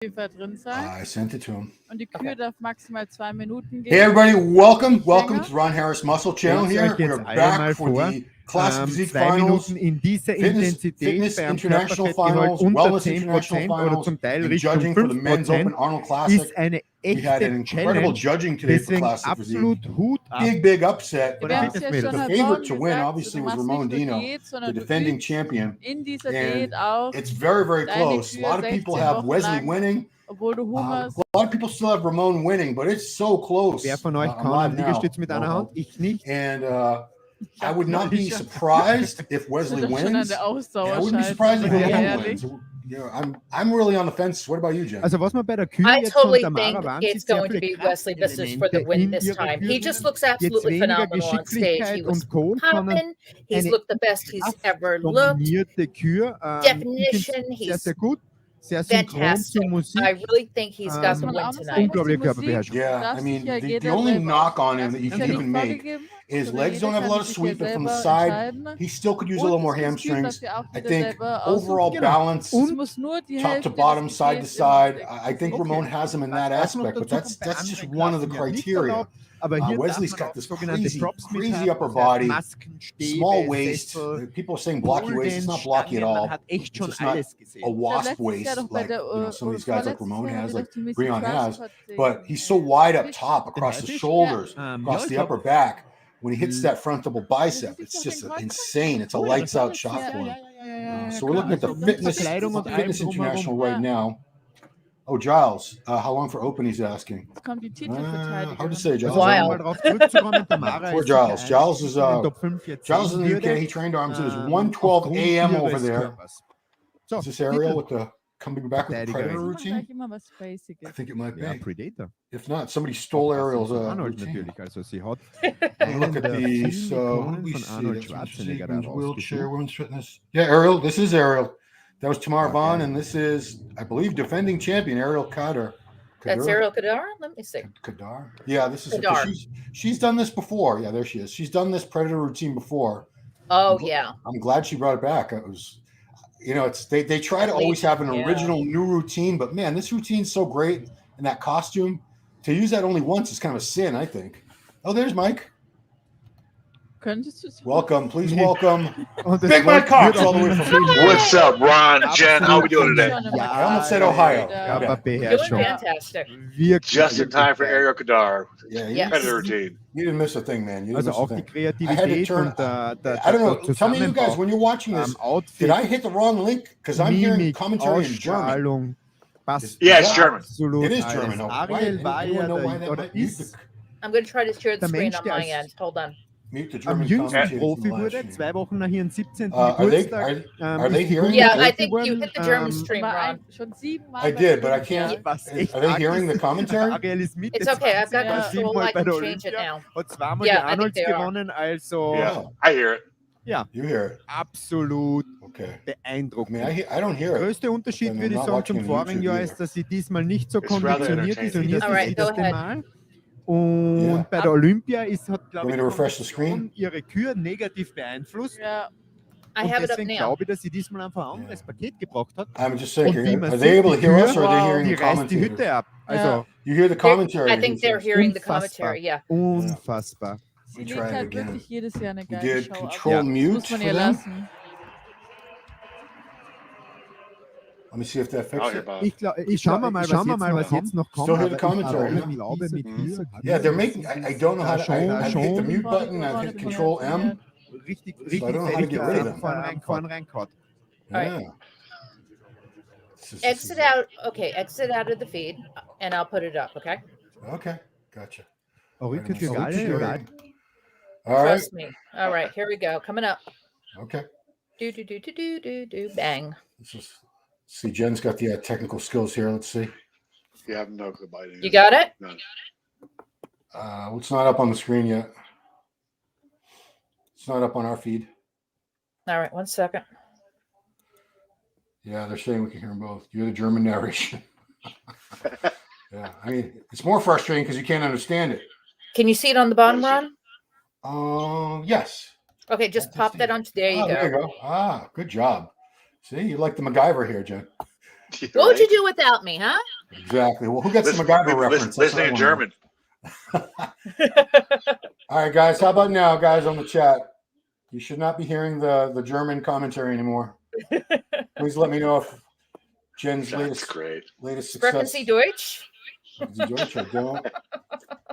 drin sein. I sent it to him. Und die Kür darf maximal 2 Minuten gehen. Hey everybody, welcome to Ron Harris Muscle Channel here. We're back for the Classic Physique Finals, in dieser Fitness International Finals, unter Wellness International 10% Finals, oder zum Teil and Richtung judging for the Men's Open 5% Arnold Classic. ist eine We had an echte incredible Challenge. judging today for Deswegen Classic absolut Physique. Hut ab. Big upset. Von den Fitnessmädels. The favorite to win obviously was Ramon Dino, the defending champion. In dieser And Diät auch. it's very Deine close. A Kür lot of people 16 have Wochen Wesley lang, winning. Obwohl du hungerst. A lot of people still have Ramon winning, but it's so close. Wer von euch kann einen Liegestütz mit einer Hand? Ich nicht. And I would not be surprised if Wesley wins. I wouldn't be surprised if Ramon wins. I'm really on the fence. What about you, Jen? Also was man bei der Kühe I jetzt totally von think Tamara it's going to be Wesley VIssers for the win this time. He just looks absolutely phenomenal on stage. He was popping. He's looked the best he's ever looked. Kür, Definition, sehr, sehr gut. Sehr fantastic. I really think he's got the win tonight. Unglaubliche Körperbeherrschung. Yeah, I mean, the only knock on him that you can even make is legs don't have a lot of sweep, but from the side, he still could use a little more hamstrings. I think overall balance, top to bottom, side to side, I think Ramon has him in that aspect, but that's just one of the criteria. Wesley's got this crazy upper body, small waist. People are saying blocky waist. It's not blocky at all. It's just not a wasp waist like some of these guys like Ramon has, like Breon has. But he's so wide up top, across the shoulders, across the upper back. When he hits that front double bicep, it's just insane. It's a lights out shot for him. So we're looking at the Fitness International right now. Oh, Giles, how long for Open? He's asking. Hard to say, Giles. Wow. Poor Giles. Giles is in the UK. He trained arms. It was 1:12 a.m. over there. Is this Ariel with the coming back with the Predator routine? I think it might be. Predator. If not, somebody stole Ariel's Arnold routine. natürlich. Also sie hat Look at these. So we von see Arnold that's Schwarzenegger women's da wheelchair, women's fitness. Yeah, Ariel. This is Ariel. That was Tamara Vaughn, and this is, I believe, defending champion Ariel Kadar. That's Ariel Kadar? Let me see. Kadar. Yeah, this is Kadar. She's done this before. Yeah, there she is. She's done this Predator routine before. Oh, yeah. I'm glad she brought it back. It was, it's they try to always have an original new routine, but man, this routine's so great, and that costume, to use that only once is kind of a sin, I think. Oh, there's Mike. Welcome, please welcome Big Mike Cox all the way from What's up, Ron, Jen? How we doing today? I almost said Ohio. Doing fantastic. Just in time for Ariel Kadar. Yeah, Predator routine. You didn't miss a thing, man. You didn't Also miss auch a die thing. I had to Kreativität turn. und I don't know. Tell me, you guys, when you're watching this, did I hit the wrong link? Because I'm hearing commentary in German. Yeah, it's German. It is German. Ariel war ja, I'm going to try to share the screen on my end. Hold on. Mute the am German jüngsten Profi wurde, 2 Wochen nach ihrem 17. Are they hearing? Yeah, I think you hit the German stream, Ron. I did, but I can't. Are they hearing the commentary? It's okay. I've got control. I can change it now. Hat zweimal Yeah, die I think Arnolds they are. gewonnen, also Yeah, I hear it. ja, You hear it? absolut Okay. beeindruckend. I don't hear Der it. größte Unterschied, Then würde ich I'm not sagen, watching zum on vorigen YouTube Jahr either. ist, dass sie diesmal nicht so It's rather konditioniert ist und entertaining. jetzt Alright, ist sie go das ahead. Mal. Und Yeah. bei der Olympia hat, Want glaube me to refresh the screen? ihre Kür negativ beeinflusst. Ja. I Und have it up deswegen now. glaube ich, dass sie diesmal einfach ein anderes Paket gebraucht hat. I'm just saying. Und wie man Are they able to sieht, hear die us, or are they hearing die the reißt die Hütte commentary? ab. Also You hear the commentary? I think they're hearing the unfassbar. commentary. Yeah. Unfassbar. Sie try legt it halt again. wirklich jedes Jahr eine You geile did Show ab. control Ja. mute Muss man for ihr them. lassen. Let me see if that I'll fixes hear it. about Ich, ich schauen wir mal, was jetzt noch kommt. Still hear the Aber ich commentary, glaube, mit Kür Yeah, they're making. I don't know how to. I've hit the mute button. I've hit Control M. richtig I don't know how to get rid of them. vorn reingehauen. Yeah. Exit out. Okay, exit out of the feed, and I'll put it up. Okay. Okay, gotcha. Ulrike So Tügale, sure. oder? All right. Trust me. All right, here we go. Coming up. Okay. Do do do do do do do. Bang. Let's just see. Jen's got the technical skills here. Let's see. You have no clue about it. You got it? None. It's not up on the screen yet. It's not up on our feed. All right. 1 second. Yeah, they're saying we can hear them both. You hear the German narration. Yeah, I mean, it's more frustrating because you can't understand it. Can you see it on the bottom, Ron? Yes. Okay, just pop that onto. There you There you go. go. Good job. See, you're like the MacGyver here, Jen. What would you do without me, huh? Exactly. Well, who gets the MacGyver reference? Listen in German. All right, guys. How about now, guys, on the chat? You should not be hearing the German commentary anymore. Please let me know if Jen's latest success. Sprechen Sie Deutsch?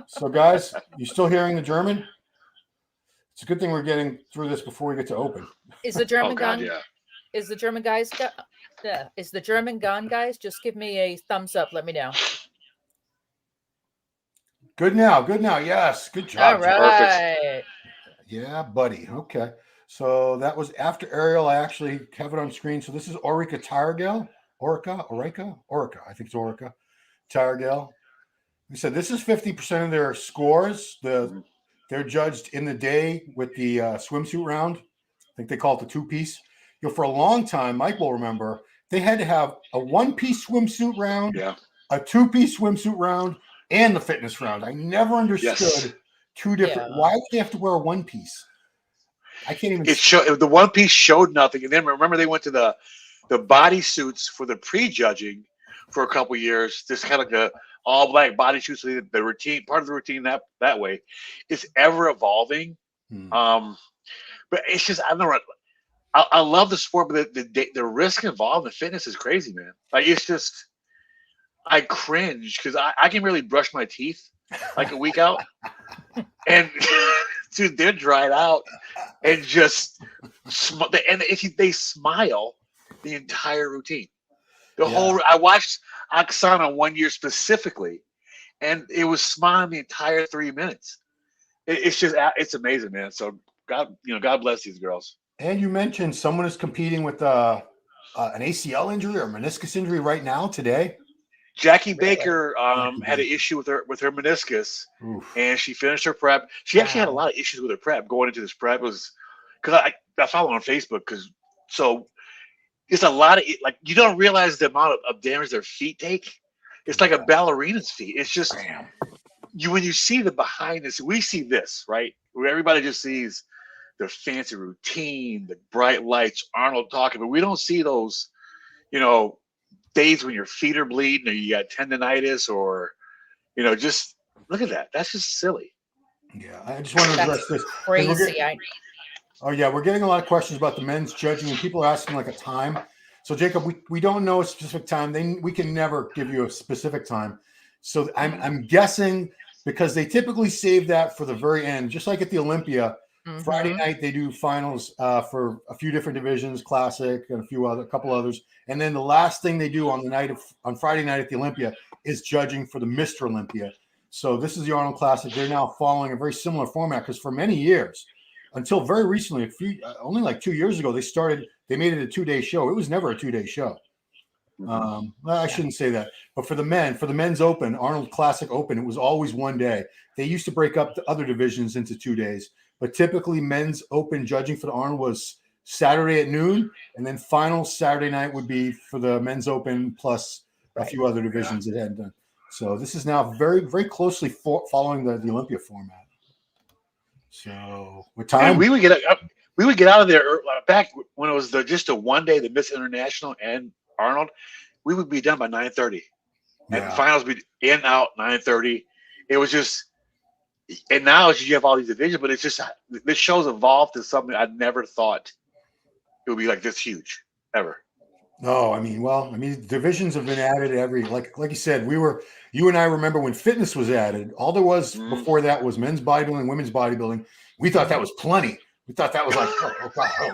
So, guys, you still hearing the German? It's a good thing we're getting through this before we get to open. Is the German gone? Yeah. Is the German guys? Is the German gone, guys? Just give me a thumbs up. Let me know. Good now. Yes. Good job. All right. Perfect. Yeah, buddy. Okay. So that was after Ariel. I actually have it on screen. So this is Orica Tyrgel. Orica. I think it's Orica Tyrgel. We said this is 50% of their scores. They're judged in the day with the swimsuit round. I think they call it the two-piece. For a long time, Mike will remember, they had to have a one-piece swimsuit round, a two-piece swimsuit round, and the fitness round. I never understood two different. Why would they have to wear a one-piece? I can't even. The one piece showed nothing, and then remember they went to the bodysuits for the pre-judging for a couple years. This kind of like a all-black bodysuit. So the routine, part of the routine that way, is ever evolving. But it's just I don't know. I love the sport, but the risk involved in fitness is crazy, man. Like it's just, I cringe because I can really brush my teeth like a week out, and dude, they're dried out and just they smile the entire routine. I watched Oksana 1 year specifically, and it was smiling the entire 3 minutes. It's amazing, man. So God bless these girls. And you mentioned someone is competing with an ACL injury or meniscus injury right now today. Jackie Baker had an issue with her meniscus. Oof. And she finished her prep. She actually had a lot of issues with her prep going into this prep. It was because I follow her on Facebook so it's a lot of you don't realize the amount of damage their feet take. It's like a ballerina's feet. It's just when you see the behind this, we see this right where everybody just sees their fancy routine, the bright lights, Arnold talking, but we don't see those, days when your feet are bleeding or you got tendonitis or, just look at that. That's just silly. Yeah, I just want to address this. Crazy. We're getting a lot of questions about the men's judging, and people are asking like a time. So, Jacob, we don't know a specific time. We can never give you a specific time. So I'm guessing because they typically save that for the very end, just like at the Olympia. Mm-hmm. Friday night they do finals for a few different divisions, classic and a couple others, and then the last thing they do on Friday night at the Olympia is judging for the Mr. Olympia. So this is the Arnold Classic. They're now following a very similar format because for many years, until very recently, only like 2 years ago, they made it a 2-day show. It was never a 2-day show. I shouldn't say that, but for the men's Open, Arnold Classic Open, it was always 1 day. They used to break up the other divisions into 2 days. But typically, men's Open judging for the Arnold was Saturday at noon, and then final Saturday night would be for the men's Open plus a few other divisions that hadn't done. So this is now very, very closely following the Olympia format. So with time, and we would get out of there back when it was just a 1 day, the Miss International and Arnold. We would be done by 9:30, and the finals would be in out 9:30. It was just. And now you have all these divisions, but it's just this show's evolved to something I never thought it would be like this huge ever. No, divisions have been added every like you said. You and I remember when fitness was added. All there was before that was men's bodybuilding, women's bodybuilding. We thought that was plenty. We thought that was like,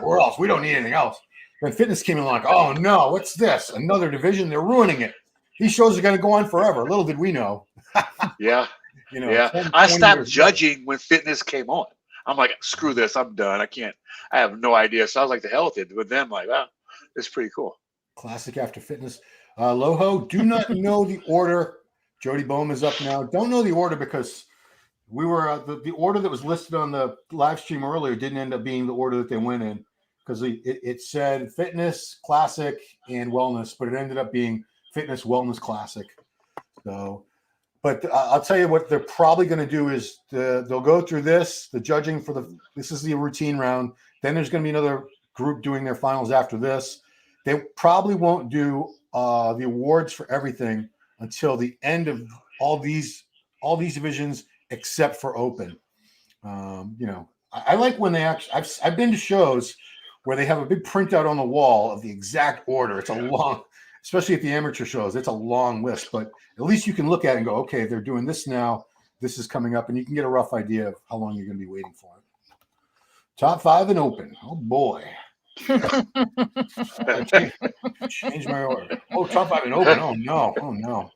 where else? We don't need anything else. Then fitness came in like, oh no, what's this? Another division? They're ruining it. These shows are going to go on forever. Little did we know. Yeah. I stopped judging when fitness came on. I'm like, screw this, I'm done. I have no idea. So I was like, the hell with it. But then I'm like, wow, it's pretty cool. Classic after fitness. Loho, do not know the order. Jody Bohm is up now. Don't know the order because we were the order that was listed on the live stream earlier didn't end up being the order that they went in because it said fitness, classic, and wellness, but it ended up being fitness, wellness, classic. So. But I'll tell you what they're probably going to do is they'll go through the judging this is the routine round. Then there's going to be another group doing their finals after this. They probably won't do the awards for everything until the end of all these divisions except for open. I like when they actually. I've been to shows where they have a big printout on the wall of the exact order. It's a long, especially at the amateur shows. It's a long list, but at least you can look at it and go, okay, they're doing this now. This is coming up, and you can get a rough idea of how long you're going to be waiting for it. Top 5 and open. Oh boy. Change my order. Oh, top 5 and open. Oh no.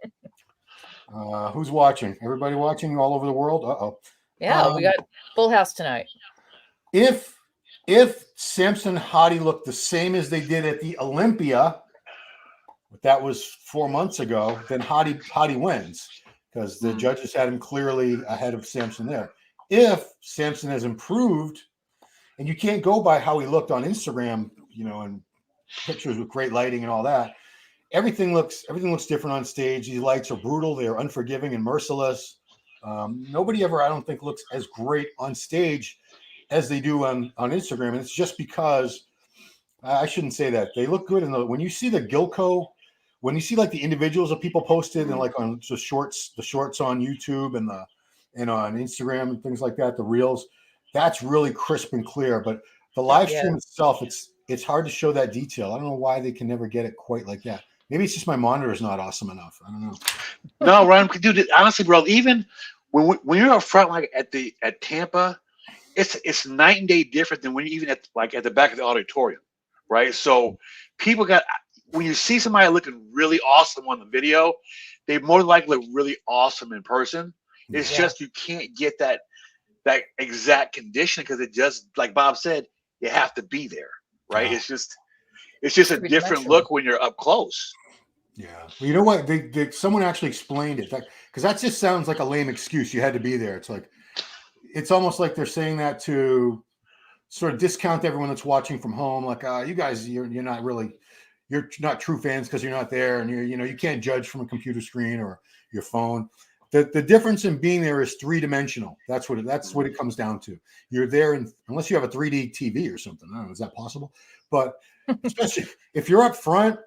Who's watching? Everybody watching all over the world? Uh-oh. Yeah, we got full house tonight. If Samson Hadi looked the same as they did at the Olympia, that was 4 months ago, then Hadi wins because the judges had him clearly ahead of Samson there. If Samson has improved, and you can't go by how he looked on Instagram, and pictures with great lighting and all that. Everything looks different on stage. These lights are brutal. They are unforgiving and merciless. Nobody ever, I don't think, looks as great on stage as they do on Instagram. And it's just because I shouldn't say that. They look good. When you see the Gilco, when you see like the individuals that people posted and like on the shorts on YouTube and on Instagram and things like that, the reels, that's really crisp and clear. But the live stream itself, it's hard to show that detail. I don't know why they can never get it quite like that. Maybe it's just my monitor is not awesome enough. I don't know. No, Ryan, dude, honestly, bro, even when you're up front, like at Tampa, it's night and day different than when you're even at the back of the auditorium, right? So people when you see somebody looking really awesome on the video, they more likely look really awesome in person. It's just you can't get that exact condition because it just, like Bob said, you have to be there, right? It's just a different look when you're up close. Yeah. Well, you know what? Someone actually explained it because that just sounds like a lame excuse. You had to be there. It's like, it's almost like they're saying that to sort of discount everyone that's watching from home. Like, you guys, you're not true fans because you're not there, and you can't judge from a computer screen or your phone. The difference in being there is 3-dimensional. That's what it comes down to. You're there, unless you have a 3D TV or something. I don't know, is that possible? But especially if you're up front,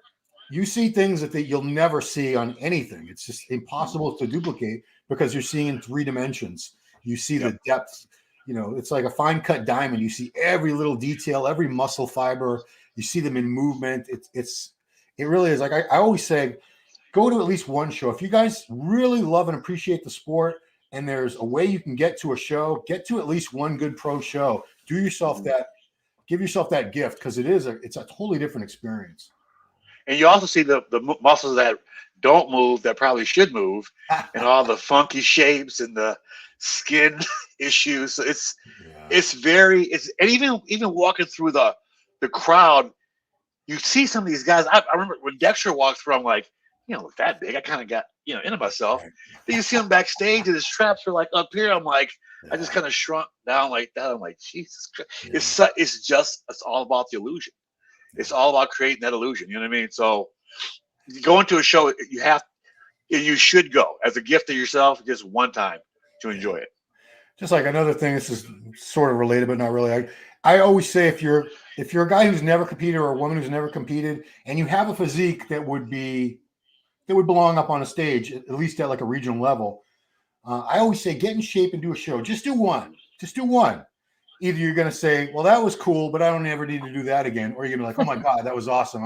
you see things that you'll never see on anything. It's just impossible to duplicate because you're seeing in 3 dimensions. You see the depth. It's like a fine cut diamond. You see every little detail, every muscle fiber. You see them in movement. It really is. Like I always say, go to at least one show. If you guys really love and appreciate the sport and there's a way you can get to a show, get to at least one good pro show. Give yourself that gift because it's a totally different experience. And you also see the muscles that don't move that probably should move and all the funky shapes and the skin issues. So and even walking through the crowd, you see some of these guys. I remember when Dexter walked through, I'm like, look that big. I kind of got, into myself. Then you see him backstage and his traps are like up here. I'm like, I just kind of shrunk down like that. I'm like, Jesus Christ. It's all about the illusion. It's all about creating that illusion. You know what I mean? So going to a show, you should go as a gift to yourself just one time to enjoy it. Just like another thing, this is sort of related, but not really. I always say if you're a guy who's never competed or a woman who's never competed and you have a physique that would belong up on a stage, at least at like a regional level, I always say get in shape and do a show. Just do one. Either you're going to say, well, that was cool, but I don't ever need to do that again. Or you're going to be like, oh my God, that was awesome.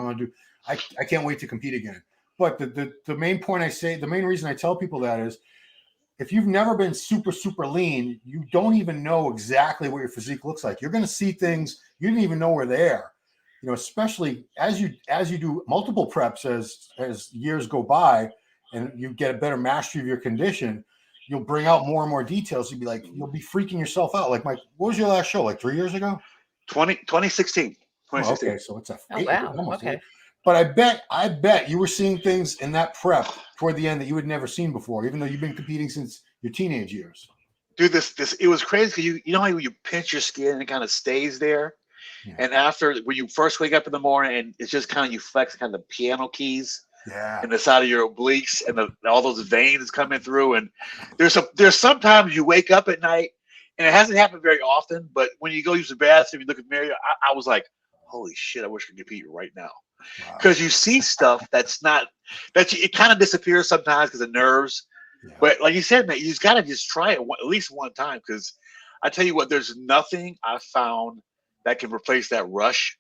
I can't wait to compete again. But the main point the main reason I tell people that is if you've never been super, super lean, you don't even know exactly what your physique looks like. You're going to see things you didn't even know were there. Especially as you do multiple preps as years go by and you get a better mastery of your condition, you'll bring out more and more details. You'll be freaking yourself out. Like Mike, what was your last show? Like 3 years ago? 2016. Oh, okay, so it's wow. Okay. But I bet you were seeing things in that prep toward the end that you had never seen before, even though you've been competing since your teenage years. Dude, it was crazy because you know how you pinch your skin and it kind of stays there. Yeah. And after when you first wake up in the morning and it's just kind of you flex kind of the piano keys in the side of your obliques and all those veins coming through. And there's sometimes you wake up at night and it hasn't happened very often, but when you go use the bathroom, you look at the mirror, I was like, holy shit, I wish I could compete right now. because you see stuff that's not it kind of disappears sometimes because of nerves. Yeah. But like you said, man, you just got to just try it at least one time, because I tell you what, there's nothing I found that can replace that rush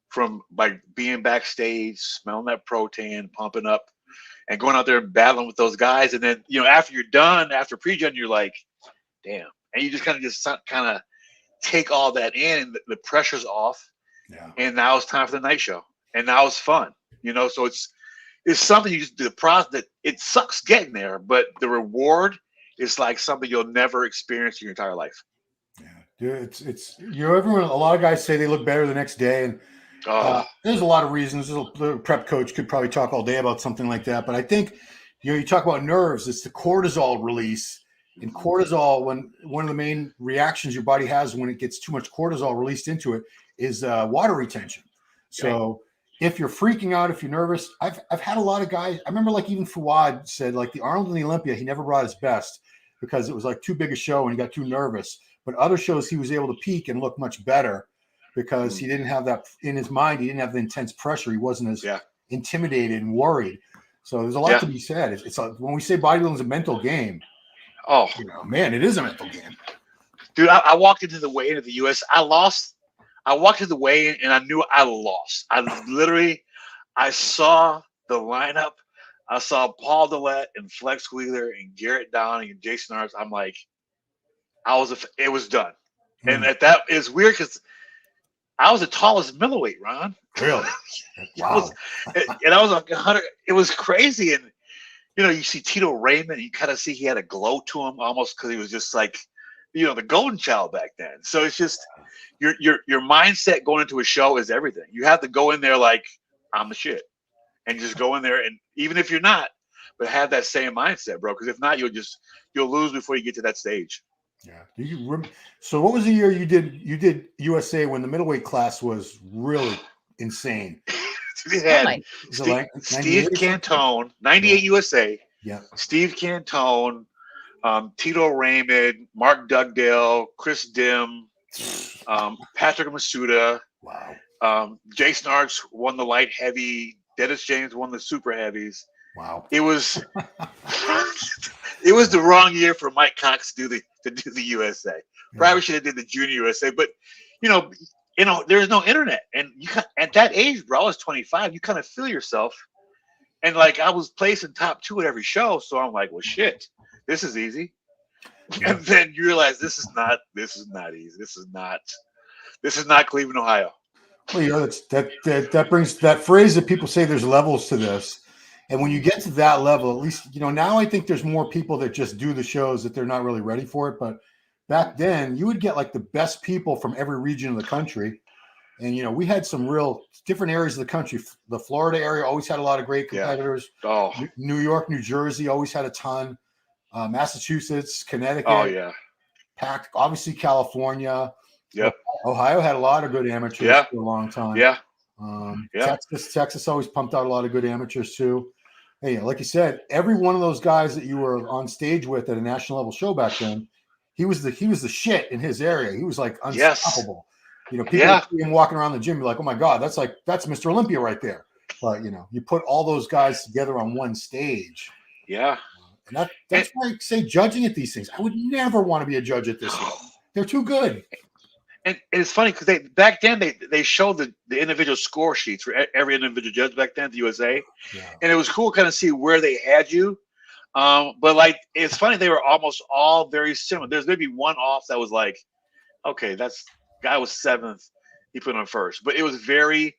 from like being backstage, smelling that protein, pumping up, and going out there and battling with those guys. And then, you know, after you're done, after pre-judging, you're like, damn. And you just kind of take all that in, and the pressure's off. Yeah. And now it's time for the night show. And now it's fun, you know? So it's something you just do the process that it sucks getting there, but the reward is like something you'll never experience in your entire life. Yeah. Dude, it's, you know, everyone, a lot of guys say they look better the next day. And there's a lot of reasons. The prep coach could probably talk all day about something like that. But I think, you know, you talk about nerves, it's the cortisol release. And cortisol, when one of the main reactions your body has when it gets too much cortisol released into it is water retention. So if you're freaking out, if you're nervous, I've had a lot of guys. I remember like even Fouad said like the Arnold and the Olympia, he never brought his best because it was like too big a show and he got too nervous. But other shows he was able to peak and look much better because he didn't have that in his mind. He didn't have the intense pressure. He wasn't as intimidated and worried. So there's a lot to be said. It's like, when we say bodybuilding is a mental game. Oh, you know, man, it is a mental game. Dude, I walked into the weigh-in at the US. I walked to the weigh-in and I knew I lost. I saw the lineup. I saw Paul Dillette and Flex Wheeler and Garrett Downing and Jason Arts. I'm like, it was done. And that is weird because I was the tallest middleweight, Ron. Really? Wow. I was like 100. It was crazy. And, you know, you see Tito Raymond, you kind of see he had a glow to him almost because he was just like, you know, the golden child back then. So it's just your mindset going into a show is everything. You have to go in there like, I'm the shit. And just go in there, and even if you're not, but have that same mindset, bro. Because if not, you'll lose before you get to that stage. Yeah. So what was the year you did USA when the middleweight class was really insane? We had Steve Cantone, 98 USA. Yeah. Steve Cantone, Tito Raymond, Mark Dugdale, Chris Dim, Patrick Masuda. Wow. Jason Arts won the light heavy. Dennis James won the super heavies. Wow. It was the wrong year for Mike Cox to do the USA. Probably should have did the junior USA, but you know, there's no internet, and at that age, bro, I was 25. You kind of feel yourself, and like I was placing top 2 at every show, so I'm like, well, shit, this is easy. Yeah. And then you realize this is not easy. This is not Cleveland, Ohio. Well, you know, that brings that phrase that people say there's levels to this. And when you get to that level, at least, you know, now I think there's more people that just do the shows that they're not really ready for it. But back then you would get like the best people from every region of the country. And, you know, we had some real different areas of the country. The Florida area always had a lot of great competitors. Yeah. Oh. New York, New Jersey always had a ton. Massachusetts, Connecticut. Oh, yeah. Packed. Obviously, California. Yep. Ohio had a lot of good amateurs for a long time. Yeah. Texas always pumped out a lot of good amateurs too. Hey, like you said, every one of those guys that you were on stage with at a national level show back then, he was the shit in his area. He was like unstoppable. Yes. You know, people see him walking around the gym, be like, "Oh my God, that's Mr. Olympia right there." But you know, you put all those guys together on one stage. Yeah. And that's why I say judging at these things. I would never want to be a judge at this level. They're too good. And it's funny because back then they showed the individual score sheets for every individual judge back then at the USA, and it was cool kind of see where they had you. But like it's funny, they were almost all very similar. There's maybe one off that was like, okay, that's guy was 7th, he put on first, but it was they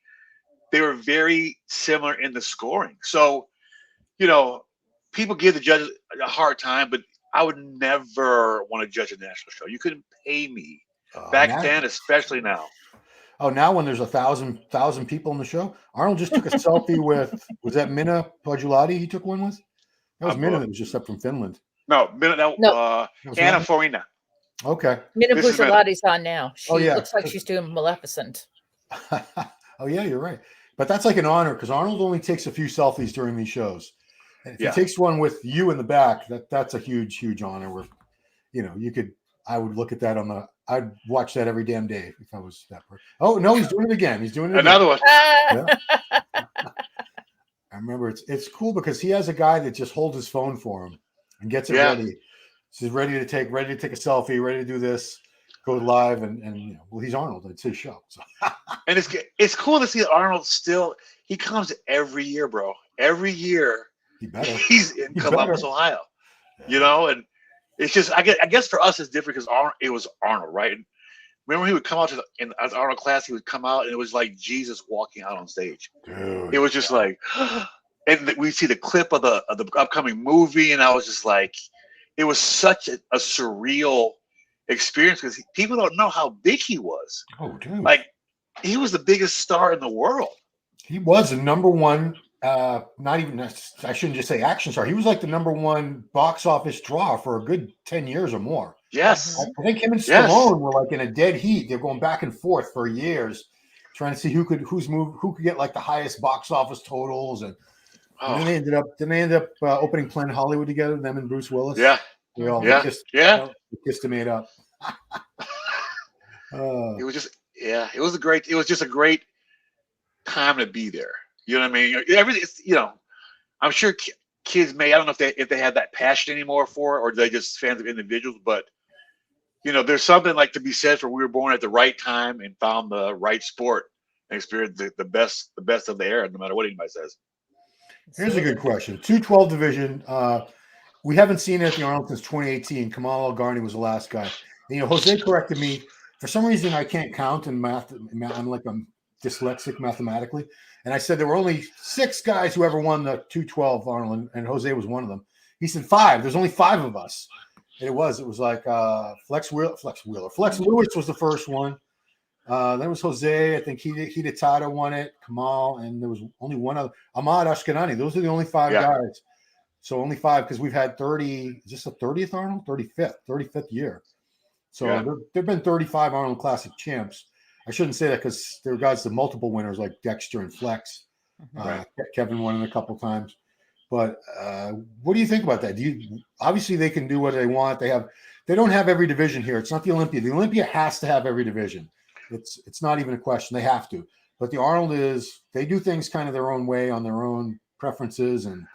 were very similar in the scoring. So, you know, people give the judges a hard time, but I would never want to judge a national show. You couldn't pay me. Back then, especially now. Oh, now when there's 1,000 people in the show, Arnold just took a selfie with. Was that Minna Pajulati? He took one with. That was Minna that was just up from Finland. No, Minna. No, Anna Farina. Okay. Minna Pajulati's on now. She looks like she's doing Maleficent. Oh yeah, you're right. But that's like an honor because Arnold only takes a few selfies during these shows. And if he takes one with you in the back, that's a huge honor. Where, you know, I would look at that I'd watch that every damn day if I was that person. Oh no, he's doing it again. He's doing it another again. One. remember it's cool because he has a guy that just holds his phone for him and gets it ready. He's ready to take a selfie, ready to do this, go live, and you know, well, he's Arnold. It's his show. So. And it's cool to see Arnold still. He comes every year, bro. Every year he's in Columbus, Ohio. Yeah. You know, and it's just I guess for us it's different because it was Arnold, right? And remember he would come out as Arnold class. He would come out and it was like Jesus walking out on stage. Dude, it was just like, and we see the clip of the upcoming movie, and I was just like, it was such a surreal experience because people don't know how big he was. Oh, dude! Like he was the biggest star in the world. He was the number one. Not even I shouldn't just say action star. He was like the number one box office draw for a good 10 years or more. Yes. I think him and Stallone were like in a dead heat. They're going back and forth for years, trying to see who could get like the highest box office totals. And then they ended up opening Planet Hollywood together, them and Bruce Willis. Yeah. They all kissed and made up. It was just a great time to be there. You know what I mean? You know, I'm sure kids I don't know if they have that passion anymore for it, or they just fans of individuals. But you know, there's something like to be said for we were born at the right time and found the right sport and experienced the best of the era, no matter what anybody says. Here's a good question: 212 division. We haven't seen it at the Arnold since 2018. Kamal El-Garni was the last guy. And, you know, Jose corrected me. For some reason, I can't count in math. I'm dyslexic mathematically. And I said there were only 6 guys who ever won the 212 Arnold, and Jose was one of them. He said 5. There's only 5 of us. And it was like Flex Lewis was the first one. Then was Jose. I think Hidetaka won it. Kamal, and there was only one other. Ahmad Ashkenani. Those are the only 5 guys. So only 5 because we've had 30. Is this the 30th Arnold? 35th year. So there've been 35 Arnold Classic champs. I shouldn't say that because there were guys, the multiple winners like Dexter and Flex. Kevin won it a couple times. But what do you think about that? Obviously they can do what they want. They don't have every division here. It's not the Olympia. The Olympia has to have every division. It's not even a question. They have to. But the Arnold they do things kind of their own way on their own preferences and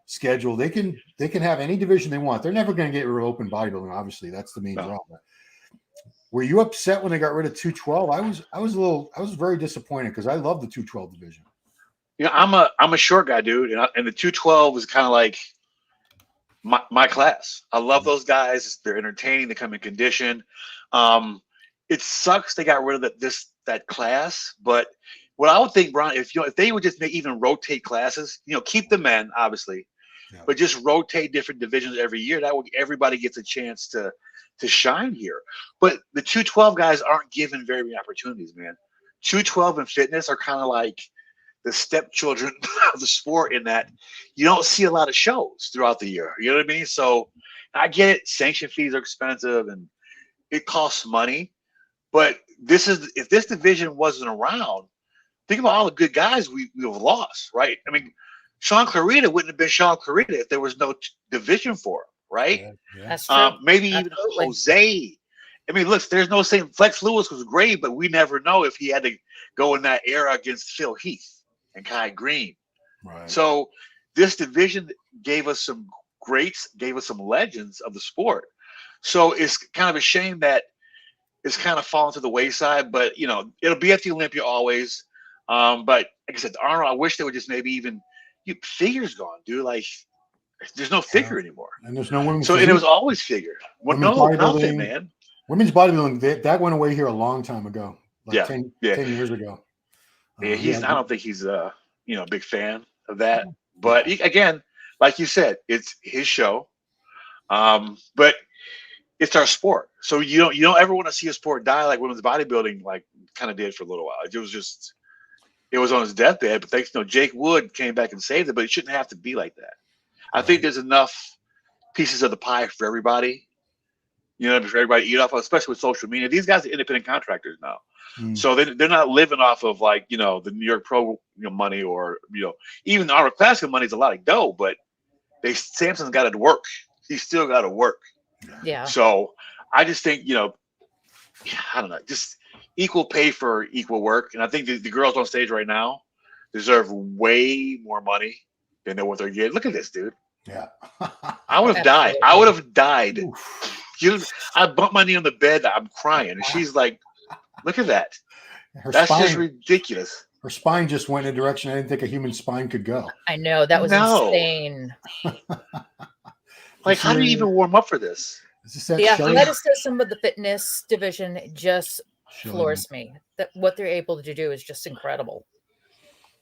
schedule. They can have any division they want. They're never going to get rid of open bodybuilding. Obviously, that's the main draw. Were you upset when they got rid of 212? I was very disappointed because I love the 212 division. You know, I'm a short guy, dude, and the 212 is kind of like my class. I love those guys. They're entertaining. They come in condition. It sucks they got rid of that class, but what I would think, Brian, if they would just even rotate classes, you know, keep the men obviously, but just rotate different divisions every year. That way, everybody gets a chance to shine here. But the 212 guys aren't given very many opportunities, man. 212 and fitness are kind of like the stepchildren of the sport in that you don't see a lot of shows throughout the year. You know what I mean? So I get it. Sanction fees are expensive and it costs money. But if this division wasn't around, think about all the good guys we have lost, right? I mean, Sean Clarita wouldn't have been Sean Clarita if there was no division for him, right? That's true. Maybe even Jose. I mean, look, there's no saying Flex Lewis was great, but we never know if he had to go in that era against Phil Heath and Kai Green. Right. So this division gave us some greats, gave us some legends of the sport. So it's kind of a shame that it's kind of fallen to the wayside, but you know, it'll be at the Olympia always. But like I said, Arnold, I wish they would just maybe even figure's gone, dude. Like there's no figure anymore. And there's no women's. So and it was always figure. Well, no, nothing, man. Women's bodybuilding, that went away here a long time ago. Like 10 years ago. Yeah, I don't think he's a big fan of that. But again, like you said, it's his show. But it's our sport. So you don't ever want to see a sport die like women's bodybuilding like kind of did for a little while. It was on his deathbed, but thanks, Jake Wood came back and saved it, but it shouldn't have to be like that. I think there's enough pieces of the pie for everybody, for everybody to eat off of, especially with social media. These guys are independent contractors now. So they're not living off of like, the New York Pro money or, even the Arnold Classic money is a lot of dough, but Samson's got to work. He's still got to work. Yeah. So I just think, I don't know, just equal pay for equal work. And I think the girls on stage right now deserve way more money They know what they're getting. Look at this, dude. Yeah. I would have died. I would have died. I bumped my knee on the bed. I'm crying. And she's like, look at that. That's just ridiculous. Her spine just went in a direction I didn't think a human spine could go. I know. That was insane. Like, how do you even warm up for this? The athleticism of the fitness division just floors me. That what they're able to do is just incredible.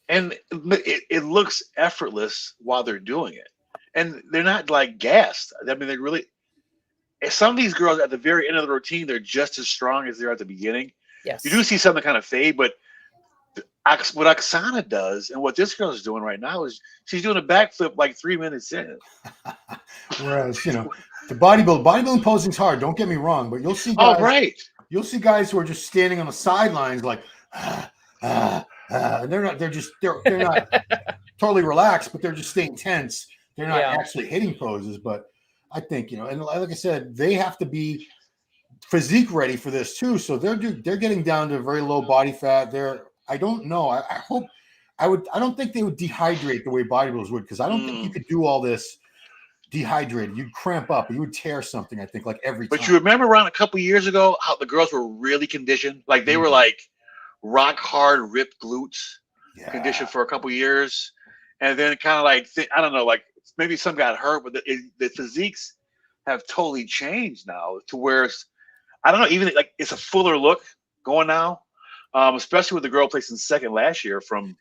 And it looks effortless while they're doing it. And they're not like gassed. I mean, they really, some of these girls at the very end of the routine, they're just as strong as they are at the beginning. Yes. You do see something kind of fade, but what Oksana does and what this girl is doing right now is she's doing a backflip like 3 minutes in. Whereas, you know, the bodybuilding posing's hard. Don't get me wrong, but you'll see guys, you'll see guys who are just standing on the sidelines like, and they're not totally relaxed, but they're just staying tense. They're not actually hitting poses. But I think, you know, and like I said, they have to be physique ready for this too. So they're getting down to very low body fat. I don't know. I don't think they would dehydrate the way bodybuilders would, because I don't think you could do all this dehydrated. You'd cramp up. You would tear something, I think, like every time. But you remember around a couple years ago how the girls were really conditioned? Like they were like rock hard, ripped glutes conditioned for a couple years. And then kind of like, I don't know, like maybe some got hurt, but the physiques have totally changed now to where I don't know, even like it's a fuller look going now. Especially with the girl placing second last year from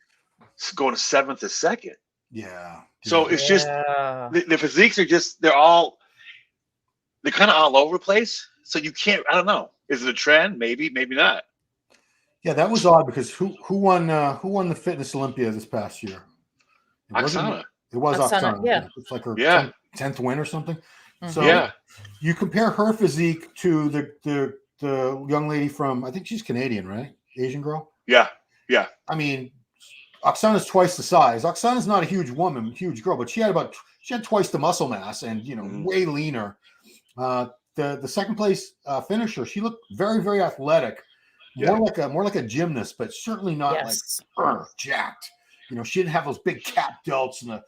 going to 7th to 2nd. Yeah. So it's just the physiques are just they're kind of all over the place. So you can't. I don't know. Is it a trend? Maybe, maybe not. Yeah, that was odd because who won the Fitness Olympia this past year? Oksana. It was Oksana. Yeah. It's like her 10th win or something. Mm-hmm. So you compare her physique to the young lady from, I think she's Canadian, right? Asian girl. Yeah. Yeah. I mean, Oksana's twice the size. Oksana's not a huge girl, but she had twice the muscle mass and, you know, way leaner. The second place finisher, she looked very, very athletic, more like a gymnast, but certainly not like jacked. You know, she didn't have those big cap delts and the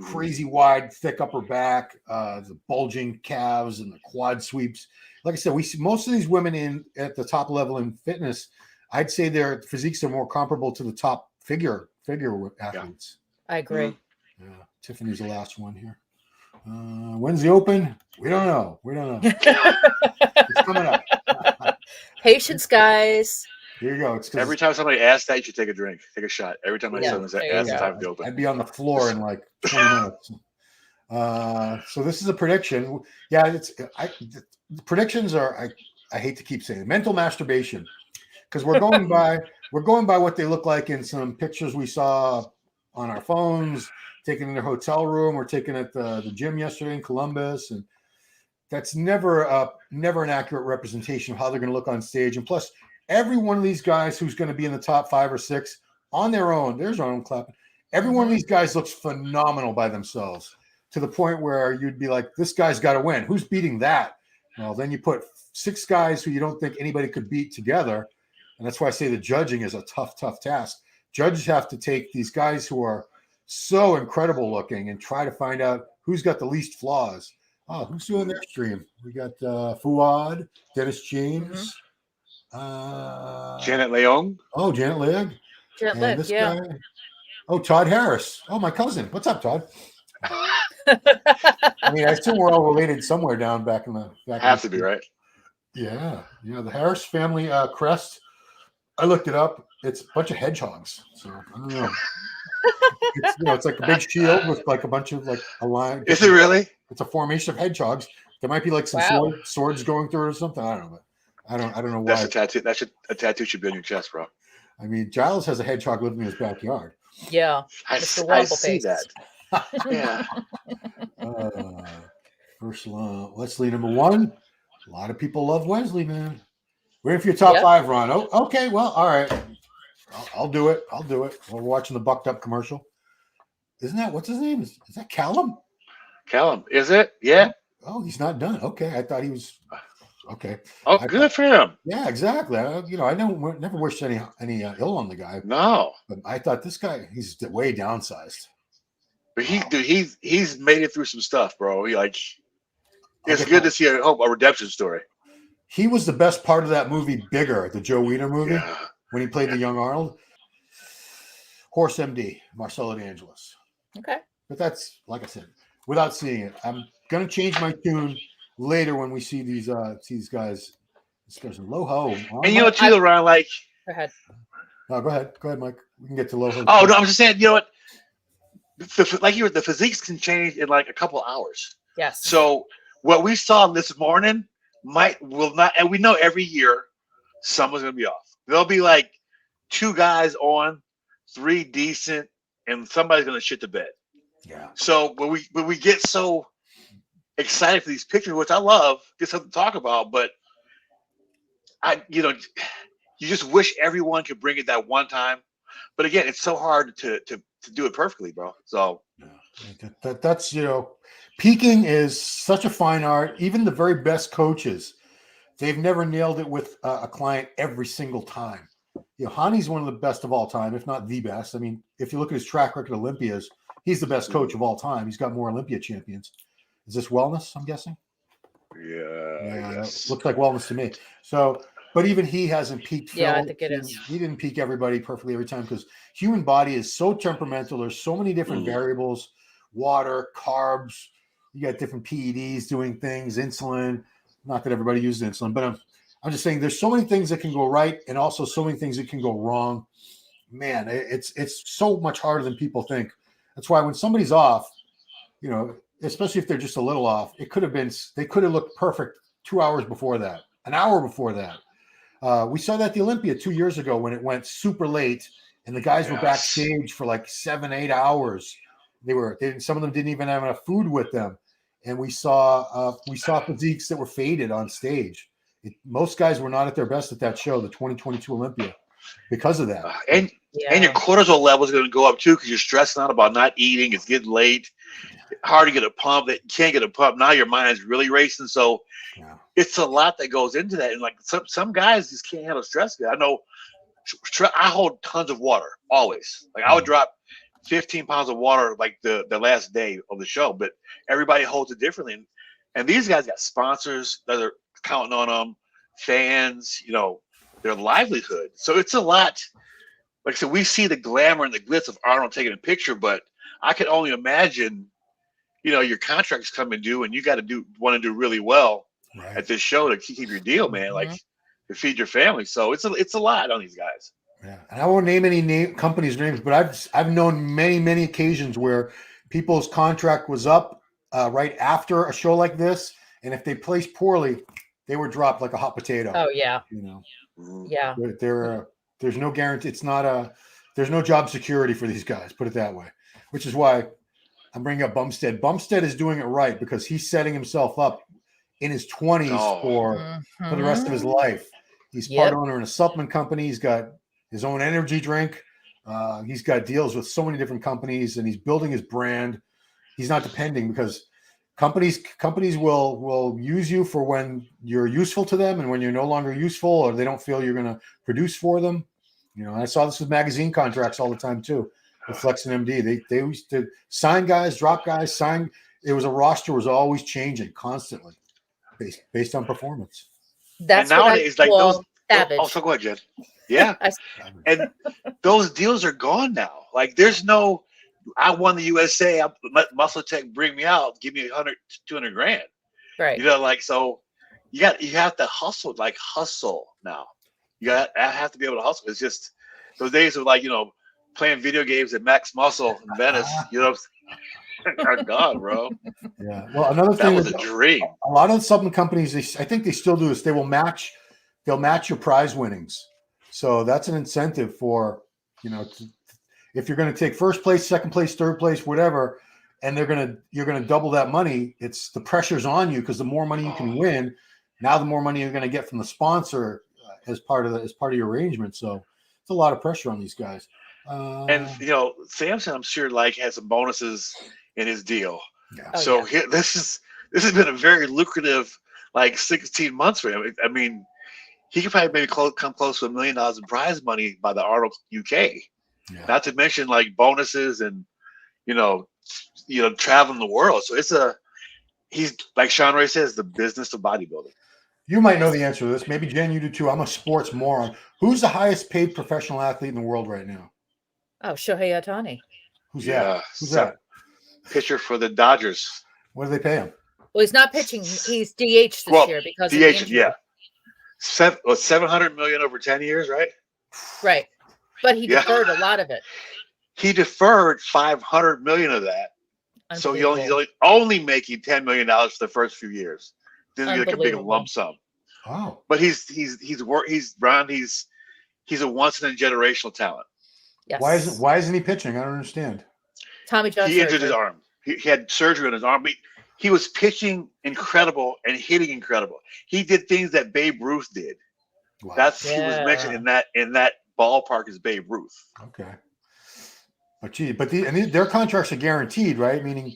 crazy wide, thick upper back, the bulging calves and the quad sweeps. Like I said, we see most of these women at the top level in fitness. I'd say their physiques are more comparable to the top figure athletes. I agree. Yeah, Tiffany's the last one here. When's the Open? We don't know. It's coming up. Patience, guys. Here you go. Every time somebody asks that, you should take a drink, take a shot. Every time someone asks the time to Open, I'd be on the floor in like 20 minutes. So this is a prediction. Yeah, the predictions are. I hate to keep saying it, mental masturbation. Because we're going by what they look like in some pictures we saw on our phones, taken in their hotel room, or taken at the gym yesterday in Columbus, and that's never an accurate representation of how they're going to look on stage. And plus, every one of these guys who's going to be in the top 5 or 6 on their own, there's Arnold clapping. Every one of these guys looks phenomenal by themselves, to the point where you'd be like, this guy's got to win. Who's beating that? Well, then you put 6 guys who you don't think anybody could beat together. And that's why I say the judging is a tough task. Judges have to take these guys who are so incredible looking and try to find out who's got the least flaws. Oh, who's doing their stream? We got Fuad, Dennis James, Janet Leong. Oh, Janet Leong. Janet Leong, guy. Oh, Todd Harris. Oh, my cousin. What's up, Todd? I mean, I assume we're all related somewhere down back in the back. Have to be, right? Yeah. The Harris family crest. I looked it up. It's a bunch of hedgehogs. So I don't know. It's like a big shield with like a bunch of like a line. Is it really? It's a formation of hedgehogs. There might be like some swords going through it or something. I don't know. But I don't know why. That's a tattoo. A tattoo should be on your chest, bro. I mean, Giles has a hedgehog living in his backyard. Yeah. I see that. Yeah. Wesley number 1. A lot of people love Wesley, man. Waiting for your top 5, Ron. Oh, okay. Well, all right. I'll do it. We're watching the Bucked Up commercial. Isn't that, what's his name? Is that Callum? Callum, is it? Yeah. Oh, he's not done. Okay. I thought he was. Okay. Oh, good for him. Yeah, exactly. I never wished any ill on the guy. No. But I thought this guy, he's way downsized. But he's made it through some stuff, bro. It's good to see a redemption story. He was the best part of that movie, Bigger, the Joe Weider movie, when he played the young Arnold. Horse MD, Marcelo D'Angelis. Okay. But that's, like I said, without seeing it. I'm going to change my tune later when we see these guys, especially Loho. And you know, too, around Go ahead. No, go ahead. Go ahead, Mike. We can get to Loho. Oh, no, I'm just saying, you know what? The physiques can change in like a couple hours. Yes. So what we saw this morning will not, and we know every year someone's going to be off. There'll be like 2 guys on, 3 decent, and somebody's going to shit the bed. Yeah. So when we get so excited for these pictures, which I love, get something to talk about, but you just wish everyone could bring it that one time. But again, it's so hard to do it perfectly, bro. So that's peaking is such a fine art. Even the very best coaches, they've never nailed it with a client every single time. Hani's one of the best of all time, if not the best. I mean, if you look at his track record at Olympias, he's the best coach of all time. He's got more Olympia champions. Is this wellness, I'm guessing? Yeah. Looks like wellness to me. So, but even he hasn't peaked. Yeah, I think it is. He didn't peak everybody perfectly every time because human body is so temperamental. There's so many different variables, water, carbs. You got different PEDs doing things, insulin. Not that everybody uses insulin, but I'm just saying there's so many things that can go right and also so many things that can go wrong. Man, it's so much harder than people think. That's why when somebody's off, especially if they're just a little off, they could have looked perfect 2 hours before that, an hour before that. We saw that at the Olympia 2 years ago when it went super late and the guys were backstage for like 7-8 hours. Some of them didn't even have enough food with them. And we saw physiques that were faded on stage. Most guys were not at their best at that show, the 2022 Olympia, because of that. And your cortisol level is going to go up too because you're stressing out about not eating. It's getting late. Hard to get a pump. That you can't get a pump. Now your mind's really racing. So it's a lot that goes into that. And like some guys just can't handle stress. I know I hold tons of water always. Like I would drop 15 pounds of water like the last day of the show, but everybody holds it differently. And these guys got sponsors that are counting on them, fans, their livelihood. So it's a lot. Like I said, we see the glamour and the glitz of Arnold taking a picture, but I can only imagine, your contracts coming due and you got to want to do really well at this show to keep your deal, man, like to feed your family. So it's a lot on these guys. Yeah, and I won't name any companies' names, but I've known many occasions where people's contract was up right after a show like this, and if they placed poorly, they were dropped like a hot potato. Oh yeah, yeah. There's no guarantee. There's no job security for these guys. Put it that way. Which is why I'm bringing up Bumstead. Bumstead is doing it right because he's setting himself up in his 20s for the rest of his life. He's part owner in a supplement company. He's got his own energy drink. He's got deals with so many different companies, and he's building his brand. He's not depending because companies will use you for when you're useful to them and when you're no longer useful or they don't feel you're going to produce for them. I saw this with magazine contracts all the time too. With Flex and MD, they used to sign guys, drop guys, sign. It was a roster was always changing constantly based on performance. That's and nowadays, like those. Savage. Also, go ahead, Jen. Yeah, and those deals are gone now. Like, there's no. I won the USA. I let Muscle Tech bring me out, give me 100, 200 grand. Right. So you have to hustle now. I have to be able to hustle. It's just those days of playing video games at Max Muscle in Venice. Are gone, bro. Yeah. Well, another thing was a dream. A lot of supplement companies, I think they still do this. They'll match your prize winnings. So that's an incentive for, if you're going to take first place, second place, third place, whatever, and you're going to double that money. It's the pressure's on you because the more money you can win, now the more money you're going to get from the sponsor as part of your arrangement. So it's a lot of pressure on these guys. And Samson, I'm sure has some bonuses in his deal. Yeah. This has been a very lucrative 16 months for him. I mean, he could probably maybe come close to $1 million in prize money by the Arnold UK. Yeah. Not to mention bonuses and traveling the world. So he's like Sean Ray says, the business of bodybuilding. You might know the answer to this. Maybe Jen, you do too. I'm a sports moron. Who's the highest paid professional athlete in the world right now? Oh, Shohei Ohtani. Who's that? Who's that? Pitcher for the Dodgers. What do they pay him? Well, he's not pitching. He's DH this year because of the injury. Yeah. 700 million over 10 years, right? Right. But he deferred a lot of it. He deferred 500 million of that. So he's only making $10 million for the first few years. Then you get like a big lump sum. Oh. But he's a once in a generational talent. Yes. Why isn't he pitching? I don't understand. Tommy John He injured his arm. He had surgery on his arm. He was pitching incredible and hitting incredible. He did things that Babe Ruth did. Wow. He was mentioned in that ballpark as Babe Ruth. Okay. But their contracts are guaranteed, right? Meaning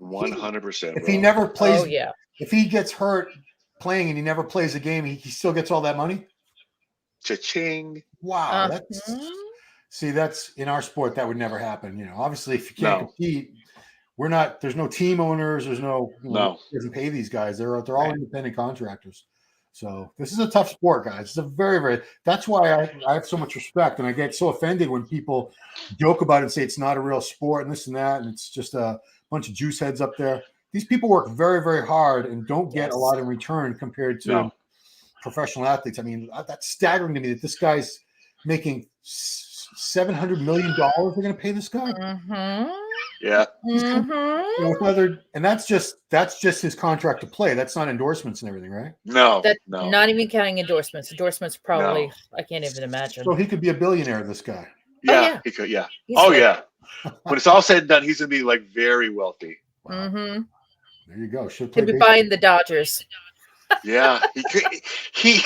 100%. If he never plays, yeah. If he gets hurt playing and he never plays a game, he still gets all that money. Cha-ching! Wow, that's in our sport that would never happen. Obviously, if you can't compete, there's no team owners, there's no doesn't pay these guys. They're all independent contractors. So this is a tough sport, guys. It's a very, very. That's why I have so much respect, and I get so offended when people joke about it and say it's not a real sport and this and that, and it's just a bunch of juice heads up there. These people work very, very hard and don't get a lot in return compared to professional athletes. I mean, that's staggering to me that this guy's making $700 million. They're going to pay this guy. Mm-hmm. Yeah. Mm-hmm. And that's just his contract to play. That's not endorsements and everything, right? No. Not even counting endorsements. Endorsements probably I can't even imagine. So he could be a billionaire. This guy. Yeah, he could. Yeah. Yeah. When it's all said and done, he's gonna be like very wealthy. Wow. Mm-hmm. There you go. He'll be buying the Dodgers. Yeah, he could. He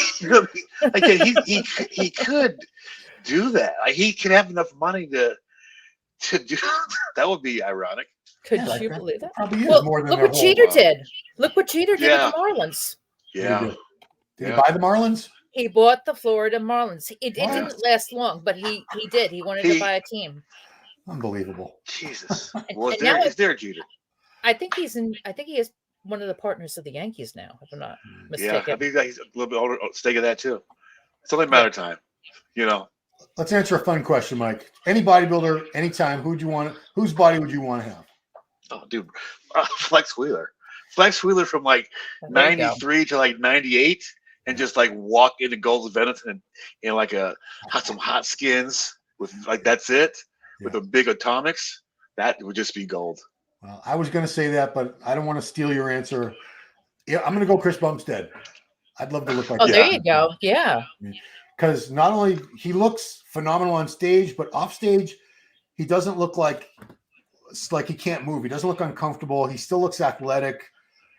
could do that. Like, he could have enough money to do that. Would be ironic. Could you believe that? Probably well, more than look what Jeter did. Look what Jeter did with the Marlins. Yeah. Did he buy the Marlins? He bought the Florida Marlins. It didn't last long, but he did. He wanted to buy a team. Unbelievable. Jesus. Well, is there Jeter? I think he is one of the partners of the Yankees now, if I'm not mistaken. Yeah, I think he's a little bit older stake of that too. It's only a matter of time, Let's answer a fun question, Mike. Any bodybuilder, anytime, whose body would you want to have? Oh, dude, Flex Wheeler. Flex Wheeler from like 93 to like 98 and just like walk into Gold's Venison and like some hot skins with like, that's it, with a big atomics. That would just be gold. Well, I was going to say that, but I don't want to steal your answer. Yeah, I'm going to go Chris Bumstead. I'd love to look like that. Oh, there you go. Yeah. Because not only he looks phenomenal on stage, but off stage, he doesn't look like he can't move. He doesn't look uncomfortable. He still looks athletic.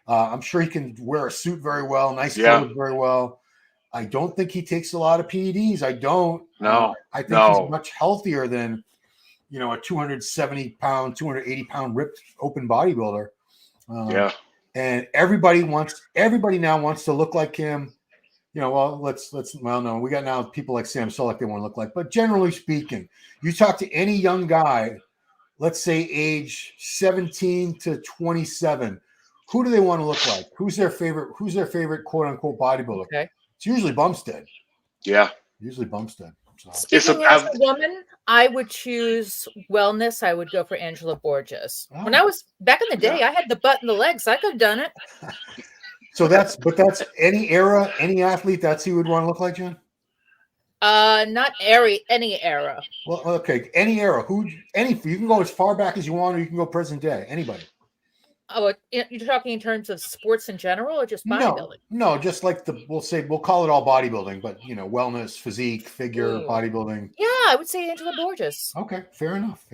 I'm sure he can wear a suit very well, nice clothes very well. I don't think he takes a lot of PEDs. I don't. No. I think he's much healthier than a 270-pound, 280-pound ripped open bodybuilder. And everybody now wants to look like him. No, we got now people like Sam Sulek they want to look like. But generally speaking, you talk to any young guy, let's say age 17 to 27, who do they want to look like? Who's their favorite quote unquote bodybuilder? Okay. It's usually Bumstead. Yeah. Usually Bumstead. So. Speaking as a woman, I would choose wellness. I would go for Angela Borges. Oh. When I was back in the day, I had the butt and the legs. I could have done it. So that's any era, any athlete, that's who you would want to look like, Jen? Not any era. Well, okay, any era. You can go as far back as you want, or you can go present day. Anybody. Oh, you're talking in terms of sports in general, or just bodybuilding? No, just like we'll call it all bodybuilding, but wellness, physique, figure, bodybuilding. Yeah, I would say Angela Borges. Okay, fair enough.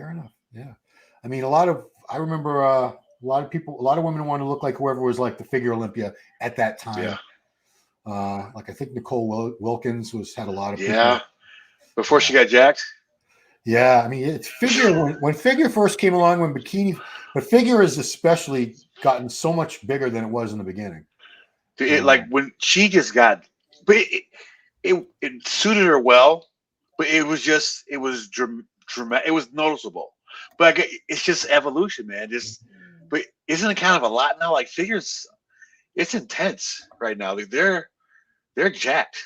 Yeah, I mean, I remember a lot of women wanted to look like whoever was like the figure Olympia at that time. Yeah. Like I think Nicole Wilkins had a lot of people. Yeah. Before she got jacked. Yeah, I mean, it's figure when figure first came along, but figure has especially gotten so much bigger than it was in the beginning. Like when she just got, but it suited her well, but it was dramatic. It was noticeable. but it's just evolution, man. But isn't it kind of a lot now? Like figures, it's intense right now. They're jacked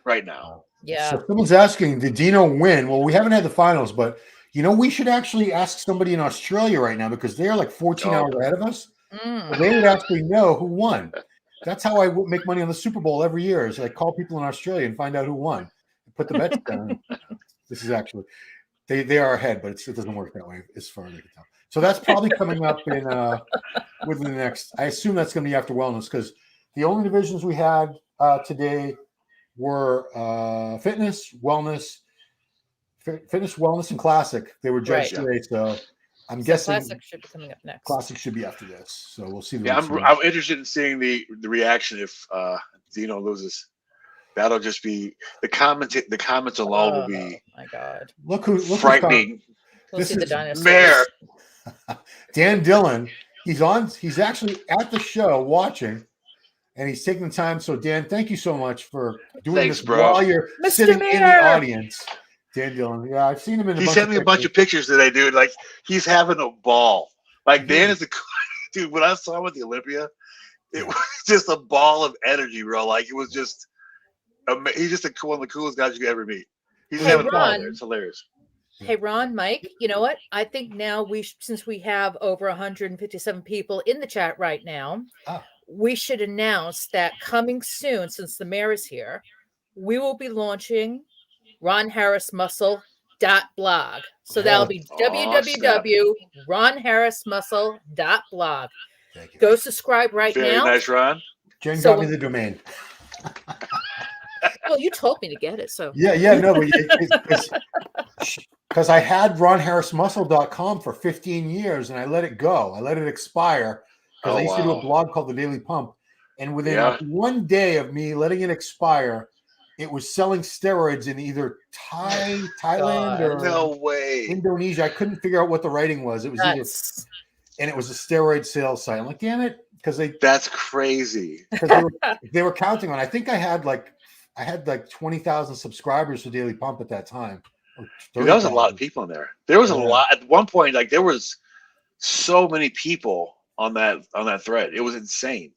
right now. Yeah. So someone's asking, did Dino win? Well, we haven't had the finals, but we should actually ask somebody in Australia right now because they're like 14 hours ahead of us. So they would actually know who won. That's how I make money on the Super Bowl every year. Is I call people in Australia and find out who won. Put the bets down. This is actually they are ahead, but it doesn't work that way as far as I can tell. So that's probably coming up in within the next. I assume that's going to be after wellness because the only divisions we had today were fitness, wellness, and classic. They were judged today, so I'm guessing classic should be coming up next. Classic should be after this, so we'll see. Yeah, I'm interested in seeing the reaction if Dino loses. That'll just be the comments alone will be. My God! Look who's frightening. This is Mayor Dan Dillon. He's actually at the show watching. And he's taking the time. So, Dan, thank you so much for doing this while you're sitting in the audience. Dan Dillon. Yeah, I've seen him in. He sent me a bunch of pictures today, dude. Like he's having a ball. Like Dan is dude. When I saw him at the Olympia, it was just a ball of energy, bro. Like it was just. He's just one of the coolest guys you could ever meet. He's having a ball there. It's hilarious. Hey, Ron, Mike, you know what? I think now since we have over 157 people in the chat right now, we should announce that coming soon, since the mayor is here, we will be launching ronharrismuscle.blog. So that'll be www.ronharrismuscle.blog. Go subscribe right now. Very nice, Ron. Jen got me the domain. Well, you told me to get it, so no, because I had ronharrismuscle.com for 15 years and I let it go. I let it expire because I used to do a blog called The Daily Pump, and within one day of me letting it expire, it was selling steroids in either Thailand or Indonesia. I couldn't figure out what the writing was. It was and it was a steroid sales site. I'm like, damn it, because that's crazy. Because they were counting on. I think I had like 20,000 subscribers to Daily Pump at that time. Dude, that was a lot of people in there. There was a lot at one point. Like there was so many people on that thread. It was insane.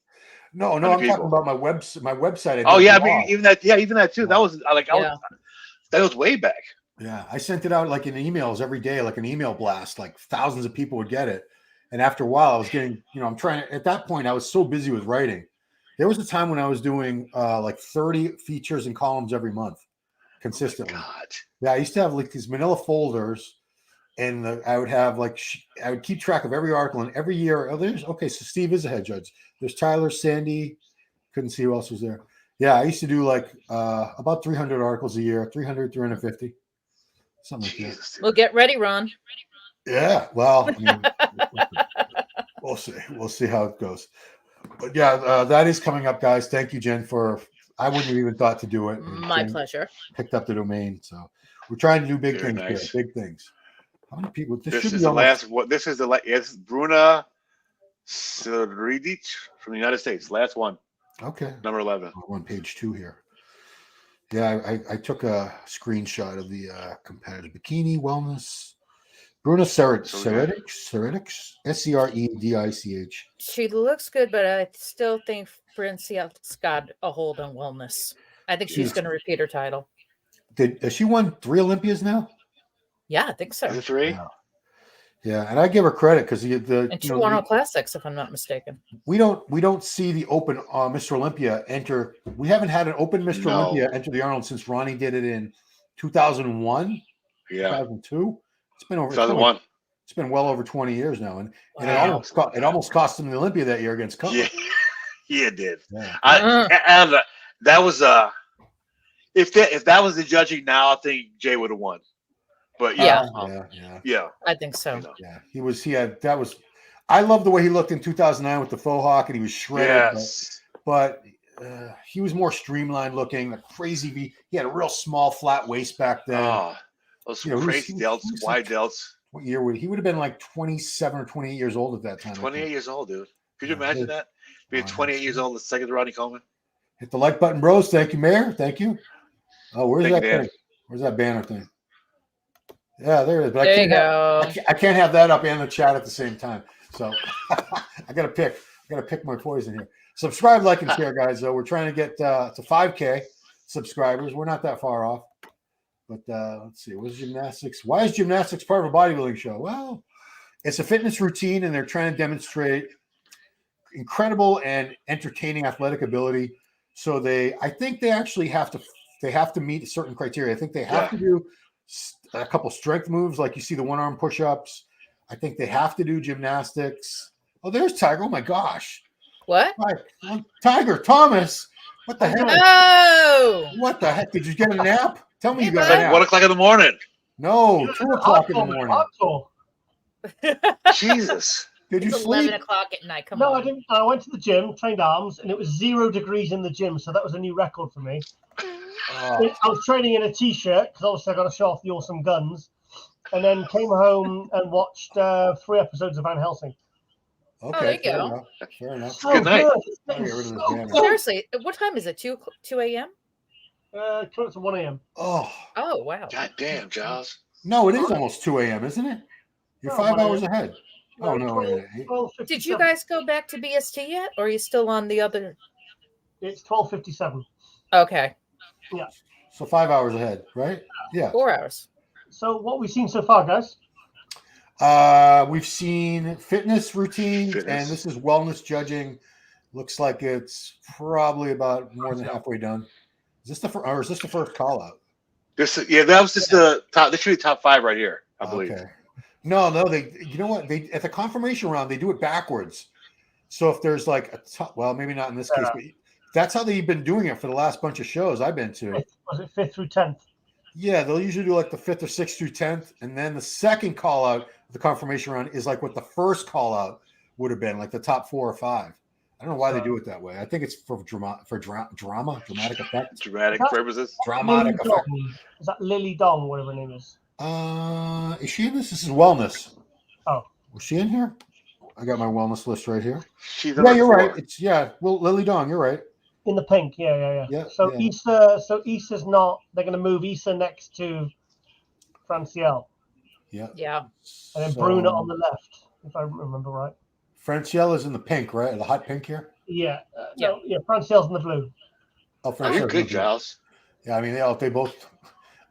No, I'm talking about my website. Oh yeah, I mean even that too. That was that was way back. Yeah, I sent it out like in emails every day, like an email blast. Like thousands of people would get it, and after a while, I was getting. I'm trying. At that point, I was so busy with writing. There was a time when I was doing like 30 features and columns every month, consistently. Oh God. Yeah, I used to have like these manila folders, and I would have I would keep track of every article, and every year. So Steve is a head judge. There's Tyler, Sandy. Couldn't see who else was there. Yeah, I used to do like about 300 articles a year, 300, 350, something like that. Well, get ready, Ron. Yeah, well, we'll see. We'll see how it goes. But yeah, that is coming up, guys. Thank you, Jen, I wouldn't have even thought to do it. My pleasure. Picked up the domain, so we're trying to do big things. Nice. Here, big things. How many people? This is the last. This is the last. It's Bruna Sridic from the United States. Last one. Okay. Number 11. I'm on page 2 here. Yeah, I took a screenshot of the competitive bikini wellness. Bruna Sridic, Sredik. She looks good, but I still think Francia's got a hold on wellness. I think she's going to repeat her title. Has she won 3 Olympias now? Yeah, I think so. 3. Yeah, and I give her credit because and 2 Arnold Classics, if I'm not mistaken. We don't see the Open Mr. Olympia enter. We haven't had an Open Mr. Olympia enter the Arnold since Ronnie did it in 2001, 2002. It's been over 2001. It's been well over 20 years now, and it almost cost him the Olympia that year against Cutler. Yeah, it did. Yeah. That was if that was the judging now, I think Jay would have won. But yeah, I think so. Yeah, I love the way he looked in 2009 with the faux hawk, and he was shredded. Yes. But he was more streamlined looking. A crazy V. He had a real small, flat waist back then. Oh, those crazy delts, wide delts. What year would he would have been like 27 or 28 years old at that time? 28 years old, dude. Could you imagine that? Being 28 years old, the second to Ronnie Coleman. Hit the like button, bros. Thank you, Mayor. Thank you. Oh, where's that thing? Where's that banner thing? Yeah, there it is. But There you go. I can't have that up and the chat at the same time. So I got to pick. I got to pick my poison here. Subscribe, like, and share, guys. Though we're trying to get to 5K subscribers. We're not that far off. But let's see. What's gymnastics? Why is gymnastics part of a bodybuilding show? Well, it's a fitness routine, and they're trying to demonstrate incredible and entertaining athletic ability. So I think they actually have to meet certain criteria. I think they have to do a couple strength moves, like you see the one-arm push-ups. I think they have to do gymnastics. Oh, there's Tiger. Oh my gosh. What? Tiger Thomas. What the heck? Oh. What the heck? Did you get a nap? Tell me you got It's a like nap. 1 o'clock in the morning. No, 2 o'clock in the morning. Jesus. Did you It's sleep? 11 o'clock at night. Come No, on. I didn't. I went to the gym, trained arms, and it was 0 degrees in the gym, so that was a new record for me. Oh. I was training in a t-shirt because obviously I got to show off the awesome guns, and then came home and watched 3 episodes of Van Helsing. Okay, there you fair go. enough. Fair enough. So Good night. It's I'll get rid of this so banner. good. Seriously, what time is it? 2 a.m.? Coming up to 1 a.m. Oh, Oh, wow. God damn, Giles. no, it is almost 2 a.m., isn't it? You're Oh, 5 well, hours ahead. Oh, no. 12:57. Did you guys go back to BST yet? Or are you still on the other? It's 12:57. Okay. So 5 hours ahead, right? Yeah. 4 hours. So what we've seen so far, guys? We've seen fitness routines, and this is wellness judging. Looks like it's probably about more than halfway done. Is this the first call out? That was just the top. This should be top 5 right here, I believe. Okay. No, you know what? They at the confirmation round, they do it backwards. So if there's like a top, well, maybe not in this case, but that's how they've been doing it for the last bunch of shows I've been to. Was it 5th through 10th? Yeah, they'll usually do like the 5th or 6th through 10th, and then the second call out, the confirmation round, is like what the first call out would have been, like the top 4 or 5. I don't know why they do it that way. I think it's for dramatic effect. Dramatic purposes. Dramatic Lily effect. Dong. Is that Lily Dong, whatever her name is? Is she in this? This is wellness. Oh. Was she in here? I got my wellness list right here. She's Yeah, you're right. Well, Lily Dong, you're right. In the pink, yeah. Yeah, So yeah. Issa's not. They're going to move Issa next to Francielle, Yeah. Yeah. and then So, Bruna on the left, if I remember right. Francielle is in the pink, right? The hot pink here. Yeah. Francielle's in the blue. Oh, Oh, Francielle's you're in good, the blue. Giles. Yeah, I mean, they both.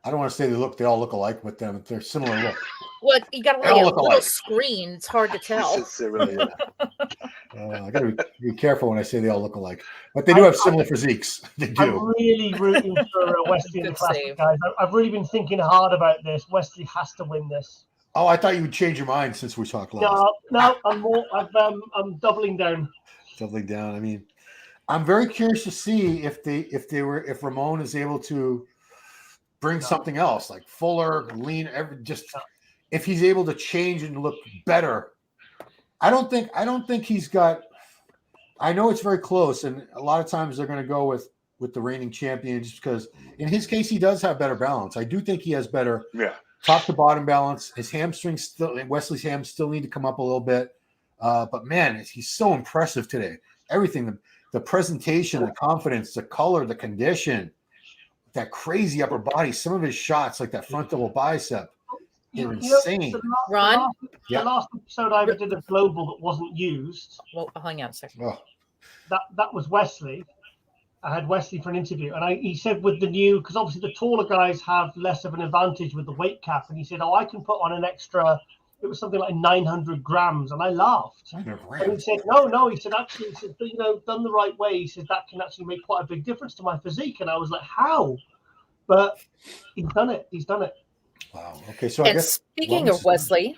I don't want to say they all look alike, but they're similar look. Well, you got They all a look little alike. screen. It's hard to tell. It's really, I got to be careful when I say they all look alike, but they do have similar physiques. They I'm do. really rooting for Wesley in the Good Classic, save. guys. I've really been thinking hard about this. Wesley has to win this. Oh, I thought you would change your mind since we talked last. No, I'm doubling down. Doubling down. I mean, I'm very curious to see if Ramon is able to bring something else like fuller, lean, if he's able to change and look better. I don't think he's got. I know it's very close, and a lot of times they're going to go with the reigning champion just because in his case he does have better balance. I do think he has better top to bottom balance. His hamstrings Wesley's hams still need to come up a little bit, but man, he's so impressive today. Everything, the presentation, the confidence, the color, the condition, that crazy upper body. Some of his shots, like that front double bicep, they're insane. Ron? The last episode I ever did of Global that wasn't used. Well, hang on a second. Oh. That was Wesley. I had Wesley for an interview, and he said with the new, because obviously the taller guys have less of an advantage with the weight cap, and he said, I can put on an extra, it was something like 900 grams, and I laughed. And he said, no, he said, actually, done the right way, he said, that can actually make quite a big difference to my physique, and I was like, how? But he's done it. Wow. Okay. So And speaking of Wesley,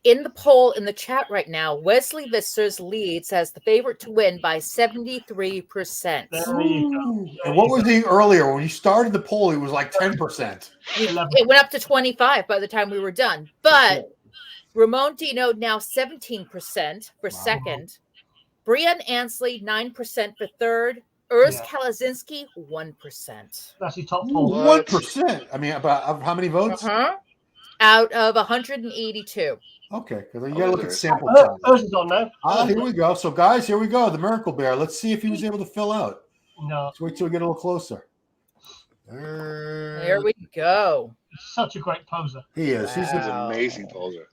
in the poll in the chat right now, Wesley VIssers leads as the favorite to win by 73%. And what was he earlier when he started the poll? He was like 10%. It went up to 25 by the time we were done. But Ramon Dino now 17% for second. Brian Ansley 9% for third. Urs Kalazinski 1%. That's your top poll. 1%. I mean, about how many votes? Out of 182. Okay, because you got to look at sample size. Urs is on now. Here we go. So, guys, here we go. The Miracle Bear. Let's see if he was able to fill out. No. Let's wait till we get a little closer. There we go. Such a great poser. He is. Wow. He's He's an amazing poser.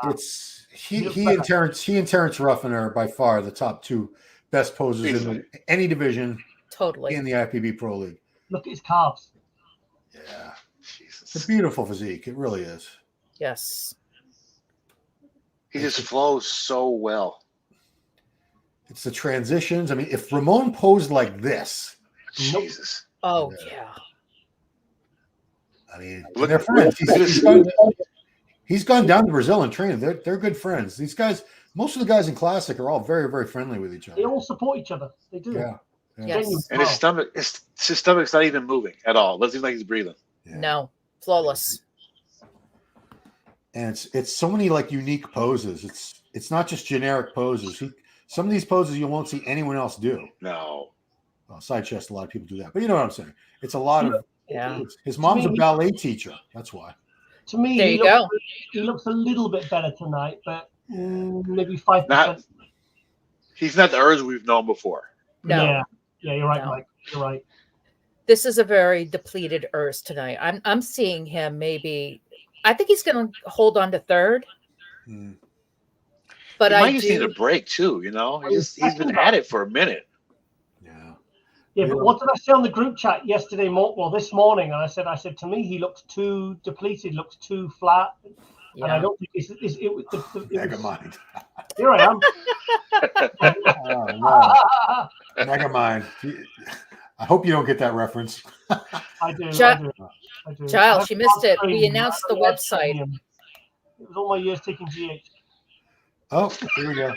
It's he and Terrence Ruffin are by far the top two best posers in any division. Totally. In the IPB Pro League. Look at his calves. Yeah. Jesus. It's a beautiful physique. It really is. Yes. He just flows so well. It's the transitions. I mean, if Ramon posed like this, Jesus. Oh, yeah. I mean, Look, they're friends. He's gone down to Brazil and trained. They're good friends. These guys, most of the guys in Classic are all very, very friendly with each other. They all support each other. They do. Yeah. Yes. And his stomach's not even moving at all. It doesn't seem like he's breathing. Yeah. No. Flawless. And it's so many like unique poses. It's not just generic poses. Some of these poses you won't see anyone else do. No. Well, side chest, a lot of people do that, but you know what I'm saying. It's a lot of. Yeah. His mom's a ballet teacher. That's why. To me, he looks a little bit better tonight, but maybe 5%. He's not the Urs we've known before. No. Yeah, you're right, No. Mike. You're right. This is a very depleted Urs tonight. I'm seeing him maybe. I think he's going to hold on to third. But he I might just need a break too. You know, he's been at it for a minute. Yeah, but what did I say on the group chat yesterday? This morning, and I said to me, he looks too depleted, looks too flat, and I don't think it was Mega Mind. Here I am. Oh, no. Mega Mind. I hope you don't get that reference. I do. Giles, you missed it. We announced the website. It was all my years taking GH. Oh, here we go.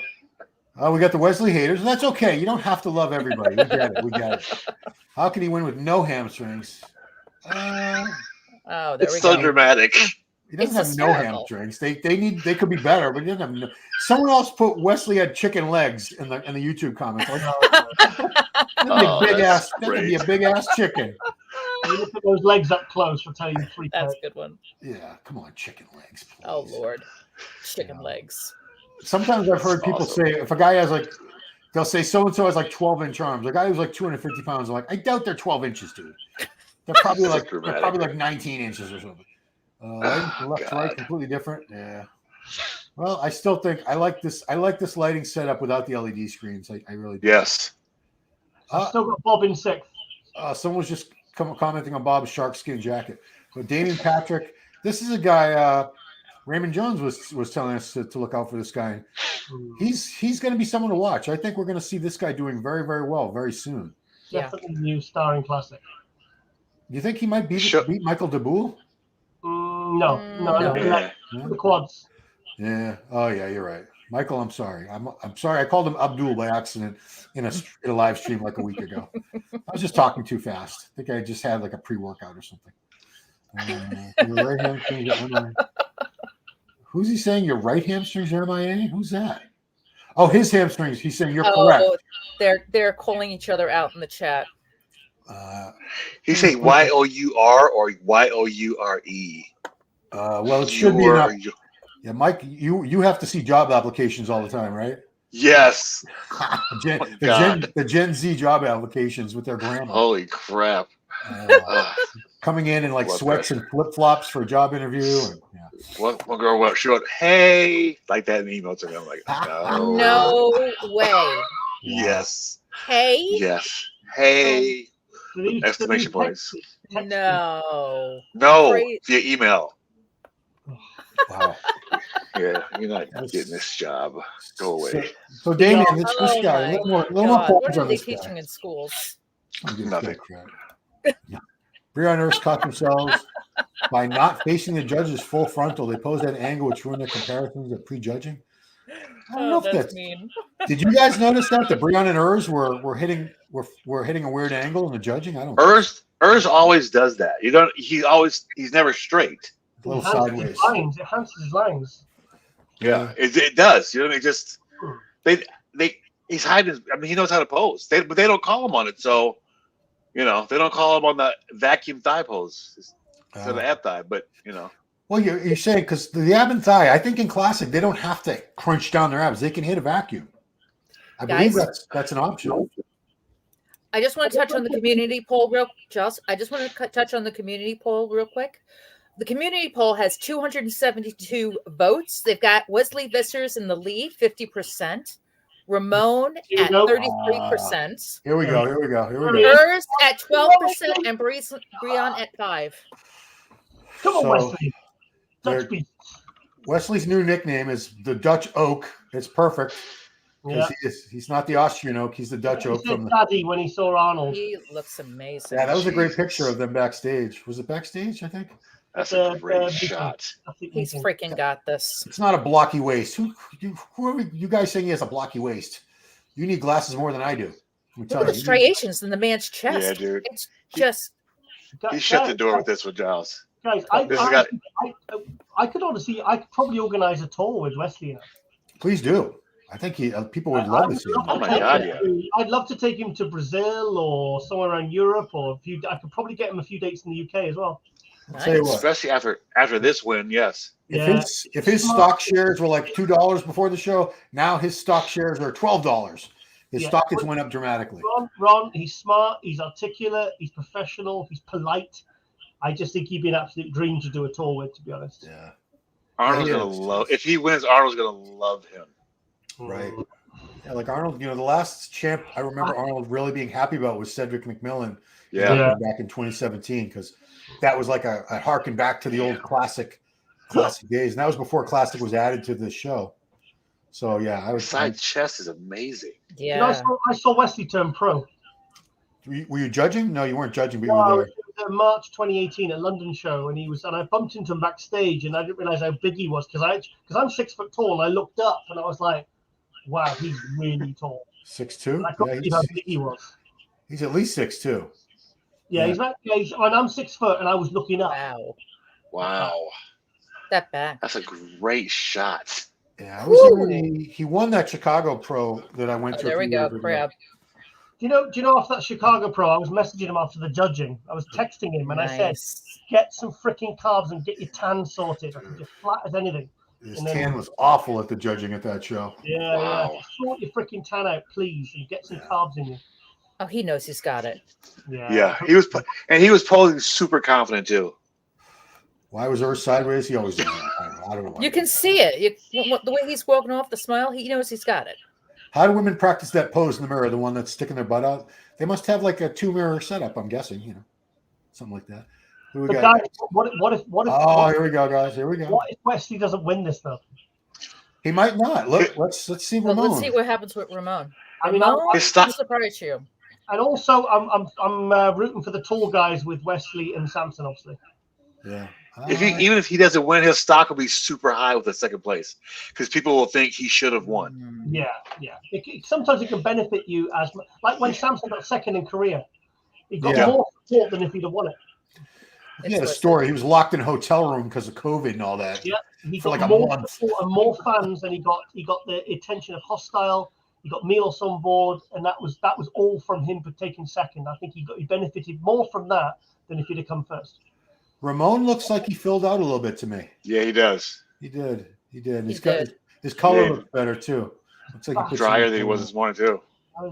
Oh, we got the Wesley haters. And that's okay. You don't have to love everybody. We get it. We got it. How can he win with no hamstrings? There it's we so go. dramatic. He doesn't have no hamstrings. They could be better, but he doesn't have no. Someone else put Wesley had chicken legs in the YouTube comments. That'd be a big ass chicken. You look at those legs up close. I'll tell you the freak. That's a good one. Yeah, come on, chicken legs. Please. Oh Lord, chicken legs. Sometimes I've heard people say if a guy has they'll say so and so has 12-inch arms. A guy who's 250 pounds, I'm like, I doubt they're 12 inches, dude. They're probably like 19 inches or something. Left to right, completely different. Yeah. Well, I still think I like this. I like this lighting setup without the LED screens. I really do. Yes. Still got Bob in sixth. Someone was just commenting on Bob's shark skin jacket. But Damien Patrick, this is a guy. Raymond Jones was telling us to look out for this guy. He's going to be someone to watch. I think we're going to see this guy doing very, very well very soon. Definitely new star in Classic. You think he might beat Michael DeBoule? No. Yeah. The quads. Yeah. Oh yeah, you're right, Michael. I'm sorry. I'm sorry. I called him Abdul by accident in a live stream like a week ago. I was just talking too fast. I think I just had a pre-workout or something. Your right hamstrings are MIA. Who's he saying your right hamstrings are MIA? Who's that? Oh, his hamstrings. He's saying you're correct. They're calling each other out in the chat. He's saying Y-O-U-R or Y-O-U-R-E. Well, it should be enough. Yeah, Mike, you have to see job applications all the time, right? Yes. The Gen Z job applications with their grammar. Holy crap. Coming in sweats and flip-flops for a job interview. And, One girl she wrote, hey, like that in the email to me. I'm like, no way. Yes. Hey? Yes. Hey. Exclamation points. No. Via email. Wow. Yeah, you're not getting this job. Go away. So Damien, it's this guy. A little more what are on they this teaching guy. in schools? Nothing. Brion Nurse caught themselves by not facing the judges full frontal. They posed at an angle which ruined their comparisons at prejudging. I don't know if that's mean. Did you guys notice that Brion and Urs were hitting a weird angle in the judging? I don't. Urs always does that. He's never straight. A little sideways. It enhances his lines. Yeah, it does. You know, he's hiding. He knows how to pose. But they don't call him on it. So, they don't call him on the vacuum thigh pose instead of ab thigh. But Well, you're saying because the ab and thigh, I think in Classic they don't have to crunch down their abs; they can hit a vacuum. I believe that's an option. I just want to touch on the community poll real quick. The community poll has 272 votes. They've got Wesley VIssers in the lead, 50%. Ramon at 33%. Here we go. Hers at 12% and Brian at 5%. Come on, So, Wesley. Dutch beast. Wesley's new nickname is the Dutch Oak. It's perfect. Yeah. He's not the Austrian oak. He's the Dutch oak. He said Daddy when he saw Arnold. He looks amazing. Yeah, that was a great picture of them backstage. Was it backstage? I think. That's a great shot. He's freaking got this. It's not a blocky waist. Who are you guys saying he has a blocky waist? You need glasses more than I do. Look at the striations in the man's chest. Yeah, dude. It's just. He shut the door with this one, Giles. Guys, I could probably organize a tour with Wesley. Please do. I think people would love to see him. Oh my God, yeah. I'd love to take him to Brazil or somewhere around Europe, or I could probably get him a few dates in the UK as well. Nice. Tell you what, Especially after this win, yes. If his stock shares were like $2 before the show, now his stock shares are $12. His stock has went up dramatically. Ron, he's smart, he's articulate, he's professional, he's polite. I just think he'd be an absolute dream to do a tour with, to be honest. Yeah. Arnold's gonna love. If he wins, Arnold's gonna love him. Right. Yeah, like Arnold, the last champ I remember Arnold really being happy about was Cedric McMillan. Yeah. Back in 2017, because that was like a harken back to the old classic days. And that was before Classic was added to the show. So yeah, Side chest is amazing. Yeah. I saw Wesley turn pro. Were you judging? No, you weren't judging, but No, you were there. it was March 2018 at London show, and I bumped into him backstage, and I didn't realize how big he was because I'm 6 foot tall, and I looked up and I was like, wow, he's really tall. 6'2"? I couldn't believe how big he was. He's at least 6'2". Yeah, he's right. Yeah, and I'm 6 foot, and I was looking up. Wow. That back. That's a great shot. Yeah, he won that Chicago Pro that I went to. There we go, crab. Do you know after that Chicago Pro, I was messaging him after the judging. I was texting him, and I said, get some freaking carbs and get your tan sorted. I'm just flat as anything. His tan was awful at the judging at that show. Yeah. Sort your freaking tan out, please, and get some carbs in you. Oh, he knows he's got it. Yeah, he was posing super confident too. Why was Earth sideways? He always did. I don't know. You can see it. The way he's walking off, the smile, he knows he's got it. How do women practice that pose in the mirror? The one that's sticking their butt out? They must have like a 2-mirror setup, I'm guessing, something like that. Who we got? Guys, what if here we go, guys. Here we go. What if Wesley doesn't win this though? He might not. Look, let's see Ramon. Well, let's see what happens with Ramon. Ramon, surprise you. And also, I'm rooting for the tall guys with Wesley and Samson, obviously. Yeah. Even if he doesn't win, his stock will be super high with the second place because people will think he should have won. Yeah. Sometimes it can benefit you as much. Like when Samson got second in Korea, he got more support than if he'd have won it. He had a story. He was locked in a hotel room because of COVID and all that. Yeah, he for got like more a month. support and more fans, and he got the attention of Hostile. He got Milos on board, and that was all from him for taking second. I think he benefited more from that than if he'd have come first. Ramon looks like he filled out a little bit to me. Yeah, he does. He did. His color looks better too. Looks like he drier than he was this morning too.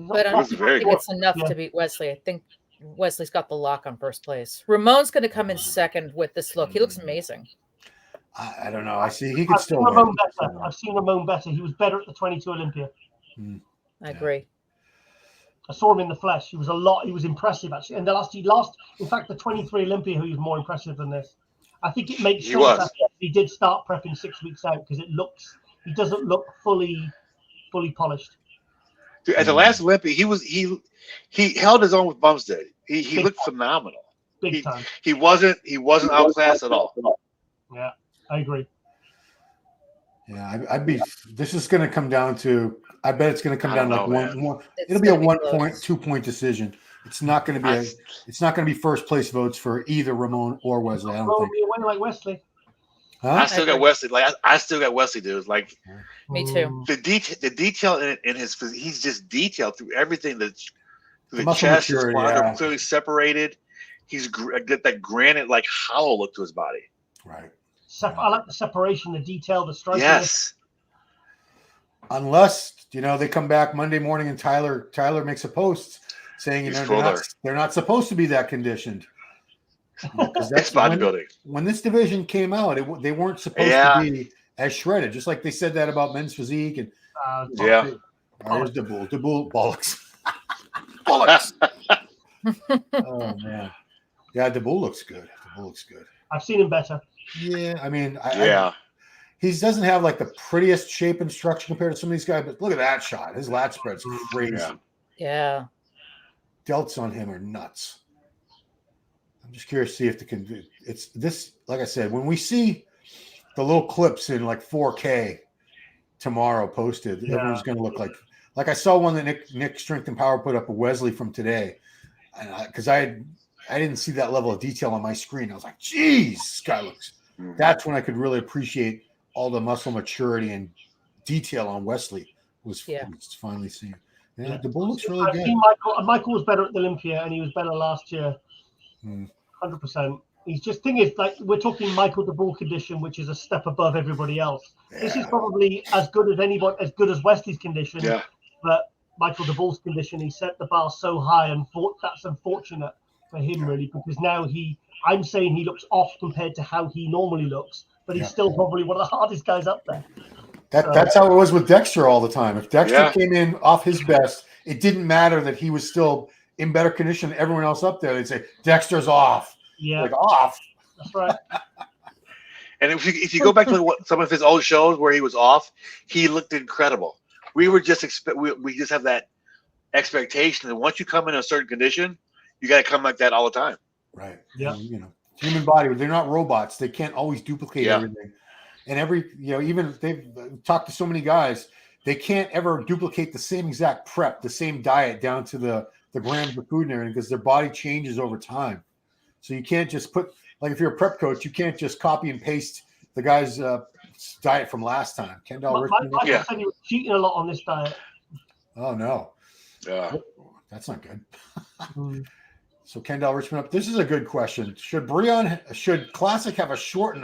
But I don't think it's enough to beat Wesley. I think Wesley's got the lock on first place. Ramon's going to come in second with this look. He looks amazing. I don't know. I see he could still win. I've seen Ramon better. He was better at the 22 Olympia. I agree. I saw him in the flesh. He was impressive actually. And in fact, the 23 Olympia, who was more impressive than this. I think it makes sense that he did start prepping 6 weeks out because he doesn't look fully polished. Dude, at the last Olympia, he held his own with Bumstead. He looked phenomenal. Big time. He wasn't outclassed at all. Yeah, I agree. Yeah, this is going to come down to. I bet it's going to come down like one. It'll be a 2-point decision. It's not going to be It's not going to be first place votes for either Ramon or Wesley. I don't think. Be a winner like Wesley. Huh? I still got Wesley. I still got Wesley, dude. Like me too. The detail in his physique, he's just detailed through everything. The muscle chest is maturity, clearly separated. He's got that granite like hollow look to his body. Right. I like the separation, the detail, the striking. Yes. Unless they come back Monday morning and Tyler makes a post saying they're not supposed to be that conditioned. That's bodybuilding. When this division came out, they weren't supposed to be as shredded, just like they said that about men's physique. And there's the bull bollocks. Bollocks. Oh man, yeah, the bull looks good. I've seen him better. Yeah, I mean, he doesn't have like the prettiest shape and structure compared to some of these guys, but look at that shot. His lat spread's crazy. Yeah. Delts on him are nuts. I'm just curious to see if it's this. Like I said, when we see the little clips in like 4K tomorrow posted, everyone's going to look like I saw one that Nick Strength and Power put up a Wesley from today, because I didn't see that level of detail on my screen. I was like, geez, this guy looks. That's when I could really appreciate all the muscle maturity and detail on Wesley was finally seen. Yeah, the bull looks really good. Michael was better at the Olympia, and he was better last year. 100%. He's just thing is like we're talking Michael the Bull condition, which is a step above everybody else. This is probably as good as Wesley's condition. Yeah. But Michael the Bull's condition, he set the bar so high, and that's unfortunate for him really, because now I'm saying he looks off compared to how he normally looks, but he's still probably one of the hardest guys up there. That's how it was with Dexter all the time. If Dexter came in off his best, it didn't matter that he was still in better condition than everyone else up there. They'd say Dexter's off. Yeah, like off. That's right. And if you go back to some of his old shows where he was off, he looked incredible. We were just we just have that expectation that once you come in a certain condition, you got to come like that all the time. Right. Yeah. Human body. They're not robots. They can't always duplicate everything. And even they've talked to so many guys, they can't ever duplicate the same exact prep, the same diet down to the grams of food and everything, because their body changes over time. So you can't just if you're a prep coach, you can't just copy and paste the guy's diet from last time. Kendall Richmond. Michael said he was cheating a lot on this diet. Oh no. Yeah. That's not good. So Kendall Richmond up. This is a good question. Should Classic have a short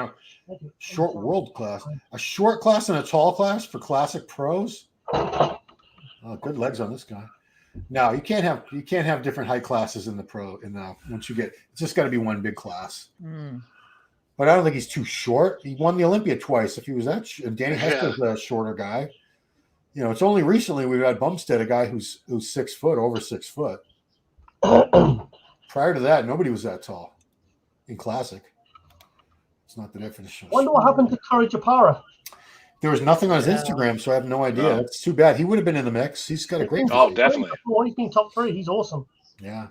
world class, a short class and a tall class for Classic pros? Oh, good legs on this guy. No, you can't have different height classes in the pro. Once you get, it's just got to be one big class. But I don't think he's too short. He won the Olympia twice. If he was that, and Danny Hester's a shorter guy. It's only recently we've had Bumstead, a guy who's 6 foot, over 6 foot. Prior to that, nobody was that tall in Classic. It's not the definition. I wonder what happened to Courage Apara. There was nothing on his Instagram, so I have no idea. No. That's too bad. He would have been in the mix. He's got a great. Oh, definitely. He's been top 3. He's awesome. Yeah.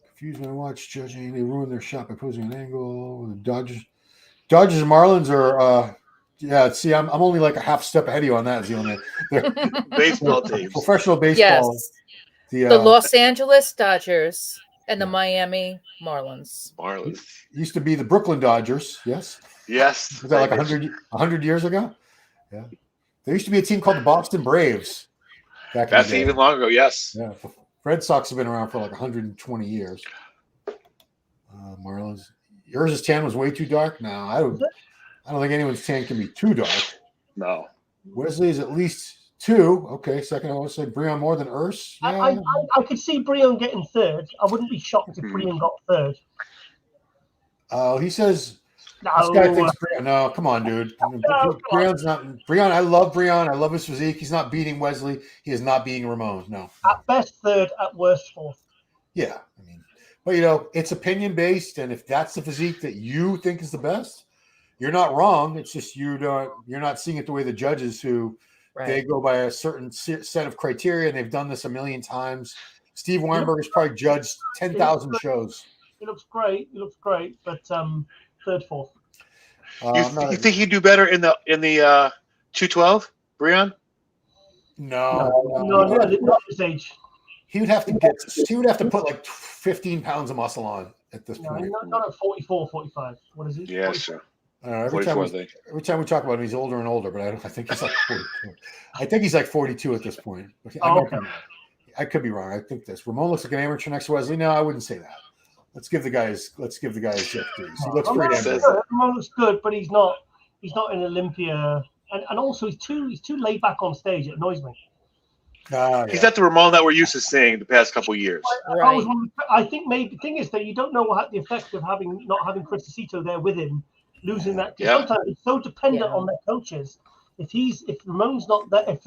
Confused when I watch judging. They ruined their shot by posing an angle. The Dodgers and Marlins are. See, I'm only like a half step ahead of you on that, Zealand. Baseball teams. Professional baseball. Yes. The Los Angeles Dodgers and the Miami Marlins. Used to be the Brooklyn Dodgers. Yes. Yes. Was that like 100 years ago? Yeah. There used to be a team called the Boston Braves. That's even longer ago, yes. Yeah. Red Sox have been around for like 120 years. Marlins. Yours' tan was way too dark? No, I don't think anyone's tan can be too dark. No. Wesley is at least 2. Okay, second I would say Breon more than Urs. Yeah. I could see Breon getting 3rd. I wouldn't be shocked if Breon got 3rd. He says this guy thinks Breon. No, come on, dude. Breon's not. Breon, I love Breon. I love his physique. He's not beating Wesley. He is not beating Ramon. No. At best 3rd, at worst 4th. Yeah, but it's opinion based, and if that's the physique that you think is the best, you're not wrong. It's just you're not seeing it the way the judges who they go by a certain set of criteria, and they've done this a million times. Steve Weinberg has probably judged 10,000 shows. He looks great. But 3rd, 4th. You think he'd do better in the 212, Breon? No, not his age. He would have to put like 15 pounds of muscle on at this point. Not at 44, 45. What is he? Yeah, sure. Every time we talk about him, he's older and older, but I think he's like 42. I think he's like 42 at this point. I could be wrong. I think this. Ramon looks like an amateur next to Wesley. No, I wouldn't say that. Let's give the guy his Jeff D's. He looks great. Ramon looks good, but he's not in Olympia, and also he's too laid back on stage. It annoys me. He's not the Ramon that we're used to seeing the past couple of years. Right. I think maybe the thing is that you don't know what the effect of not having Chris Aceto there with him, losing that. Yeah. Sometimes it's so dependent on their coaches. If Ramon's not there, if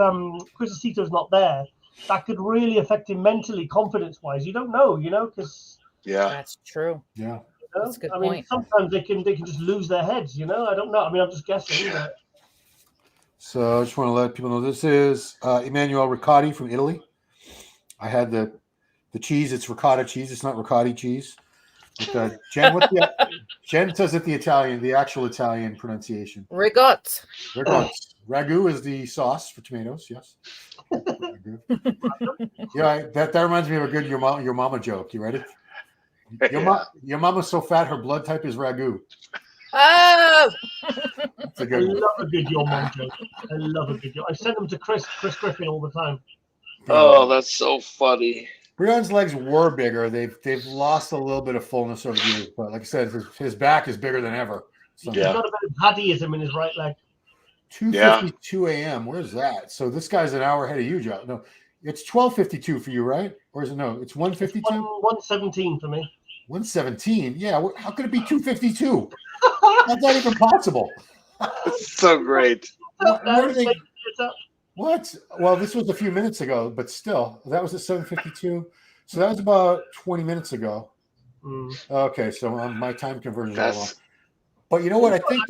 Chris Aceto's not there, that could really affect him mentally, confidence-wise. You don't know, because that's true. Yeah, that's a good I point. mean, sometimes they can just lose their heads. I don't know. I mean, I'm just guessing. But... So I just want to let people know this is Emanuele Riccati from Italy. I had the cheese. It's ricotta cheese. It's not ricotti cheese. But, Jen, Jen says it the actual Italian pronunciation. Rigot. Ragu is the sauce for tomatoes. Yes. Yeah, that reminds me of a good your mama joke. You ready? Your mama's so fat her blood type is ragu. Oh, That's a good one. I love a good your mom joke. I love a good joke. I send them to Chris Griffin all the time. Oh, that's so funny. Breon's legs were bigger. They've lost a little bit of fullness over the years, but like I said, his back is bigger than ever. So He's got a bit of Hadiism in his right leg. 2:52 a.m. Where's that? So this guy's an hour ahead of you, Joe. No, it's 12:52 for you, right? Or is it no? It's 1:52. 1:17 for me. 1:17. Yeah. How could it be 2:52? That's not even possible. It's so great. Where do they? What? Well, this was a few minutes ago, but still, that was at 7:52. So that was about 20 minutes ago. Okay, so my time conversion is wrong. But you know what? I think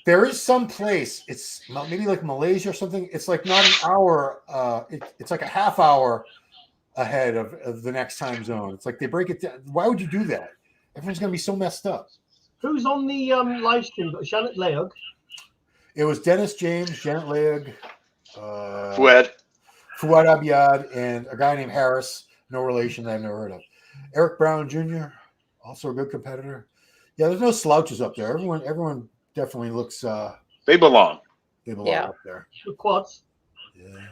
there is some place. It's maybe like Malaysia or something. It's like not an hour. It's like a half hour ahead of the next time zone. It's like they break it down. Why would you do that? Everyone's going to be so messed up. Who's on the live stream? Janet Leog. It was Dennis James, Janet Leog, Fouad Abiad, and a guy named Harris, no relation that I've never heard of. Eric Brown Jr., also a good competitor. Yeah, there's no slouches up there. Everyone definitely looks. They belong. They belong up there. The quads. Yeah.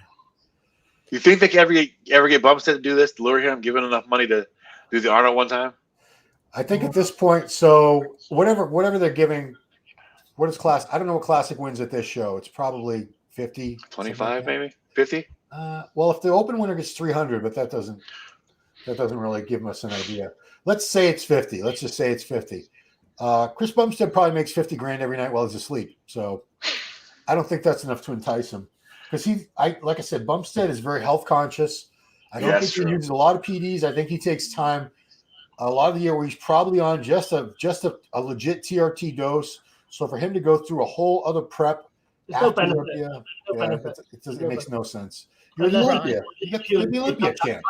You think they can ever get Bumstead to do this? To lure him, give him enough money to do the Arnold one time? I think at this point, so whatever they're giving. What is class? I don't know what classic wins at this show. It's probably 50, 25, maybe 50. Well, if the open winner gets 300, but that doesn't really give us an idea. Let's say it's 50. Let's just say it's 50. Chris Bumstead probably makes 50 grand every night while he's asleep. So I don't think that's enough to entice him because like I said, Bumstead is very health conscious. I don't think he uses a lot of PDs. I think he takes time a lot of the year where he's probably on just a legit TRT dose. So for him to go through a whole other prep, it makes no sense. You're the Olympia. You're the Olympia champ.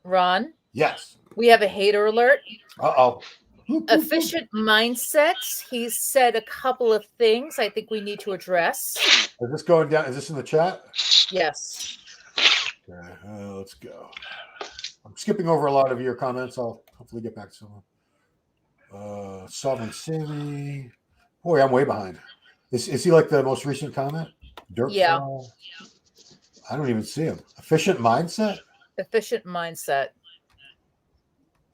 Ron? Yes. We have a hater alert. Uh-oh. Efficient mindsets. He said a couple of things I think we need to address. Is this going down? Is this in the chat? Yes. Okay, let's go. I'm skipping over a lot of your comments. I'll hopefully get back to someone. Sovereign Sammy. Boy, I'm way behind. Is he like the most recent comment? Dirt Fall? I don't even see him. Efficient mindset? Efficient mindset.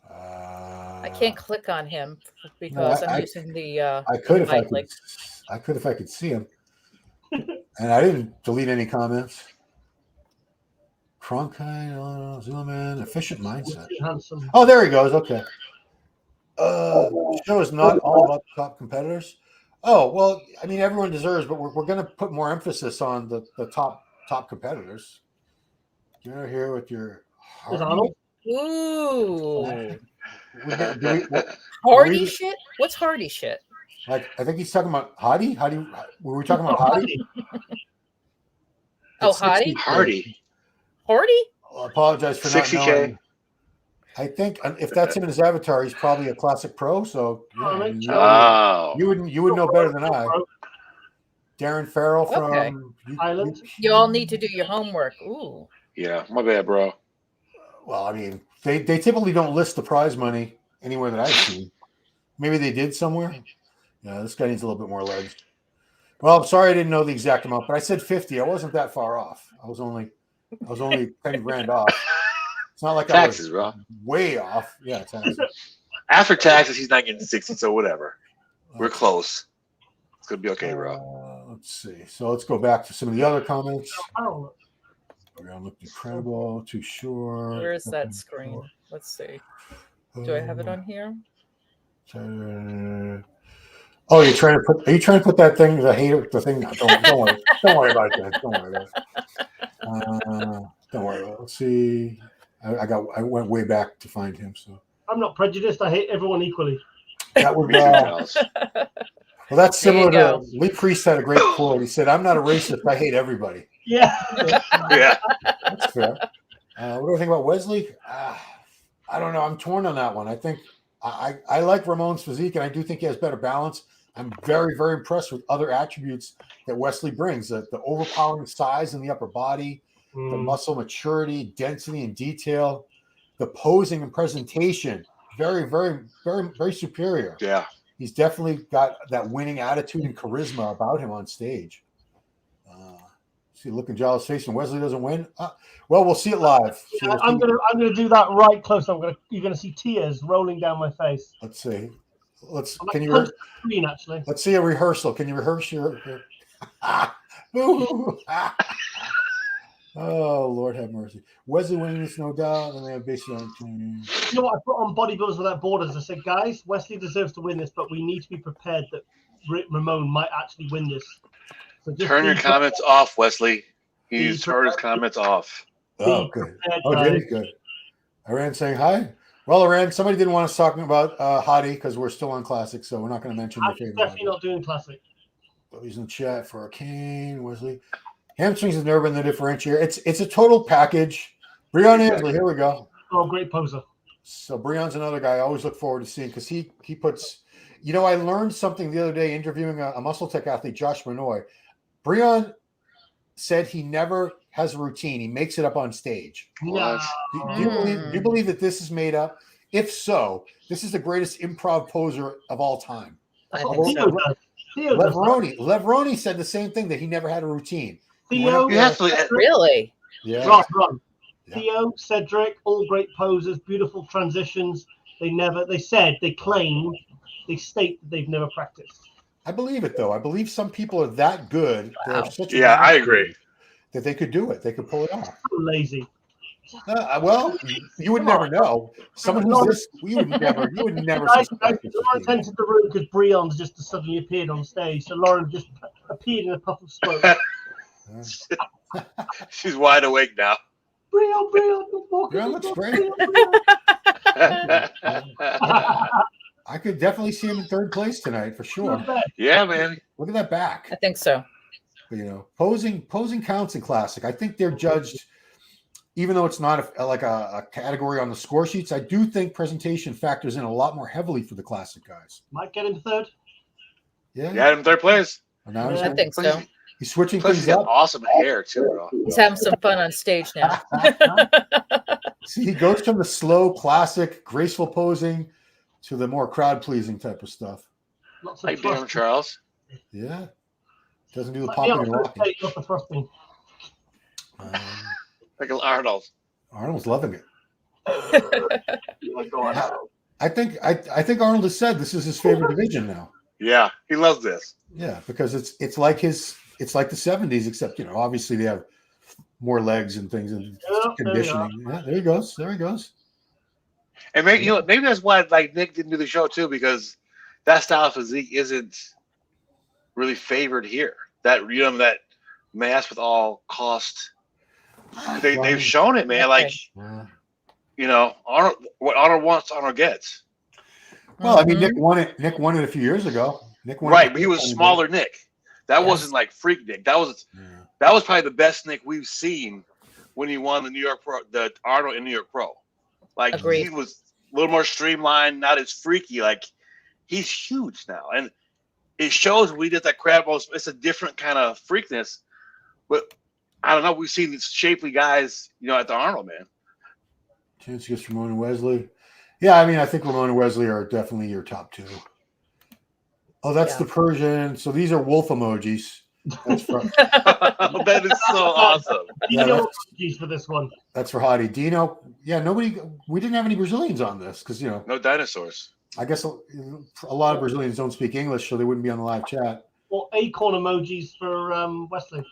I can't click on him because I'm using the. I could if I could see him. And I didn't delete any comments. Cronkite, Zulaman, efficient mindset. Oh, there he goes. Okay. The show is not all about the top competitors. Oh, well, I mean, everyone deserves, but we're going to put more emphasis on the top competitors. Get out here with your Arnold. Ooh. Hardy shit? What's Hardy shit? Like, I think he's talking about Hadi. Were we talking about Hadi? Oh, Hadi? Hardy. Hardy? I apologize for 60K. Not knowing. I think if that's him in his avatar, he's probably a classic pro. So you would know better than I. Darren Farrell from Ireland. You all need to do your homework. Ooh. Yeah, my bad, bro. Well, I mean, they typically don't list the prize money anywhere that I've seen. Maybe they did somewhere. Yeah, this guy needs a little bit more legs. Well, I'm sorry I didn't know the exact amount, but I said 50. I wasn't that far off. I was only 10 grand off. It's not like taxes, I was way off. Yeah, taxes. After taxes, he's not getting 60, so whatever. We're close. It's gonna be okay, bro. Let's see. So let's go back to some of the other comments. Brian looked incredible. Too short. Where is that screen? Let's see. Do I have it on here? Oh, you're trying to put? Are you trying to put that thing? The thing. No, don't worry. Don't worry about that. Don't worry about it. Don't worry about it. Let's see. I went way back to find him. So I'm not prejudiced. I hate everyone equally. that would. Well, that's similar to Lee Priest had a great quote. He said, "I'm not a racist. I hate everybody." Yeah. Yeah. That's fair. What do I think about Wesley? I don't know. I'm torn on that one. I think I like Ramon's physique, and I do think he has better balance. I'm very, very impressed with other attributes that Wesley brings: the overpowering size in the upper body, the muscle maturity, density, and detail, the posing and presentation. Very, very, very, very superior. Yeah. He's definitely got that winning attitude and charisma about him on stage. See, look in Giles' face, and Wesley doesn't win. Well, we'll see it live. Yeah, I'm gonna do that right close. You're gonna see tears rolling down my face. Let's see. Let's see a rehearsal. Can you rehearse your Oh, Lord have mercy. Wesley winning this, no doubt. And they have basically on. You know what I put on Bodybuilders Without Borders? I said, guys, Wesley deserves to win this, but we need to be prepared that Ramon might actually win this. So turn your comments off, Wesley. He's turned his comments off. Oh, good. Good. Iran saying hi. Well, Iran, somebody didn't want us talking about Hadi because we're still on Classic, so we're not going to mention the favorite. Definitely not doing Classic. He's in the chat for Arcane, Wesley. Hamstrings has never been the differentiator. It's a total package. Breon Ansley, here we go. Oh, great poser. So Breon's another guy I always look forward to seeing because he puts. You know, I learned something the other day interviewing a muscle tech athlete, Josh Manoy. Breon said he never has a routine. He makes it up on stage. No. Do you believe that this is made up? If so, this is the greatest improv poser of all time. I think so. Leveroni said the same thing, that he never had a routine. Theo, really? Yeah. Ron. Theo, Cedric, all great posers, beautiful transitions. They claim, they state that they've never practiced. I believe it, though. I believe some people are that good. Wow. I agree. That they could do it. They could pull it off. So lazy. Well, you would never know. Someone who's this, you would never suspect this. Lauren entered the room because Breon's just suddenly appeared on stage. So Lauren just appeared in a puff of smoke. She's wide awake now. Breon, looks great. I could definitely see him in third place tonight for sure. Yeah, man. Look at that back. I think so. But, you know, posing counts in Classic. I think they're judged, even though it's not a category on the score sheets. I do think presentation factors in a lot more heavily for the Classic guys. Might get into third. Yeah, in third place. I think so. He's switching things up. Awesome hair too, bro. He's having some fun on stage now. See, he goes from the slow, classic, graceful posing to the more crowd-pleasing type of stuff. Like damn, Charles. Yeah. Doesn't do the popping and locking. Like Arnold. Arnold's loving it. I think Arnold has said this is his favorite division now. Yeah, he loves this. Yeah, because it's like the 70s, except obviously they have more legs and things and conditioning. There he goes. And maybe that's why Nick didn't do the show too, because that style of physique isn't really favored here. That that mass with all cost. They've shown it, man. Arnold, what Arnold wants, Arnold gets. Well, I mean, Nick won it a few years ago. But he was smaller Nick. That wasn't like freak Nick. That was probably the best Nick we've seen when he won the Arnold in New York Pro. Agreed. He was a little more streamlined, not as freaky. He's huge now, and it shows when we did that crab roll. It's a different kind of freakness. But I don't know. We've seen these shapely guys, at the Arnold, man. Chance against Ramon and Wesley. Yeah, I mean, I think Ramon and Wesley are definitely your top two. Oh, that's the Persian. So these are wolf emojis. That's for, that is so awesome. Dino emojis for this one. That's for Hadi. Dino. Yeah, we didn't have any Brazilians on this because, no dinosaurs. I guess a lot of Brazilians don't speak English, so they wouldn't be on the live chat. Or acorn emojis for Wesley.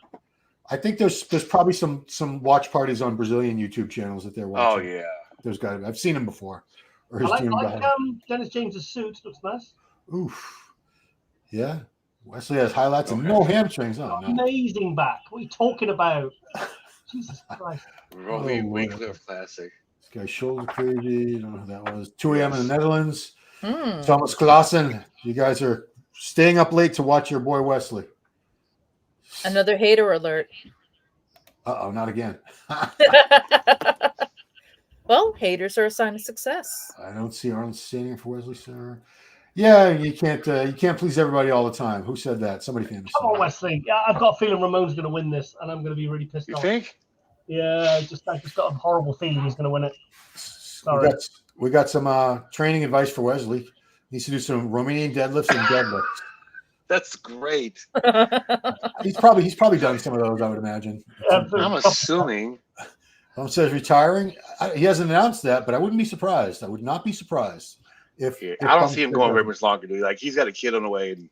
I think there's probably some watch parties on Brazilian YouTube channels that they're watching. Oh yeah, there's got. I've seen him before. Or I his like team Dennis James's suit. Looks nice. Oof. Yeah. Wesley has highlights and no hamstrings. Oh, no. Amazing back. What are you talking about? Jesus Christ. Weekliff Classic. This guy's shoulder crazy. I don't know who that was. 2 a.m. in the Netherlands. Mm. Thomas Klaassen. You guys are staying up late to watch your boy Wesley. Another hater alert. Uh-oh, not again. Well, haters are a sign of success. I don't see Arnold standing for Wesley, sir. Yeah, you can't please everybody all the time. Who said that? Somebody famous. Come on, Wesley. Yeah, I've got a feeling Ramon's going to win this, and I'm going to be really pissed You off. think? Yeah, I just got a horrible feeling he's going to win it. Sorry. We got some training advice for Wesley. He needs to do some Romanian deadlifts and deadlifts. That's great. He's probably done some of those, I would imagine. Yeah, I'm assuming. Tom says retiring. He hasn't announced that, but I wouldn't be surprised. I would not be surprised if I don't see him going very much longer, dude. Like he's got a kid on the way, and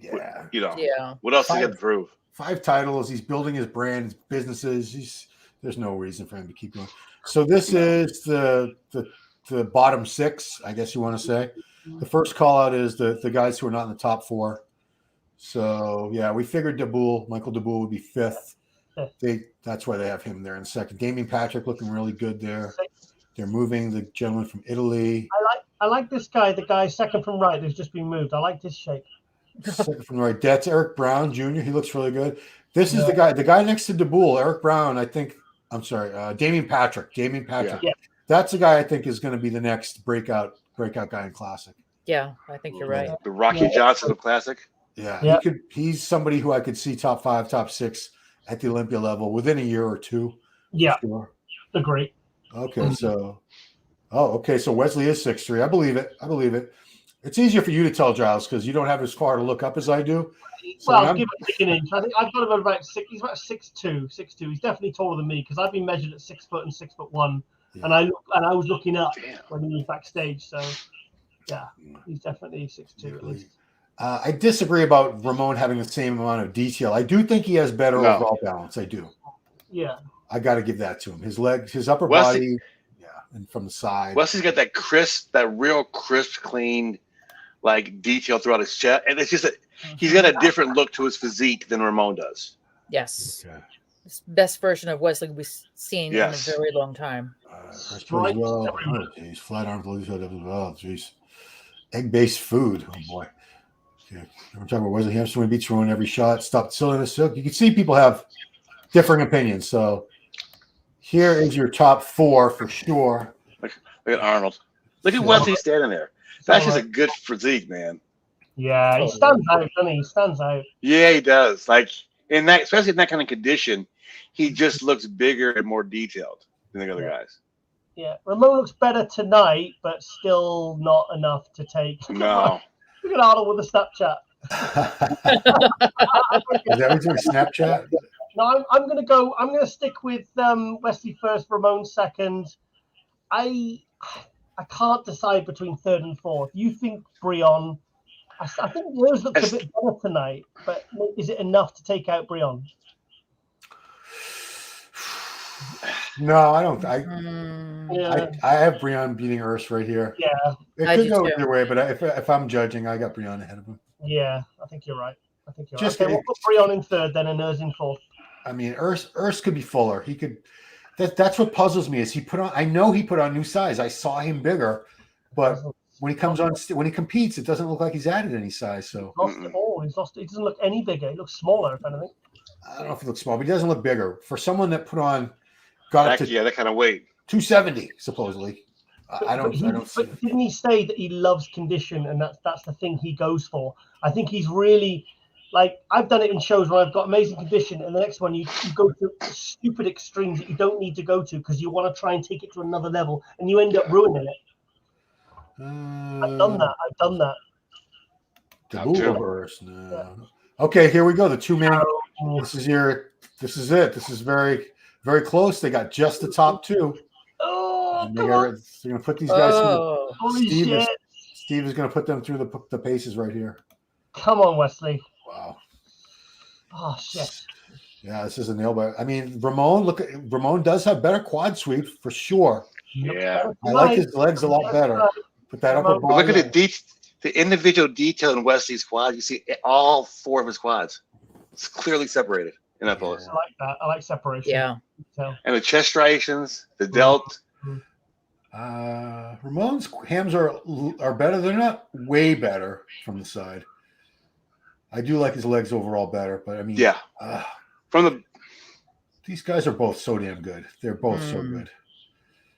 yeah, Yeah. What else does he have to prove? 5 titles. He's building his brand, his businesses. There's no reason for him to keep going. So this is the bottom 6, I guess you want to say. The first call out is the guys who are not in the top 4. So yeah, we figured Michael Daboul would be 5th. That's why they have him there in second. Damien Patrick looking really good there. They're moving the gentleman from Italy. I like this guy, the guy second from right who's just been moved. I like this shape. Second from the right. That's Eric Brown Jr. He looks really good. This is the guy next to Daboul, Eric Brown. Damien Patrick. Yeah. That's the guy I think is going to be the next breakout guy in Classic. Yeah, I think you're right. The Rocky Johnson of Classic. Yeah. He's somebody who I could see top 5, top 6 at the Olympia level within a year or 2. Yeah. Sure. Agree. Okay, so Wesley is 6'3". I believe it. It's easier for you to tell, Giles, because you don't have as far to look up as I do. So Well, give it an inch. I think I've got him about 6. He's about 6'2". He's definitely taller than me because I've been measured at 6 foot and 6'1", and I was looking up when he was backstage. So yeah, he's definitely 6'2" at least. I disagree about Ramon having the same amount of detail. I do think he has better overall balance. I do. Yeah. I got to give that to him. His legs, his upper body, and from the side. Wesley's got that real crisp, clean, like detail throughout his chest, and it's just that he's got a different look to his physique than Ramon does. Yes. Okay. It's the best version of Wesley we've seen in a very long time. He's flat arm, well. Jeez. Egg-based food. Oh boy. Okay. We're talking about Wesley Hamster when he beats Ramon every shot. Stopped silliness. So you can see people have differing opinions. So here is your top 4 for sure. Look at Arnold. Look at Wesley standing there. That's just a good physique, man. Yeah, he stands out, doesn't he? He stands out. Yeah, he does. Like especially in that kind of condition, he just looks bigger and more detailed than the other guys. Yeah, Ramon looks better tonight, but still not enough to take. No. Look at Arnold with the Snapchat. Is that what you're Snapchat? No, I'm gonna stick with Wesley first, Ramon second. I can't decide between 3rd and 4th. You think Brion? I think yours looks a bit better tonight, but is it enough to take out Brion? No, I don't. I have Brion beating Urs right here. Yeah, it could go either way, but if I'm judging, I got Brion ahead of him. Yeah, I think you're right. Okay, we'll put Brion in 3rd, then and Urs in 4th. I mean, Urs could be fuller. He could. That's what puzzles me is he put on. I know he put on new size. I saw him bigger, but when he comes on, when he competes, it doesn't look like he's added any size. So he's lost. He doesn't look any bigger. He looks smaller, if anything. I don't know if he looks small, but he doesn't look bigger. For someone that put on, that kind of weight, 270 supposedly. I don't see. But didn't he say that he loves condition and that's the thing he goes for? I think he's really. Like, I've done it in shows where I've got amazing condition, and the next one you go to stupid extremes that you don't need to go to because you want to try and take it to another level, and you end up ruining it. I've done that. No. Okay, here we go. The 2-man. This is it. This is very, very close. They got just the top 2. Oh, they're going to put these guys through. Steve is going to put them through the paces right here. Come on, Wesley. Wow. Oh, shit. Yeah, this is a nail biter. I mean, Ramon does have better quad sweep for sure. Yeah. I like his legs a lot better. But that upper But body. look at the individual detail in Wesley's quad. You see all 4 of his quads. It's clearly separated in that pose. I like that. I like separation. Yeah. And the chest striations, the delt. Ramon's hams are better. They're not way better from the side. I do like his legs overall better, but I mean, Yeah. These guys are both so damn good. They're both so good.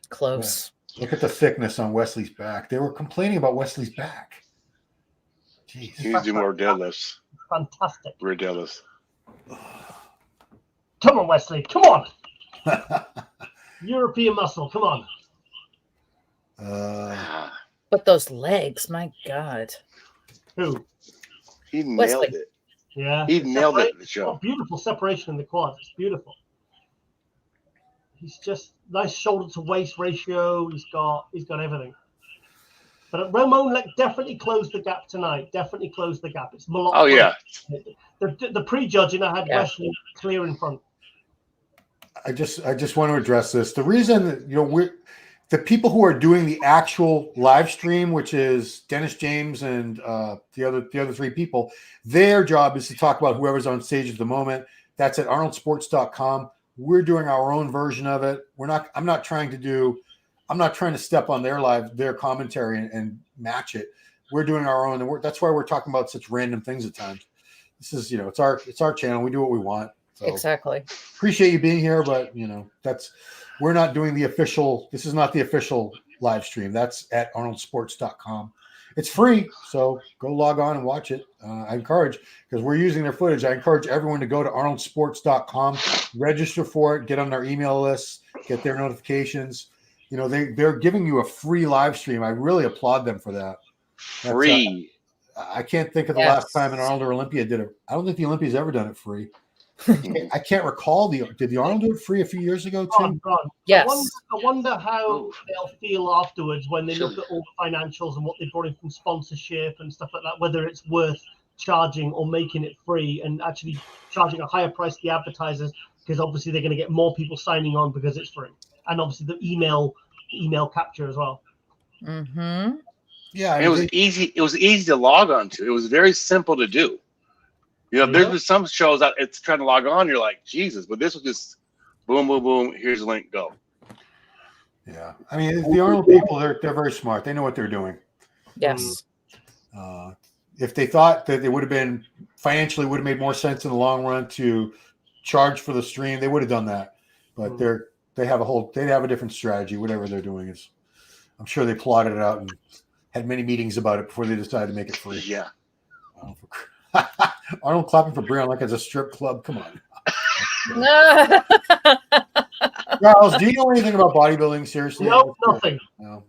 Close. Look at the thickness on Wesley's back. They were complaining about Wesley's back. Jeez. He needs to do more deadlifts. Fantastic. Rear deadlifts. Come on, Wesley. Come on. European muscle. Come on. But those legs, my God. Who? He nailed Wesley. it. Yeah. He nailed it in the show. Oh, beautiful separation in the quads. It's beautiful. He's just nice shoulder to waist ratio. He's got everything. But Ramon definitely closed the gap tonight. Definitely closed the gap. It's a lot. Oh yeah. The prejudging, I had Wesley clear in front. I just want to address this. The reason that the people who are doing the actual live stream, which is Dennis James and the other 3 people, their job is to talk about whoever's on stage at the moment. That's at arnoldsports.com. We're doing our own version of it. I'm not trying to step on their commentary and match it. We're doing our own, and that's why we're talking about such random things at times. This is, it's our channel. We do what we want. So Exactly. appreciate you being here, but we're not doing the official. This is not the official live stream. That's at arnoldsports.com. It's free, so go log on and watch it. I encourage, because we're using their footage, I encourage everyone to go to arnoldsports.com, register for it, get on their email lists, get their notifications. They're giving you a free live stream. I really applaud them for that. Free. I can't think of the last time an Arnold or Olympia did it. I don't think the Olympia's ever done it free. I can't recall did the Arnold do it free a few years ago too? Yes. I wonder how they'll feel afterwards when they look at all the financials and what they brought in from sponsorship and stuff like that, whether it's worth charging or making it free and actually charging a higher price to the advertisers, because obviously they're going to get more people signing on because it's free. And obviously the email capture as well. Mm-hmm. Yeah. And it was easy. It was easy to log on to. It was very simple to do. There's been some shows out it's trying to log on. You're like, Jesus, but this was just boom, boom, boom. Here's the link. Go. Yeah. I mean, the Arnold people, they're very smart. They know what they're doing. Yes. If they thought that it would have been financially would have made more sense in the long run to charge for the stream, they would have done that. But they have a different strategy. Whatever they're doing is, I'm sure they plotted it out and had many meetings about it before they decided to make it free. Yeah. Arnold clapping for Brian like it's a strip club. Come on. Giles, do you know anything about bodybuilding? Seriously? No, nothing. No.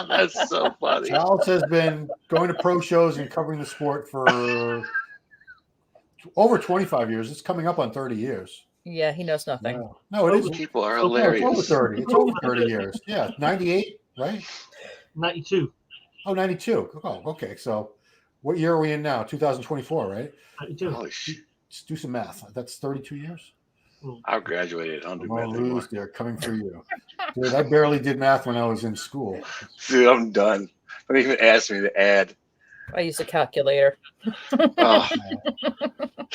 That's so funny. Giles has been going to pro shows and covering the sport for over 25 years. It's coming up on 30 years. Yeah, he knows nothing. No, it is. People are It's hilarious. over 30. It's over 30 years. Yeah, 98, right? 92. Oh, 92. Oh, okay. So what year are we in now? 2024, right? 92. Holy shit. Let's do some math. That's 32 years. I graduated. I don't do math anymore. They're coming for you. Dude, I barely did math when I was in school. Dude, I'm done. Don't even ask me to add. I use a calculator. Oh,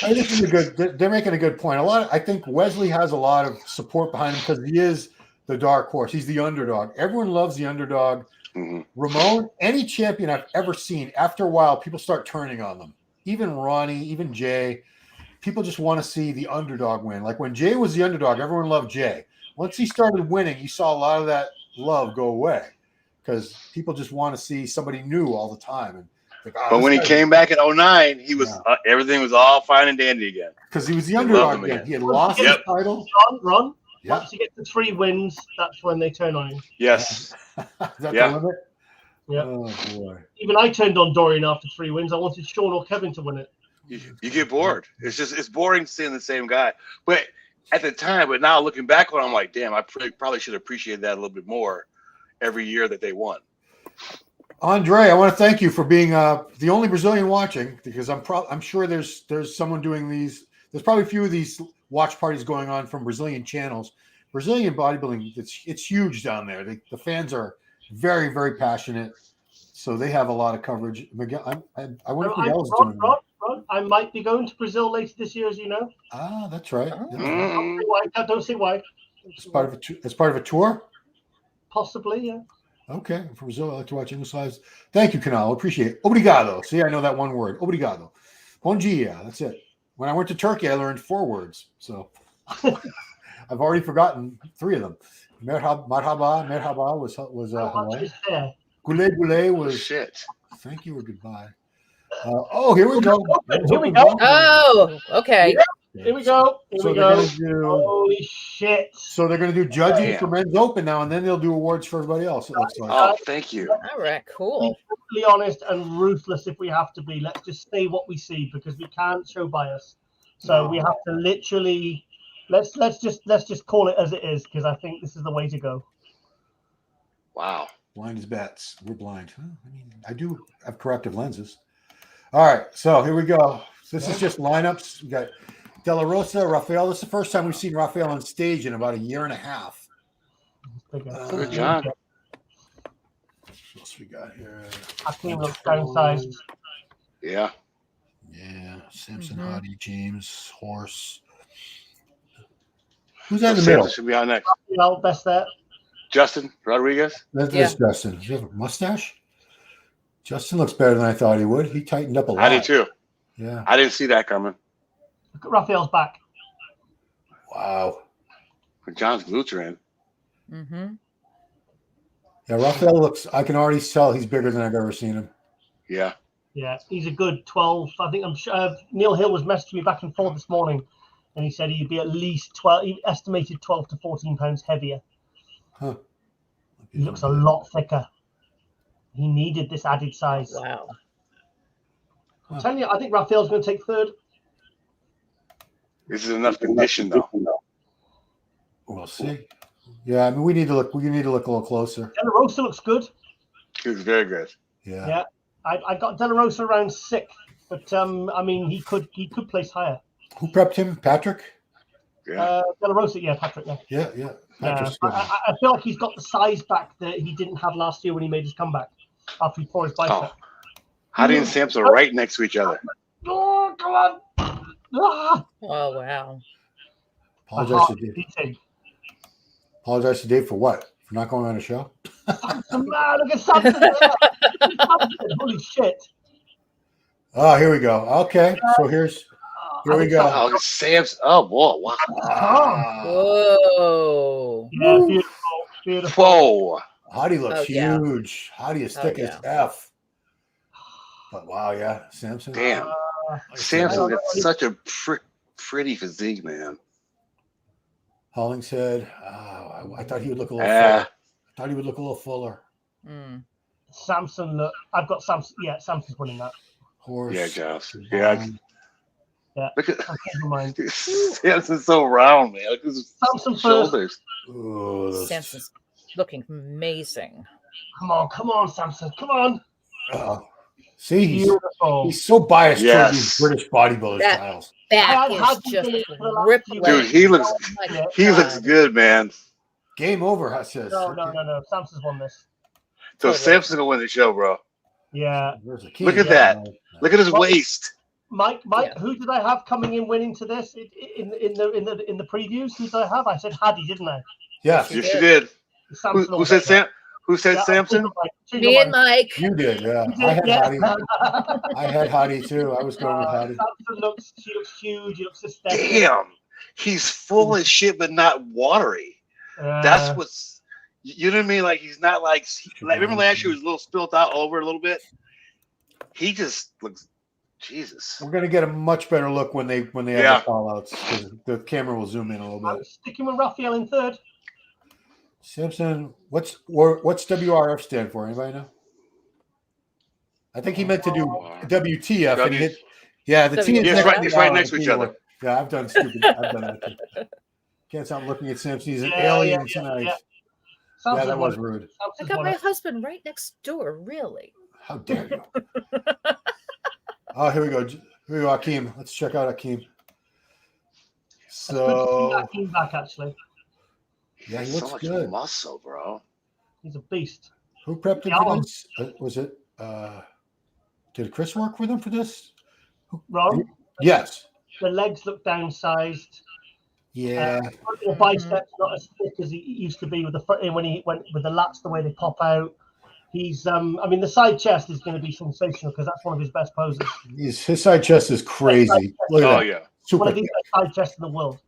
I think this is they're making a good point. I think Wesley has a lot of support behind him because he is the dark horse. He's the underdog. Everyone loves the underdog. mhm. Ramon, any champion I've ever seen, after a while, people start turning on them. Even Ronnie, even Jay. People just want to see the underdog win. Like when Jay was the underdog, everyone loved Jay. Once he started winning, you saw a lot of that love go away because people just want to see somebody new all the time. And like, But when he came back in 09, he was everything was all fine and dandy again. because he was the They loved underdog him again. again. He had lost his title. Ron, Yeah. once you get to 3 wins, that's when they turn on you. Yes. Is that Yeah. the limit? Yeah. Oh boy. Even I turned on Dorian after 3 wins. I wanted Sean or Kevin to win it. You get bored. It's boring seeing the same guy. But at the time, but now looking back on it, I'm like, damn, I probably should appreciate that a little bit more every year that they won. Andre, I want to thank you for being the only Brazilian watching because I'm sure there's someone doing these. there's probably a few of these watch parties going on from Brazilian channels. Brazilian bodybuilding, it's huge down there. The fans are very, very passionate, so they have a lot of coverage. Miguel, I wonder if Miguel's doing Rod, I might be going to Brazil later this year, as you know. Ah, that's right. Oh. Yeah. Don't say why. It's part of a tour. Possibly, yeah. Okay, from Brazil, I like to watch English lives. Thank you, Canal. Appreciate it. Obrigado. See, I know that one word. Obrigado. Bom dia. That's it. When I went to Turkey, I learned 4 words. So I've already forgotten 3 of them. Merhaba was hello. Gule was shit. Thank you or goodbye. Here we go. Here we go. Oh, okay. Here we go. Holy shit. So they're going to do judging for men's open now, and then they'll do awards for everybody else, it looks like. Oh, thank you. All right, cool. Be totally honest and ruthless if we have to be. Let's just say what we see because we can't show bias. So we have to literally let's just call it as it is because I think this is the way to go. Wow. Blind as bats. We're blind. I mean, I do have corrective lenses. All right, so here we go. This is just lineups. We got De La Rosa, Rafael. This is the first time we've seen Rafael on stage in about a year and a half. Good job. What else we got here? Hakeem looks downsized. Yeah. Yeah, Samson Hadi, James, Horse. Who's that in the middle? Should be on next. Rafael, best there. Justin Rodriguez. That's Justin. Does he have a mustache? Justin looks better than I thought he would. He tightened up a lot. I did too. Yeah. I didn't see that coming. Look at Rafael's back. Wow. John's glutes are in. Mm-hmm. Yeah, Rafael looks, I can already tell he's bigger than I've ever seen him. Yeah. Yeah, he's a good 12. I think I'm sure Neil Hill was messaging me back and forth this morning, and he said he'd be at least 12, he estimated 12 to 14 pounds heavier. Huh. He looks a lot thicker. He needed this added size. Wow. I'm telling you, I think Rafael's going to take 3rd. This is enough condition, though. We'll see. Yeah, I mean, we need to look a little closer. De La Rosa looks good. He was very good. Yeah. Yeah, I got De La Rosa around 6th, but I mean, he could place higher. Who prepped him? Patrick? Yeah. De La Rosa, yeah, Patrick, yeah. Yeah. Patrick's good. I feel like he's got the size back that he didn't have last year when he made his comeback after he tore his bicep. Oh. Hadi and Samson are right next to each other. Oh, come on. Ah. Oh, wow. Apologize to Dave for what? For not going on a show? Look at Samson. Holy shit. Oh, here we go. Okay, so here we go. Oh, Samson. Oh, boy. Wow. Whoa. Yeah, beautiful. Whoa. Hadi looks yeah. huge. Hadi is thick as F. But wow, yeah, Samson. Damn. Samson's got such a pretty physique, man. Hollingshead. I thought he would look a little fuller. I thought he would look a little fuller. Samson, look. I've got Samson. Yeah, Samson's winning that. Horse. Yeah, Josh. Yeah. Look at mind. Samson's so round, man. Look at his Samson shoulders. Samson's looking amazing. Come on, Samson. Come on. See, he's so biased towards these British bodybuilder styles. Back is just rippling. Dude, he looks good, man. Game over, I says. No. Samson's won this. So Samson's gonna win the show, bro. Yeah. Look at that. Look at his waist. Mike, who did I have coming in winning to this in the previews? Who did I have? I said Hadi, didn't I? Yes, you did. Who said Sam? Who said Samson? Me and Mike. You did, yeah. I had Hadi too. I was going with Hadi. She looks huge. He looks aesthetic. Damn, he's full of shit, but not watery. That's what's. You know what I mean? Like he's not like remember last year he was a little spilt out over a little bit. He just looks. Jesus. We're gonna get a much better look when they have the call outs because the camera will zoom in a little bit. I'm sticking with Rafael in 3rd. Samson, what's WRF stand for? Anybody know? I think he meant to do WTF. And he hit, the T is right next to each other. Yeah, I've done that too. Can't stop looking at Samson. He's an alien tonight. Yeah, that was rude. I got my husband right next door. Really? How dare you? Oh, here we go. Here we go, Hakeem. Let's check out Hakeem. So He's back actually. yeah, he so looks much good. muscle, bro. He's a beast. Who prepped him for this? Was it? Did Chris work with him for this? Ron? Yes. The legs look downsized. Yeah. The biceps not as thick as he used to be with when he went with the lats the way they pop out. He's I mean the side chest is going to be sensational because that's one of his best poses. His side chest is crazy. Look at that. Yeah. Super one of the best side chests in the world.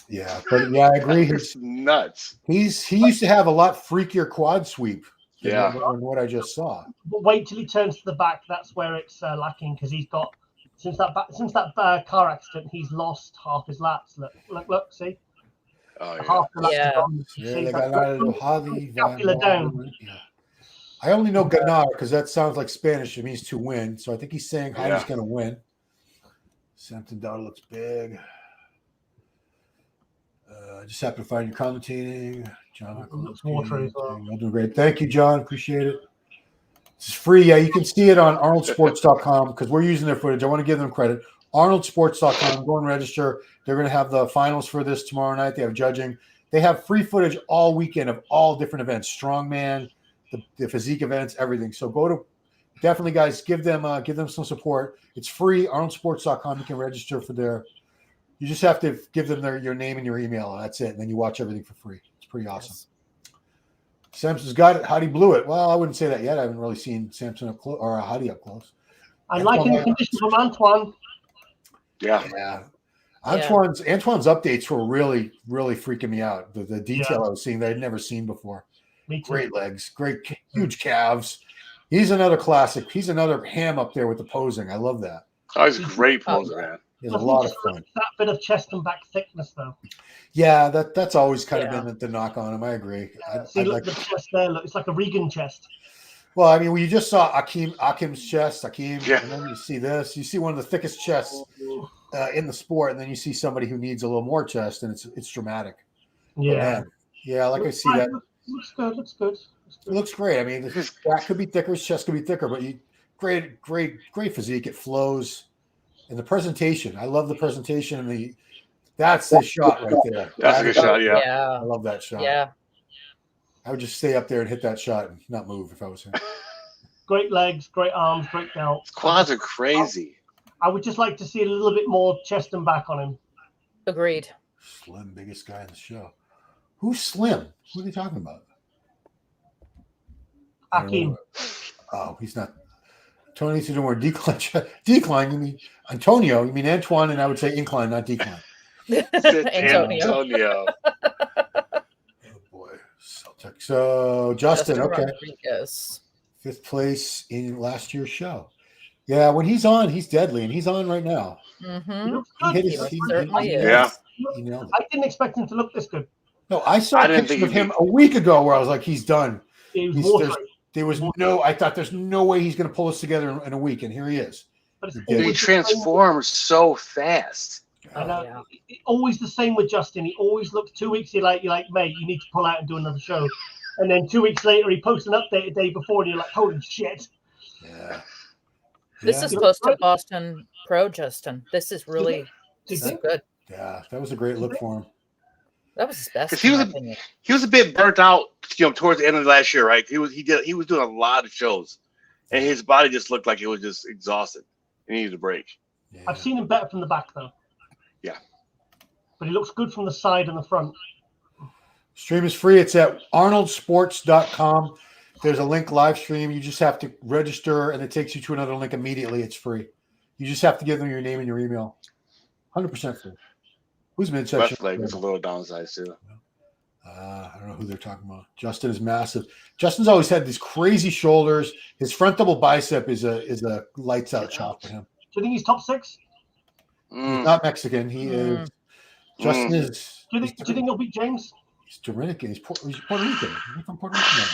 Yeah, but yeah, I agree. It's nuts. He used to have a lot freakier quad sweep than Yeah. what I just saw. But wait till he turns to the back. That's where it's lacking because he's got since that car accident, he's lost half his lats. Look, see. Oh yeah. Half the lats Yeah. gone. Yeah, See, they that's got out of Hadi. scapula down. Yeah. I only know ganar because that sounds like Spanish. It means to win. So I think he's saying Hadi's going to win. Samson Dauda looks big. Just happened to find you commentating. John, you're doing great. Thank you, John. Appreciate it. It's free. Yeah, you can see it on arnoldsports.com because we're using their footage. I want to give them credit. arnoldsports.com. Go and register. They're going to have the finals for this tomorrow night. They have judging. They have free footage all weekend of all different events. Strongman, the physique events, everything. So go to definitely, guys, give them some support. It's free. arnoldsports.com. You can register for their. You just have to give them your name and your email. And that's it. And then you watch everything for free. It's pretty awesome. Yes. Samson's got it. Hadi blew it. Well, I wouldn't say that yet. I haven't really seen Samson up close or Hadi up close. I'm liking the condition from Antoine. Yeah. Antoine's updates were really, really freaking me out. The detail I was seeing that I'd never seen before. Great legs, great huge calves. He's another classic. He's another ham up there with the posing. I love that. Oh, he's a great poser, man. He's a lot of fun. That bit of chest and back thickness, though. Yeah, that's always kind of been the knock on him. I agree. See, look, the chest there. Look, it's like a Regan chest. Well, I mean, you just saw Akim's chest, and then you see this. You see one of the thickest chests in the sport, and then you see somebody who needs a little more chest, and it's dramatic. Yeah, like I see that. Looks good. It looks great. I mean, his back could be thicker, his chest could be thicker, but great physique. It flows, and the presentation. I love the presentation, and that's the shot right there. That's a good shot. Yeah, I love that shot. Yeah. I would just stay up there and hit that shot and not move if I was him. Great legs, great arms, great delt. His quads are crazy. I would just like to see a little bit more chest and back on him. Agreed. Slim, biggest guy in the show. Who's Slim? Who are they talking about? Akim. Oh, he's not. Antonio needs to do more decline. Decline, you mean Antonio? You mean Antoine, and I would say incline, not decline. Antonio. So Justin, okay. Rodriguez. 5th place in last year's show. Yeah, when he's on, he's deadly, and he's on right now. Mm-hmm. He certainly is. Yeah. I didn't expect him to look this good. No, I saw a picture of him a week ago where I was like, he's done. There was no. I thought there's no way he's going to pull this together in a week, and here he is. But he transforms so fast. I know. Always the same with Justin. He always looks 2 weeks. You're like, mate, you need to pull out and do another show. And then 2 weeks later, he posts an update a day before, and you're like, holy shit. Yeah. This is close to Boston Pro, Justin. This is really good. Yeah, that was a great look for him. That was his best. Because he was a bit burnt out, towards the end of last year, right? He was doing a lot of shows, and his body just looked like it was just exhausted. He needed a break. Yeah. I've seen him better from the back though. Yeah, but he looks good from the side and the front. Stream is free. It's at arnoldsports.com. There's a link live stream. You just have to register, and it takes you to another link immediately. It's free. You just have to give them your name and your email. 100% free. Who's midsection? Left leg is a little downsized too. I don't know who they're talking about. Justin is massive. Justin's always had these crazy shoulders. His front double bicep is a lights out shot for him. Do you think he's top 6? He's not Mexican. He is. Justin is. Do you think he'll beat James? He's Dominican. He's Puerto Rican. He's from Puerto Rican.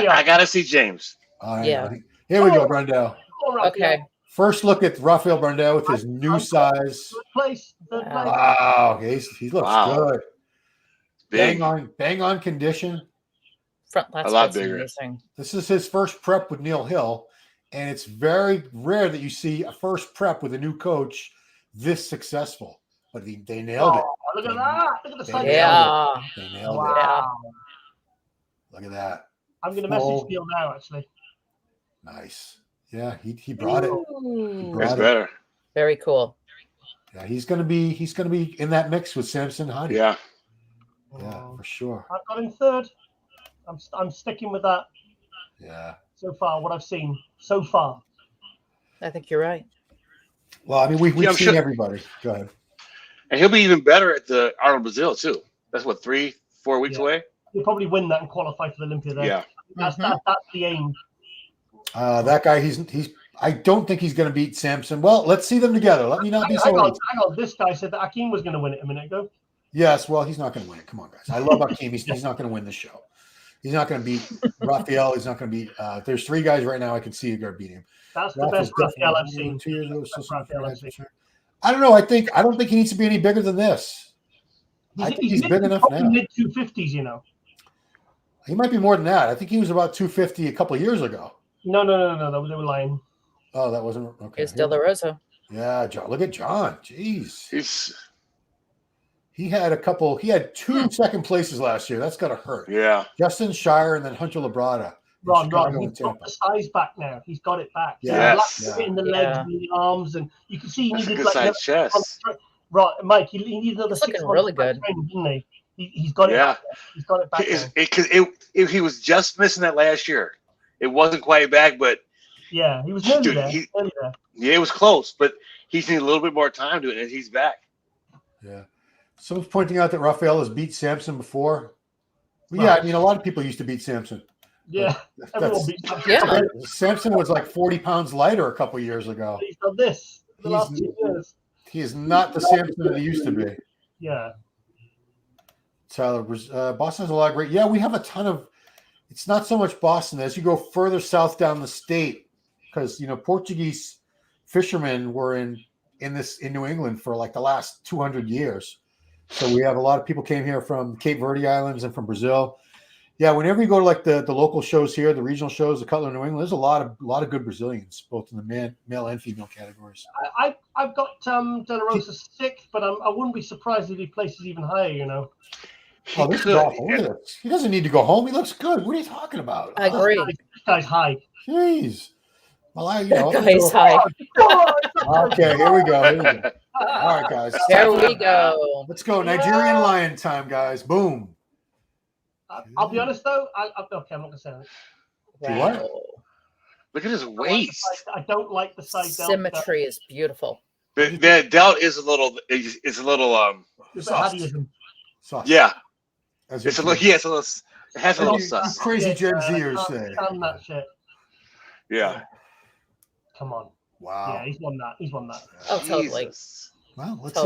I gotta see James. Yeah. Here we go, Brandel. Okay. First look at Rafael Brandel with his new size. Wow. He looks good. Big. Bang on condition. Front lats a lot bigger. Amazing. This is his first prep with Neil Hill, and it's very rare that you see a first prep with a new coach this successful. but they nailed it. Look at that! Look at the side. Yeah. They nailed it. Wow. Look at that. I'm going to message Neil now, actually. Nice. Yeah, he brought it. That's better. Very cool. Yeah, he's gonna be in that mix with Samson Hadi. Yeah. Yeah, for sure. I've got him third. I'm sticking with that. Yeah. So far, what I've seen so far. I think you're right. Well, I mean, we've seen everybody. Go ahead. And he'll be even better at the Arnold Brazil too. That's what 3-4 weeks away. He'll probably win that and qualify for the Olympia there. Yeah. That's the aim. That guy, he's. I don't think he's going to beat Samson. Well, let's see them together. Let me not be so. Hang on. This guy said that Akeem was going to win it a minute ago. Yes, well, he's not going to win it. Come on, guys. I love Akeem. He's not going to win the show. He's not going to beat Raphael. He's not going to beat. There's 3 guys right now I can see who are going to beat him. That's the best Raphael I've seen. 2 years ago, I don't know. I don't think he needs to be any bigger than this. I think he's big enough now. Mid 250s, you know. He might be more than that. I think he was about 250 a couple of years ago. No. They were lying. Oh, that wasn't okay. It's De La Rosa. Yeah, John. Look at John. Jeez. He had 2 second places last year. That's got to hurt. Yeah. Justin Shire and then Hunter Labrada. Ron, he's got the size back now. He's got it back. Yes. In the legs and the arms, and you can see he needed good size chest. Right, Mike. He needed another 6 months. Really good, didn't he? He's got it. Yeah. Back. He's got it back. Because he was just missing that last year. It wasn't quite back, but yeah, he was nearly there. Yeah, it was close, but he's needed a little bit more time to it, and he's back. Yeah. Someone's pointing out that Raphael has beat Samson before. Well, yeah, I mean, a lot of people used to beat Samson. Yeah, everyone beat Samson. Yeah. Samson was like 40 pounds lighter a couple of years ago. He's done this the last 2 years. He is not the Samson that he used to be. Yeah. Tyler, Boston has a lot of great. Yeah, we have a ton of. It's not so much Boston as you go further south down the state, because Portuguese fishermen were in New England for like the last 200 years. So we have a lot of people came here from Cape Verde Islands and from Brazil. Yeah, whenever you go to like the local shows here, the regional shows, the Cutler New England, there's a lot of good Brazilians, both in the male and female categories. I've got De La Rosa 6th, but I wouldn't be surprised if he places even higher. Oh, this is awful. Look at this. He doesn't need to go home. He looks good. What are you talking about? I agree. This guy's high. Jeez. Well, guy's high. Okay, here we go. All right, guys. Here we go. Let's go. Nigerian lion time, guys. Boom. I'll be honest, though. Okay, I'm not going to say that. What? Look at his waist. I don't like the side symmetry is beautiful. The delt is a little. It's a little. Soft. Yeah. It's a little. Yeah, it's a little. It has a little sus. Crazy Gen Zers say. That shit. Yeah. Come on. Wow. Yeah, he's won that. Oh, totally. Well, let's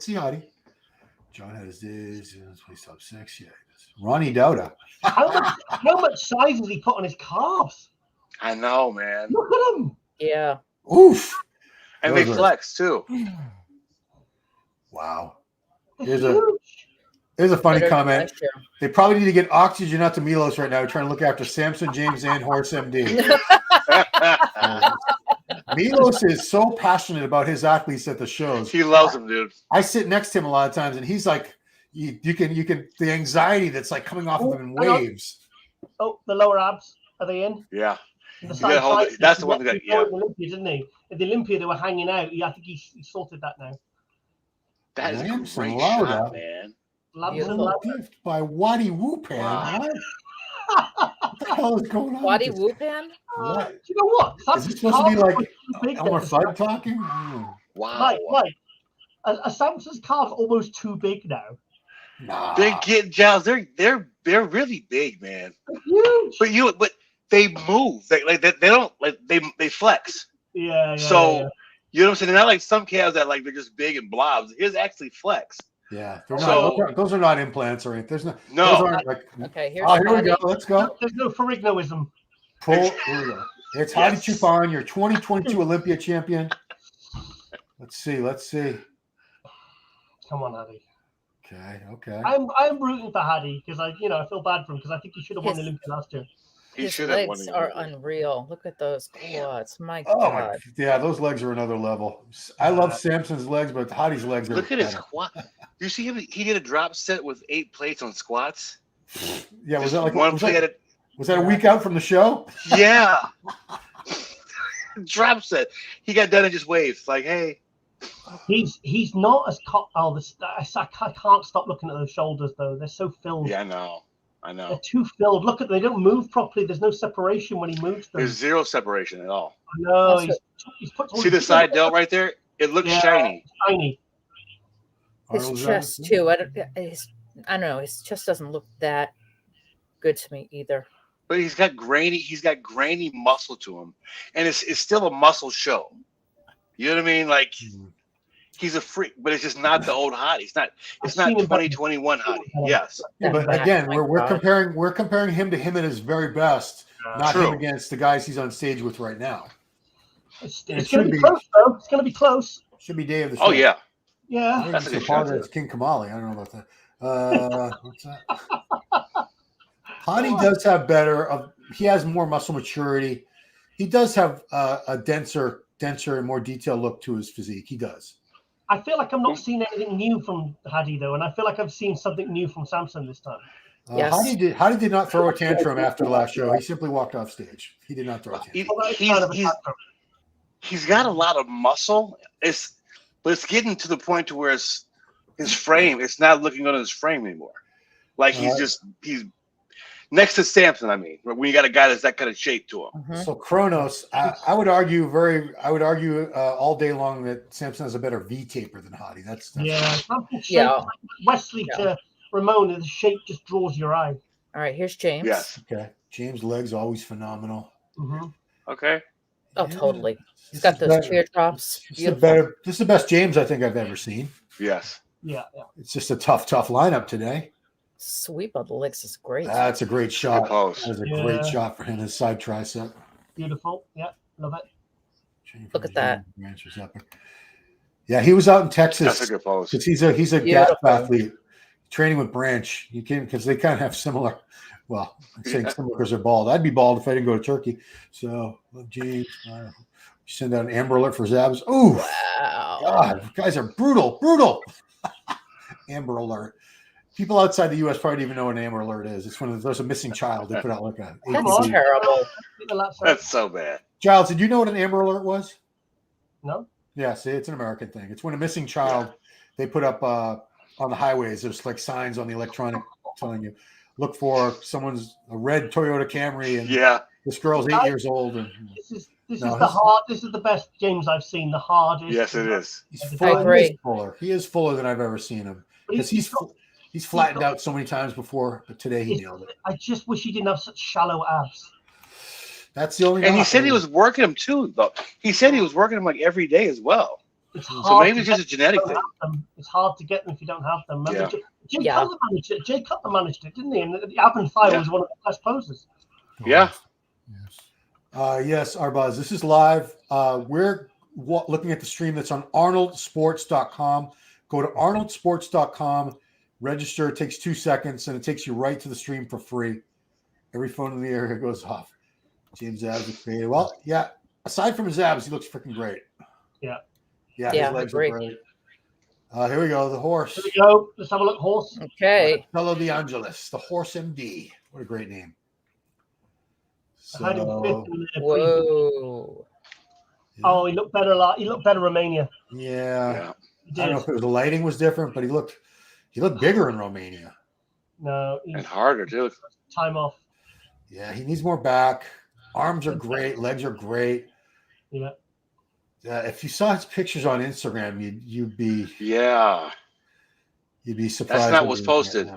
see Hadi. John has this. He's top 6. Yeah. Ronnie Dauda. How much size has he put on his calves? I know, man. Look at him. Yeah. Oof. And they flex too. Wow. Here's a funny comment. They probably need to get oxygen out to Milos right now. We're trying to look after Samson, James, and Horse MD. Milos is so passionate about his athletes at the shows. He loves them, dude. I sit next to him a lot of times, and he's like, you can the anxiety that's like coming off of him in waves. Oh, the lower abs, are they in? Yeah. That's the one that got, yeah. The Olympia, didn't he? At the Olympia, they were hanging out. I think he sorted that now. That is a Samson great Dauda. shot, man. Gift by Wadi Choopan. Wow. What the hell is going on? Wadi Choopan? You know what? Is this supposed to be like Elmer Fudd talking? Wow. Mike, a Samson's calf's almost too big now. Nah. They're getting Giles. They're really big, man. They're huge. But they move. They don't they flex. Yeah. So you know what I'm saying? They're not like some calves that like they're just big and blobs. His actually flex. Yeah, those are not implants or anything. There's no. No. Okay, here we go. Let's go. There's no Ferrignoism. Here we go. It's Hadi Choopan, your 2022 Olympia champion. Let's see. Come on, Hadi. Okay. I'm rooting for Hadi because I feel bad for him because I think he should have won the Olympia last year. His legs are unreal. Look at those quads. My Oh God. yeah, those legs are another level. I love Samson's legs, but Hadi's legs are. Look at his squat. Do you see him? He did a drop set with 8 plates on squats. Yeah, was that like one plate? Was that a week out from the show? Yeah. Drop set. He got done and just waved like, "Hey." He's not as I can't stop looking at those shoulders though. They're so filled. Yeah, I know. They're too filled. Look at them. They don't move properly. There's no separation when he moves them. There's zero separation at all. I know. He's put see the side delt right there? It looks shiny. Shiny. His chest too. I don't know. His chest doesn't look that good to me either. But he's got grainy muscle to him, and it's still a muscle show. You know what I mean? Like he's a freak, but it's just not the old Hadi. It's not 2021 Hadi. Yes. Yeah, but again, we're comparing him to him at his very best, not him against the guys he's on stage with right now. It's going to be close, though. It's going to be close. Should be day of the show. Oh yeah. Yeah. That's a part of King Kamali. I don't know about that. What's that? Hadi does have better. He has more muscle maturity. He does have a denser and more detailed look to his physique. He does. I feel like I'm not seeing anything new from Hadi though, and I feel like I've seen something new from Samson this time. Yes. Hadi did not throw a tantrum after the last show. He simply walked off stage. He did not throw a tantrum. He's got a lot of muscle. But it's getting to the point to where his frame. It's not looking good on his frame anymore. Like he's next to Samson. I mean, when you got a guy that's that kind of shape to him. So Kronos, I would argue all day long that Samson has a better V taper than Hadi. That's Wesley to Ramon, the shape just draws your eye. All right, here's James. Yes. Okay. James' legs always phenomenal. Okay. Oh, totally. He's got those teardrops. This is the best James I think I've ever seen. Yes. Yeah. It's just a tough lineup today. Sweep of the legs is great. That's a great shot. That was a great shot for him. His side tricep. Beautiful. Yeah, love it. Look at that. Yeah, he was out in Texas. That's a good pose. Because he's a gap athlete, training with Branch. You can because they kind of have similar. Well, I'm saying similar because they're bald. I'd be bald if I didn't go to Turkey. So, James, send out an Amber Alert for Zabs. Oh, wow. God, guys are brutal. Amber Alert. People outside the U.S. probably don't even know what an Amber Alert is. It's one of those a missing child. They put out like a. That's terrible. That's so bad. Giles, did you know what an Amber Alert was? No. Yeah, see, it's an American thing. It's when a missing child they put up on the highways. There's like signs on the electronic telling you, look for a red Toyota Camry, and this girl's 8 years old. And this is the best James I've seen. The hardest. Yes, it is. He is fuller than I've ever seen him because he's flattened out so many times before, but today he nailed it. I just wish he didn't have such shallow abs. That's the only. And he said he was working him too, though. He said he was working him like every day as well. So maybe it's just a genetic thing. It's hard to get them if you don't have them. Remember, Jay Cutler managed it, didn't he? And the ab and fire was one of the best poses. Yeah. Yes, Arbaz. This is live. We're looking at the stream that's on arnoldsports.com. Go to arnoldsports.com. Register. It takes 2 seconds, and it takes you right to the stream for free. Every phone in the area goes off. James Abs is creative. Well, yeah. Aside from his abs, he looks freaking great. Yeah. Yeah, his legs are great. Here we go. The horse. Here we go. Let's have a look. Horse. Okay. Marcello De Angelis, the Horse MD. What a great name. Whoa. Oh, he looked better. He looked better Romania. Yeah. I don't know if the lighting was different, but he looked bigger in Romania. No. And harder too. Time off. Yeah, he needs more back. Arms are great. Legs are great. Yeah. If you saw his pictures on Instagram, you'd be surprised. That's not what's posted.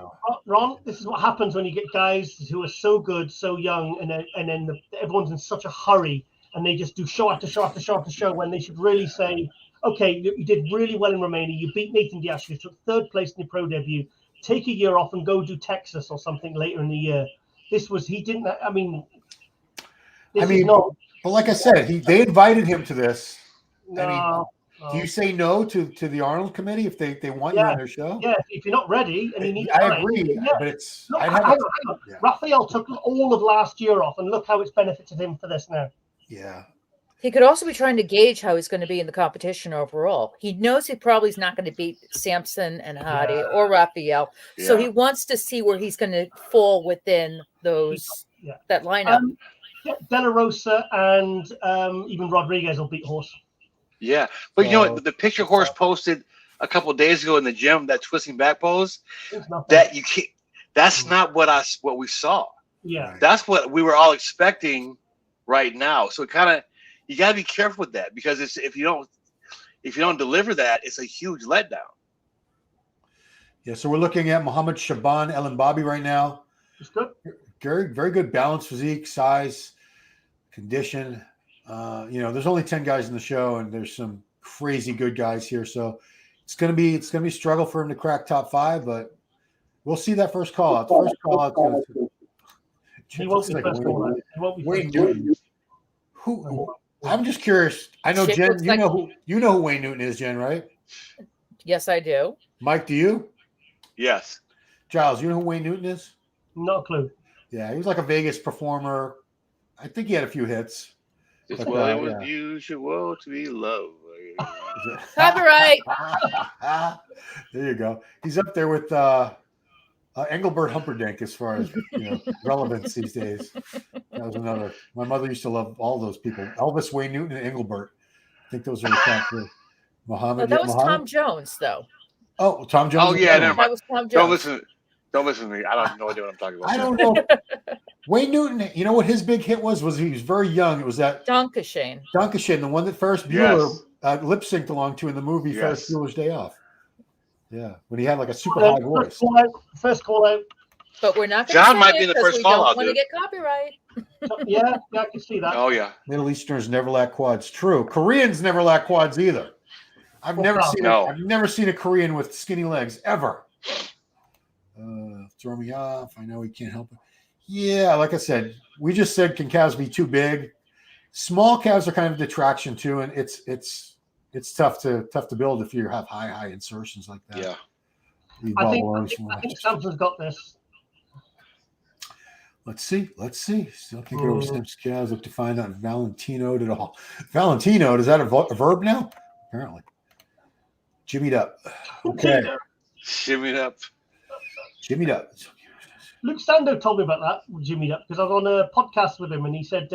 Ron, this is what happens when you get guys who are so good, so young, and then everyone's in such a hurry, and they just do show after show after show after show when they should really say, okay, you did really well in Romania. You beat Nathan Diaz. You took third place in your pro debut. Take a year off and go do Texas or something later in the year. But like I said, they invited him to this. No. Do you say no to the Arnold committee if they want you on their show? Yeah, if you're not ready and you need I time, agree, yeah. but it's Look, I'd hang have on. Raphael took all of last year off, and look how it's benefited him for this now. Yeah. He could also be trying to gauge how he's going to be in the competition overall. He knows he probably is not going to beat Samson and Hadi or Raphael, so he wants to see where he's going to fall within those that lineup. De La Rosa and even Rodriguez will beat Horse. Yeah, but you know what? The picture Horse posted a couple of days ago in the gym, that twisting back pose, that you can't. That's not what we saw. Yeah, that's what we were all expecting right now. So kind of you got to be careful with that, because it's if you don't deliver that, it's a huge letdown. Yeah, so we're looking at Muhammad Shaban El Mbabi right now. It's good. Very, very good balanced physique, size, condition. There's only 10 guys in the show, and there's some crazy good guys here. So it's gonna be a struggle for him to crack top 5, but we'll see that first call out. The first call out. He won't be first call out. He won't be Wayne Newton. Who? I'm just curious. I know Jen. You know who Wayne Newton is, Jen, right? Yes, I do. Mike, do you? Yes. Giles, you know who Wayne Newton is? Not a clue. Yeah, he was like a Vegas performer. I think he had a few hits. It's what it was usual to be loved. Copyright. There you go. He's up there with Engelbert Humperdinck as far as relevance these days. That was another. My mother used to love all those people. Elvis, Wayne Newton, and Engelbert. I think those are the top three. Muhammad. That was Tom Jones, though. Oh, Tom Jones. Oh yeah, that was Tom Jones. Don't listen to me. I don't know what I'm talking about. I don't know. Wayne Newton, you know what his big hit was? He was very young. It was that Dankeschön, the one that Ferris Bueller lip synced along to in the movie Ferris Bueller's Day Off. Yeah, when he had like a super high voice. First call out. But we're not going to John might be in the first call out. Want to get copyright? Yeah, I can see that. Oh yeah. Middle Easterners never lack quads. True. Koreans never lack quads either. I've never seen a Korean with skinny legs ever. Throw me off. I know he can't help it. Yeah, like I said, we just said, can calves be too big? Small calves are kind of a detraction too, and it's tough to build if you have high insertions like that. Yeah. I think Samson's got this. Let's see. Still can't get over Snips calves. Look to find out Valentino at all. Valentino, is that a verb now? Apparently. Jimmied up. Okay. Shimmied up. Jimmied up. Luke Sando told me about that, jimmied up, because I was on a podcast with him and he said,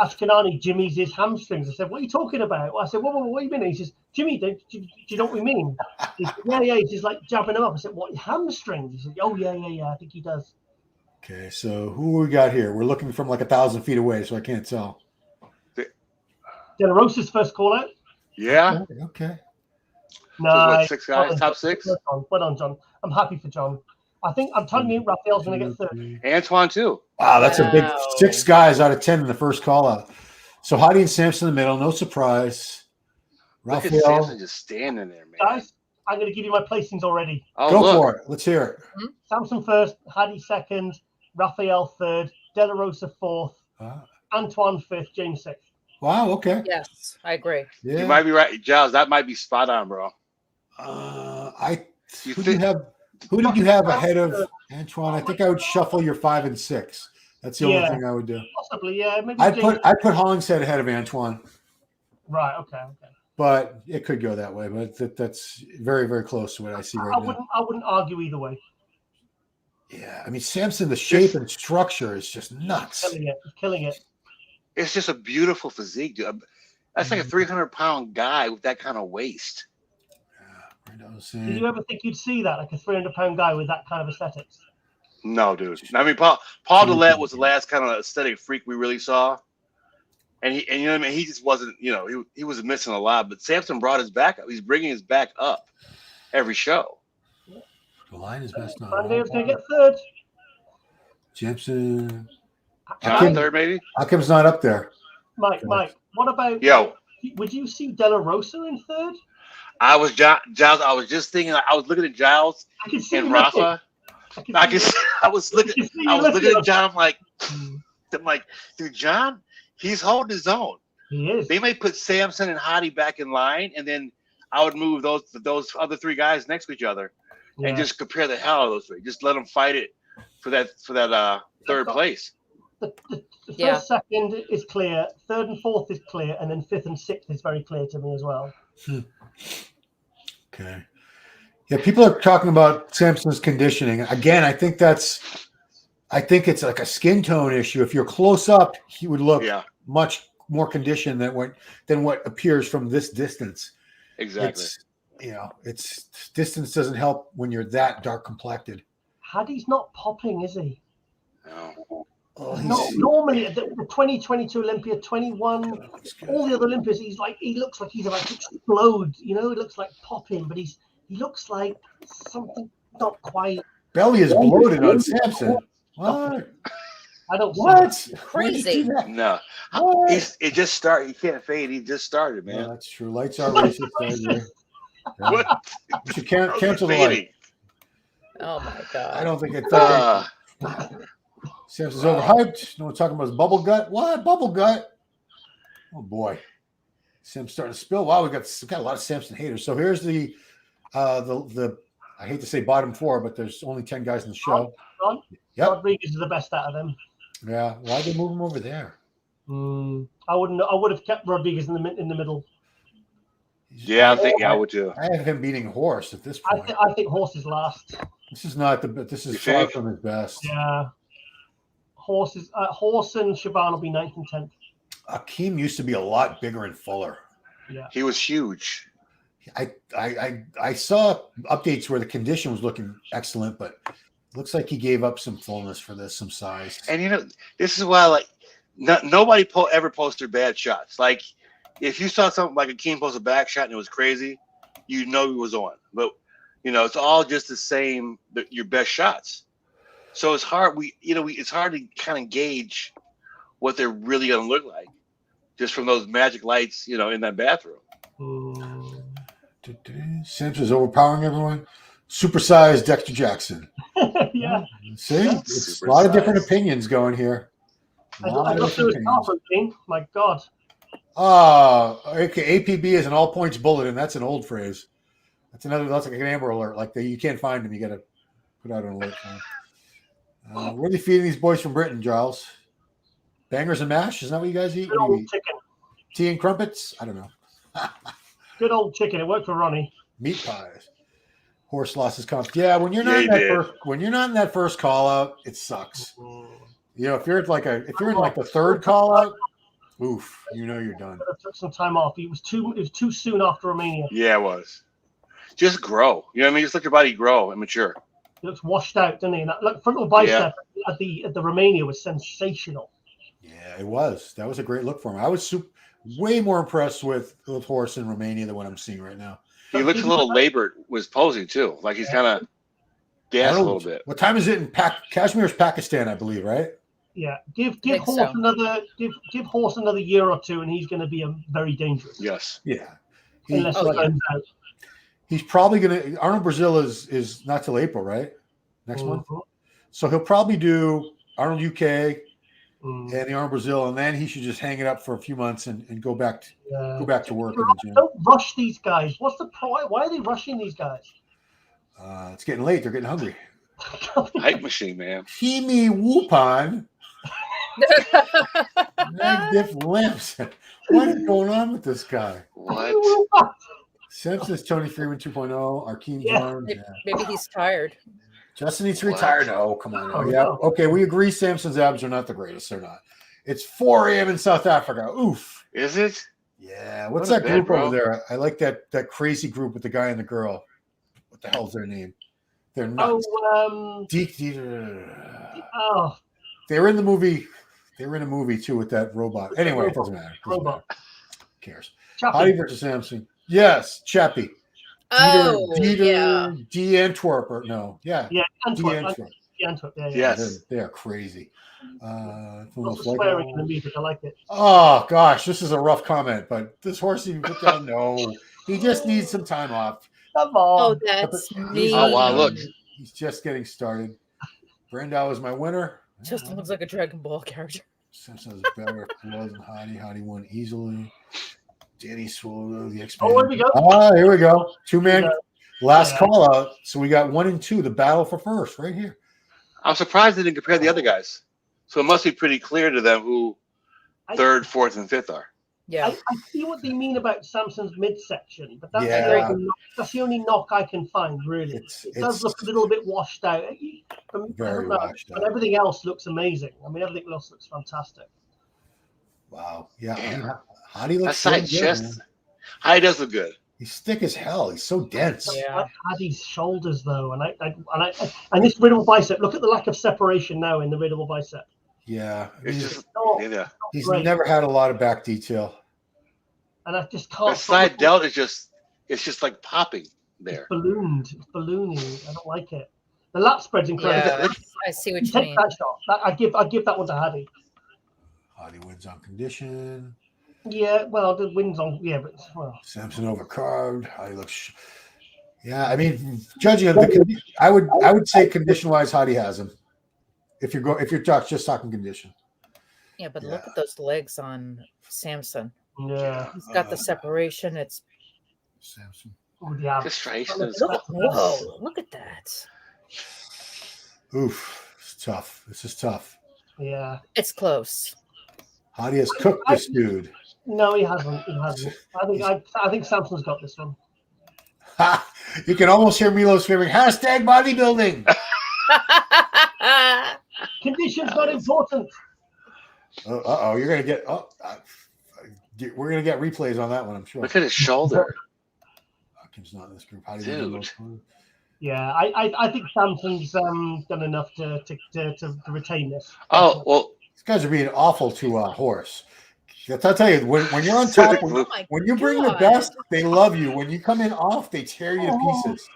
Ashkenani jimmies his hamstrings. I said, what are you talking about? I said, what do you mean? He says, Jimmy, do you know what we mean? He said, yeah. He's just like jabbing them up. I said, what, hamstrings? He said, oh, yeah. I think he does. Okay, so who we got here? We're looking from like 1,000 feet away, so I can't tell. De La Rosa's first call out? Yeah. Okay. No. 6 guys, top 6? Well done, John. I'm happy for John. I'm telling you, Raphael's going to get third. Antoine, too. Wow, that's a big 6 guys out of 10 in the first call out. So Hadi and Samson in the middle, no surprise. Raphael. Look at Samson just standing there, man. Guys, I'm going to give you my placings already. Oh, Go for it. Let's hear it. Samson first, Hadi second, Raphael third, De La Rosa fourth, Antoine fifth, James sixth. Wow, okay. Yes, I agree. Yeah. You might be right. Giles, that might be spot on, bro. Who did you have ahead of Antoine? I think I would shuffle your 5 and 6. That's the only thing I would do. Possibly, yeah. Maybe I'd put Hollingshead ahead of Antoine. Right, okay. But it could go that way. But that's very, very close to what I see right now. I wouldn't argue either way. Yeah, I mean, Samson, the shape and structure is just nuts. Killing it. It's just a beautiful physique, dude. That's like a 300-pound guy with that kind of waist. Did you ever think you'd see that, like a 300-pound guy with that kind of aesthetics? No, dude. I mean, Paul Dillette was the last kind of aesthetic freak we really saw, and you know what I mean. He just wasn't, he was missing a lot. But Samson brought his back up. He's bringing his back up every show. The line is best on. Sundays gonna get third. Samson. John third, maybe. How come it's not up there? Mike. What about? Would you see De La Rosa in third? I was Giles. I was just thinking. I was looking at Giles and Rafa. I was looking at John. I'm like, dude, John, he's holding his own. He is. They may put Samson and Hadi back in line, and then I would move those other three guys next to each other, and just compare the hell out of those three. Just let them fight it for that third place. The first, second is clear. Third and fourth is clear, and then fifth and sixth is very clear to me as well. Okay. Yeah, people are talking about Samson's conditioning. Again, I think it's like a skin tone issue. If you're close up, he would look much more conditioned than what appears from this distance. Exactly. It's distance doesn't help when you're that dark complected. Hadi's not popping, is he? No. Normally at the 2022 Olympia, 21, all the other Olympias, he looks like he's about to explode. He looks like popping, but he looks like something not quite. Belly is bloated on Samson. What? I don't. What? Crazy. No. It just started. He can't fade. He just started, man. No, that's true. Lights are racist. What? You should cancel the light. Oh my god. I don't think it's. Samson's overhyped. No one talking about his bubble gut. What bubble gut? Oh boy, Sam's starting to spill. Wow, we got a lot of Samson haters. So here's the I hate to say bottom four, but there's only 10 guys in the show. Yep. Rodriguez is the best out of them. Yeah, why'd they move him over there? I would have kept Rodriguez in the middle. Yeah, I think I would too. I have him beating Horse at this point. I think Horse is last. This is not this is far from his best. Yeah. Horse and Shaban will be 9th and 10th. Akeem used to be a lot bigger and fuller. Yeah. He was huge. I saw updates where the condition was looking excellent, but it looks like he gave up some fullness for this, some size. And this is why nobody ever posted bad shots. Like if you saw something like Akeem post a back shot and it was crazy, he was on. But it's all just the same. Your best shots. So it's hard. It's hard to kind of gauge what they're really going to look like just from those magic lights, in that bathroom. Samson's overpowering everyone. Supersized Dexter Jackson. Yeah. See, it's a lot of different opinions going here. I thought there was Carpenter. My God. Okay. APB is an all points bulletin. That's an old phrase. That's like an Amber Alert. Like you can't find them. You got to put out an alert. What are they feeding these boys from Britain, Giles? Bangers and mash? Isn't that what you guys eat? Good old chicken. Tea and crumpets? I don't know. Good old chicken. It worked for Ronnie. Meat pies. Horse lost his confidence. Yeah, when you're not in that first call out, it sucks. If you're in the third call out, oof, you're done. I took some time off. It was too soon after Romania. Yeah, it was. Just grow. Just let your body grow and mature. He looks washed out, doesn't he? And that frontal bicep at the Romania was sensational. Yeah, it was. That was a great look for him. I was way more impressed with Horse in Romania than what I'm seeing right now. He looks a little labored with posing too. Like he's kind of gassed a little bit. What time is it in Kashmir's Pakistan, I believe, right? Yeah. Give Horse another year or two, and he's going to be very dangerous. Yes. Yeah. He's probably going to. Arnold Brazil is not till April, right? Next month. So he'll probably do Arnold UK and the Arnold Brazil, and then he should just hang it up for a few months and go back to work in the gym. Don't rush these guys. What's the problem? Why are they rushing these guys? It's getting late. They're getting hungry. Hype machine, man. Kimi Wupan. Different limbs. What is going on with this guy? What? Simpsons, Tony Freeman 2.0, Arkeem Maybe he's tired. Justin needs to retire. No, come on. Okay, we agree Samson's abs are not the greatest. They're not. It's 4 a.m. in South Africa. Oof. Is it? Yeah. What's that group over there? I like that crazy group with the guy and the girl. What the hell's their name? They're nuts. They were in the movie. They were in a movie too with that robot. Anyway, it doesn't matter. Who cares? Hadi versus Samson. Yes, Chappie. Dieter, D Antwerp or no? Yeah. Yeah, Antwerp. Yes. They are crazy. Swearing in the music, I like it. Oh gosh, this is a rough comment, but this horse even put down. No, he just needs some time off. Come on. Oh, that's me. Oh wow, look. He's just getting started. Brandau is my winner. Justin looks like a Dragon Ball character. Samson was better. Close than Hadi. Hadi won easily. Danny Swallow, the X-Man. Oh, here we go. Ah, here we go. Two-man last Yeah. call out. So we got 1 and 2, the battle for first right here. I'm surprised they didn't compare the other guys. So it must be pretty clear to them who third, fourth, and fifth are. Yeah. I see what they mean about Samson's midsection, but that's, Yeah. that's the only knock I can find, really. It does look a little bit washed out. Very washed but out. everything else looks amazing. I mean, everything else looks fantastic. Wow. Yeah. Damn. Hadi That looks side so good, chest. man. Hadi does look good. He's thick as hell. He's so dense. Yeah. I had his shoulders though, and this riddle bicep. Look at the lack of separation now in the riddle bicep. Yeah. It's just He's great. never had a lot of back detail. And I just can't. that side delt is just like popping there. Ballooned. It's ballooning. I don't like it. The lat spread's incredible. Yeah. I see what you Take mean. that shot. I give that one to Hadi. Hadi wins on condition. Yeah, well, the wins on. Yeah, but well. Samson overcarved. Hadi looks. Yeah, I mean, judging the, I would say condition wise, Hadi has him. If you're just talking condition. Yeah, but look at those legs on Samson. Yeah. He's got the separation. It's Samson. Oh, yeah. Just striations. look at that. Oof, it's tough. This is tough. Yeah. It's close. Hadi has cooked this dude. No, he hasn't. He hasn't. I think Samson's got this one. Ha! You can almost hear Milo screaming, #bodybuilding. Condition's not important. Uh-oh, you're going to get... we're going to get replays on that one, I'm sure. Look at his shoulder. Kim's not in this group. Hadi Dude. Yeah, I think Samson's done enough to retain this. Oh, well, These guys are being awful to Horace. I'll tell you, when you're on top, Oh my when you bring the God. best, they love you. When you come in off, they tear you to pieces.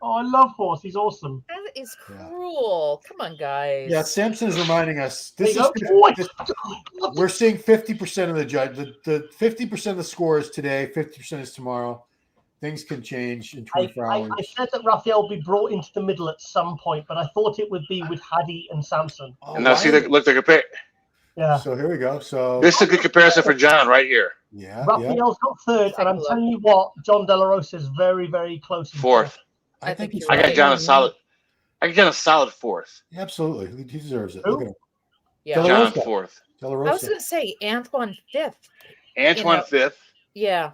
Oh, I love Horse. He's awesome. That is cruel. Come on, guys. Yeah, Samson is reminding us. There This you is go. this, we're seeing 50% of the judge. The 50% of the score is today. 50% is tomorrow. Things can change in 24 hours. I said that Raphael would be brought into the middle at some point, but I thought it would be with Hadi and Samson. Oh, and now see, look, the compare. Yeah. So here we go. So This is a good comparison for John right here. yeah. Raphael's got third, and I'm telling you what, John De La Rosa is very, very close. in Fourth. I think he's you're I got right. John a solid. I got John a solid fourth. Absolutely. He deserves it. Who? Look at him. Yeah. De La John Rosa. fourth. De La I was Rosa. going to say Antoine fifth. Antoine know. fifth, Yeah.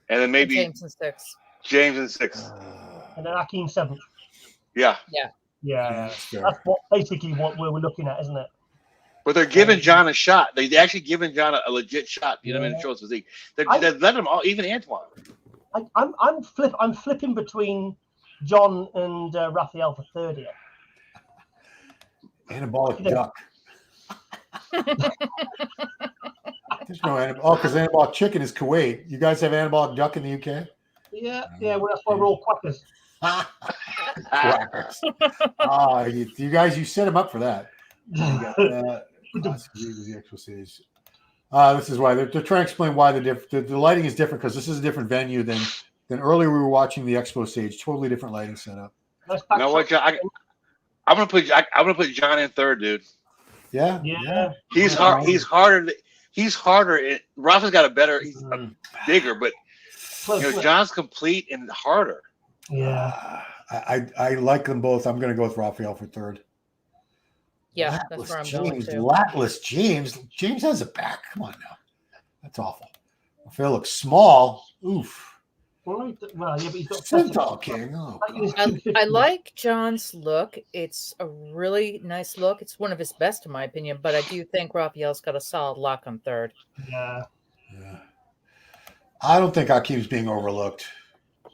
and then maybe James in sixth. James in sixth. And then Akeem seventh. Yeah, Yeah. that's fair. That's basically what we're looking at, isn't it? but they're giving John a shot. They actually giving John a legit shot. You know what I mean? To show his physique. They're letting him all, even Antoine. I'm flipping between John and Raphael for third here. Anabolic duck. There's no because anabolic chicken is Kuwait. You guys have anabolic duck in the UK? Yeah, well, that's why we're all quackers. Quackers. You guys, you set him up for that. You got that. Classic Physique was the actual stage. This is why they're trying to explain why the lighting is different, because this is a different venue than earlier we were watching the expo stage. Totally different lighting setup. Let's You know what, John? I'm gonna put John in third, dude. Yeah. He's hard. He's harder. He's harder. Rafa's got a better. He's bigger, but John's complete and harder. Yeah. I like them both. I'm going to go with Raphael for third. Yeah, that's where I'm going to. Latless James. James has a back. Come on now. That's awful. Raphael looks small. Oof. Well, yeah, but he's got Sentinel King. Oh, I like John's look. It's a really nice look. It's one of his best, in my opinion. But I do think Raphael's got a solid lock on third. Yeah. I don't think Akeem's being overlooked.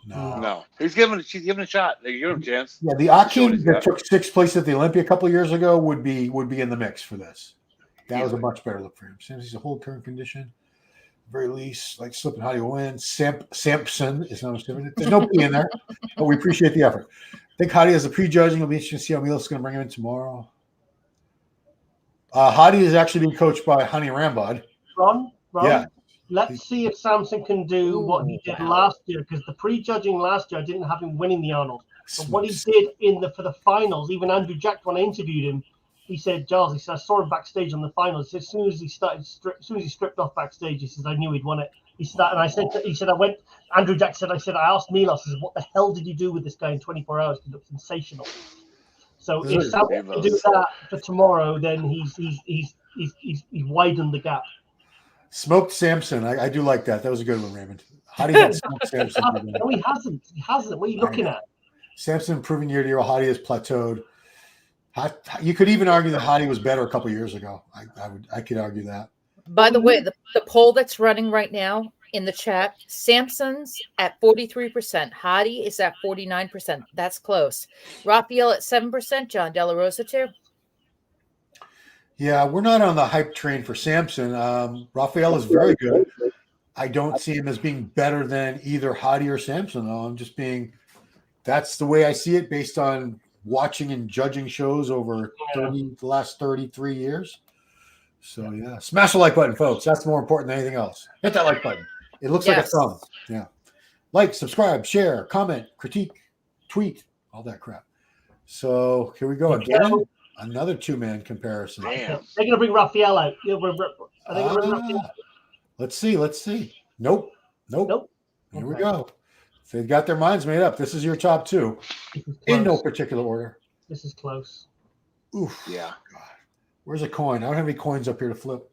No. She's giving a shot. They give him a chance. Yeah, the Akeem that took sixth place at the Olympia a couple of years ago would be in the mix for this. That was a much better look for him. Since he's a whole current condition. Very least, like slipping how you win. Samson is not much different. There's no P in there, but we appreciate the effort. I think Hadi has a prejudging. It'll be interesting to see how Milos is going to bring him in tomorrow. Hadi is actually being coached by Hani Rambod. Ron, Yeah. let's see if Samson can do what he did last year, because the prejudging last year, I didn't have him winning the Arnold. But what he did for the finals, even Andrew Jack, when I interviewed him, he said, Giles, he said, I saw him backstage on the finals. As soon as he stripped off backstage, he says, I knew he'd won it. He said that, and I said, Andrew Jack said, I asked Milos, I said, what the hell did you do with this guy in 24 hours? He looked sensational. So if Sam can do that for tomorrow, then he's widened the gap. Smoked Samson. I do like that. That was a good one, Raymond. Hadi had smoked Samson. No, he hasn't. He hasn't. What are you looking at? Samson improving year to year. Hadi has plateaued. You could even argue that Hadi was better a couple of years ago. I could argue that. By the way, the poll that's running right now in the chat, Samson's at 43%. Hadi is at 49%. That's close. Raphael at 7%. John De La Rosa too. Yeah, we're not on the hype train for Samson. Raphael is very good. I don't see him as being better than either Hadi or Samson, though. I'm just being – that's the way I see it based on watching and judging shows over the last 33 years. So, yeah. Smash the like button, folks. That's more important than anything else. Hit that like button. It looks like a thumb. Yeah. Like, subscribe, share, comment, critique, tweet, all that crap. So, here we go again. Another two-man comparison. Damn. They're going to bring Raphael out. Are they going to bring Raphael out? Let's see. Nope. Here we go. So they've got their minds made up. This is your top two in no particular order. This is close. Oof. Yeah. God. Where's a coin? I don't have any coins up here to flip.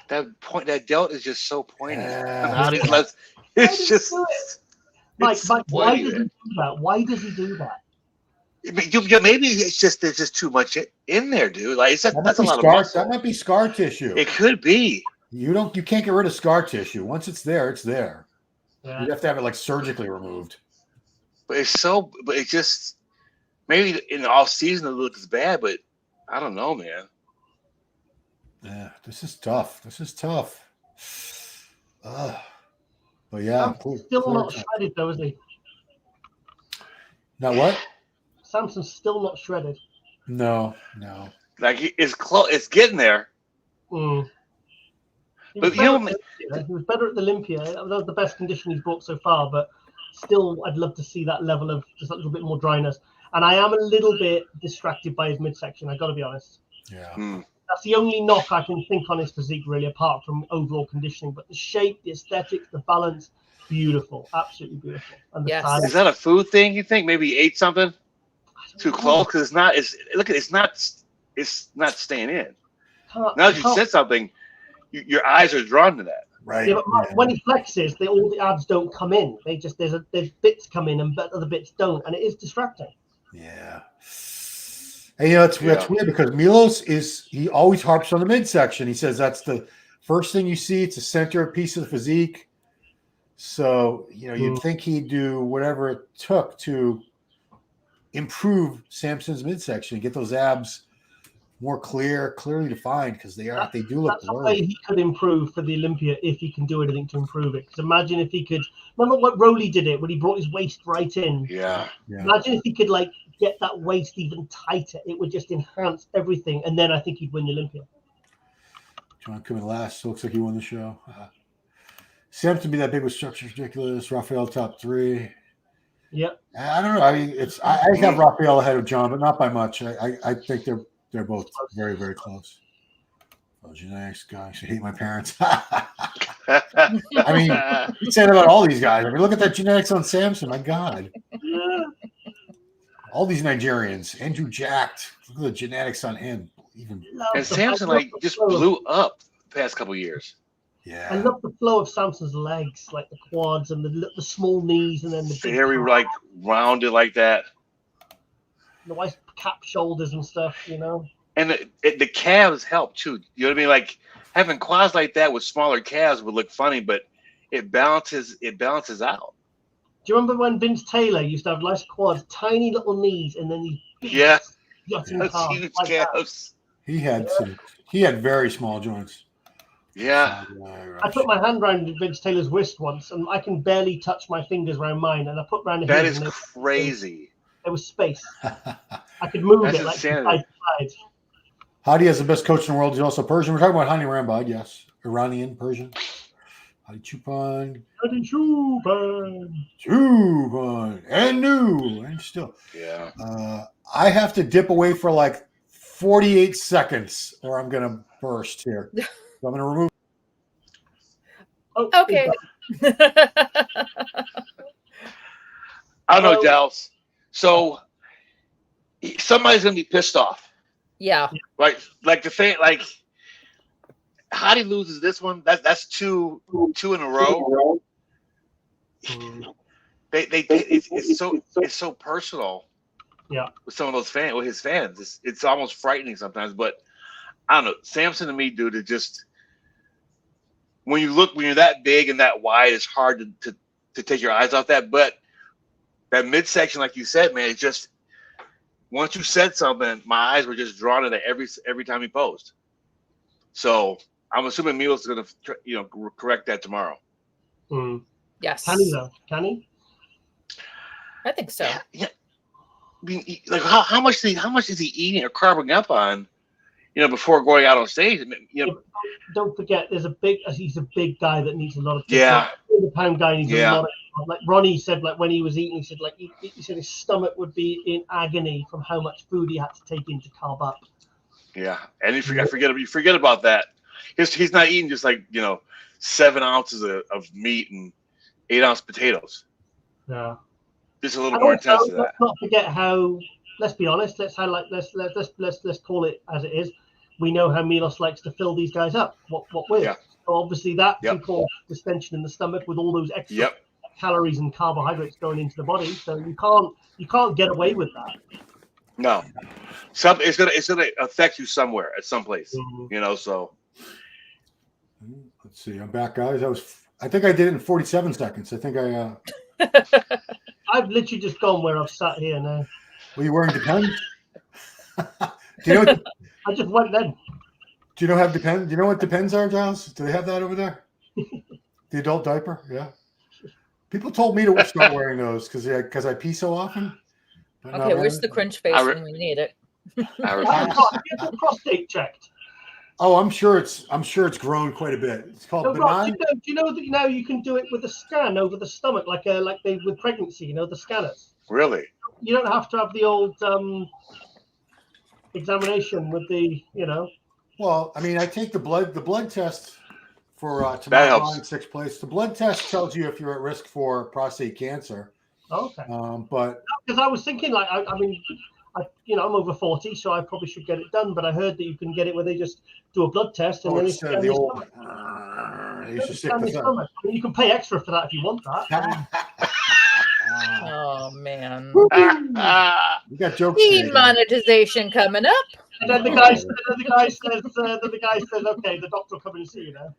That delt is just so pointy. Yeah. It's just Mike, why does he do that? Why does he do that? Maybe it's just there's just too much in there, dude. Like that's a lot of muscle. That might be scar tissue. It could be. You can't get rid of scar tissue. Once it's there, it's there. Yeah. You'd have to have it like surgically removed. But it just maybe in the off season it looks bad, but I don't know, man. Yeah, this is tough. But yeah, Still not shredded though, is he? Not what? Samson's still not shredded. No. Like it's close. It's getting there. But he was better at the Olympia. That was the best condition he's brought so far. But still, I'd love to see that level of just a little bit more dryness. And I am a little bit distracted by his midsection. I got to be honest. Yeah. That's the only knock I can think on his physique, really, apart from overall conditioning. But the shape, the aesthetics, the balance, beautiful, absolutely beautiful. And the size. Is that a food thing? You think maybe he ate something too close? Because it's not. It's not staying in. Now that you said something, your eyes are drawn to that. Right. Yeah, but when he flexes, all the abs don't come in. They just there's bits come in and other bits don't, and it is distracting. Yeah. And it's weird because Milos he always harps on the midsection. He says that's the first thing you see. It's a center piece of the physique. So you'd think he'd do whatever it took to improve Samson's midsection, get those abs more clearly defined, because they do look that's blurry. The way he could improve for the Olympia if he can do anything to improve it. Because imagine if he could. Remember what Rowley did it when he brought his waist right in. Yeah. Imagine if he could get that waist even tighter. It would just enhance everything, and then I think he'd win the Olympia. John coming last. Looks like he won the show. Samson be that big with structure is ridiculous. Raphael top 3. Yep. I don't know. I mean, I have Raphael ahead of John, but not by much. I think they're both very, very close. Oh, genetics guy. I should hate my parents. I mean, you said about all these guys. I mean, look at that genetics on Samson. My God. All these Nigerians. Andrew Jacked. Look at the genetics on him. And Samson just blew up the past couple of years. Yeah. I love the flow of Samson's legs, like the quads and the small knees, and then the very rounded like that. The nice cap shoulders and stuff, And the calves help too. You know what I mean? Like having quads like that with smaller calves would look funny, but it balances out. Do you remember when Vince Taylor used to have nice quads, tiny little knees, and then these big huge calves? He had very small joints. Yeah. I put my hand around Vince Taylor's wrist once, and I can barely touch my fingers around mine, and I put around his. That is crazy. There was space. I could move it like side to side. Hadi has the best coach in the world. He's also Persian. We're talking about Hani Rambod, yes. Iranian, Persian. Hadi Choopan. And new. And still. Yeah. I have to dip away for like 48 seconds or I'm going to burst here. So I'm going to remove. Okay. I don't know, Giles. So somebody's going to be pissed off. Yeah. Right. Like the thing, like Hadi loses this one. That's two in a row. It's so personal. Yeah. With some of those fans, with his fans, it's almost frightening sometimes. But I don't know, Samson to me, dude, it just when you're that big and that wide, it's hard to take your eyes off that. But that midsection, like you said, man, it just once you said something, my eyes were just drawn to it every time he posed. So I'm assuming Milos is going to correct that tomorrow. Yes. Can he though? Can he? I think so. Yeah. I mean, like how much is he eating or carving up on, before going out on stage? Don't forget, he's a big guy that needs a lot of. Yeah. The pound guy needs a lot of. Like Ronnie said, like when he was eating, he said like he said his stomach would be in agony from how much food he had to take in to carb up. Yeah, and you forget about that. He's not eating just like 7 ounces of meat and 8-ounce potatoes. Yeah. Just a little more intense than that. Let's not forget how. Let's be honest. Let's highlight. Let's call it as it is. We know how Milos likes to fill these guys up. What with? Yeah. So obviously that can cause distension in the stomach with all those extra calories and carbohydrates going into the body. So you can't get away with that. No. It's gonna affect you somewhere at some place. So. Let's see. I'm back, guys. I think I did it in 47 seconds. I think I. I've literally just gone where I've sat here now. Were you wearing Depends? Do you know? I just went then. Do you know have Depends? Do you know what Depends are, Giles? Do they have that over there? The adult diaper? Yeah. People told me to start wearing those because I pee so often. Okay, where's the cringe face when we need it? Get the prostate checked. Oh, I'm sure it's grown quite a bit. It's called benign. Do you know that now you can do it with a scan over the stomach, like they with pregnancy, the scanners. Really? You don't have to have the old examination with the, Well, I mean, I take the blood test for that helps. 6th place. The blood test tells you if you're at risk for prostate cancer. Okay. But because I was thinking, like, I'm over 40, so I probably should get it done. But I heard that you can get it where they just do a blood test and then they scan the old. You can pay extra for that if you want that. Oh man! We got jokes. Demonetization coming up. And then the guy says, "Okay, the doctor will come in and see you now."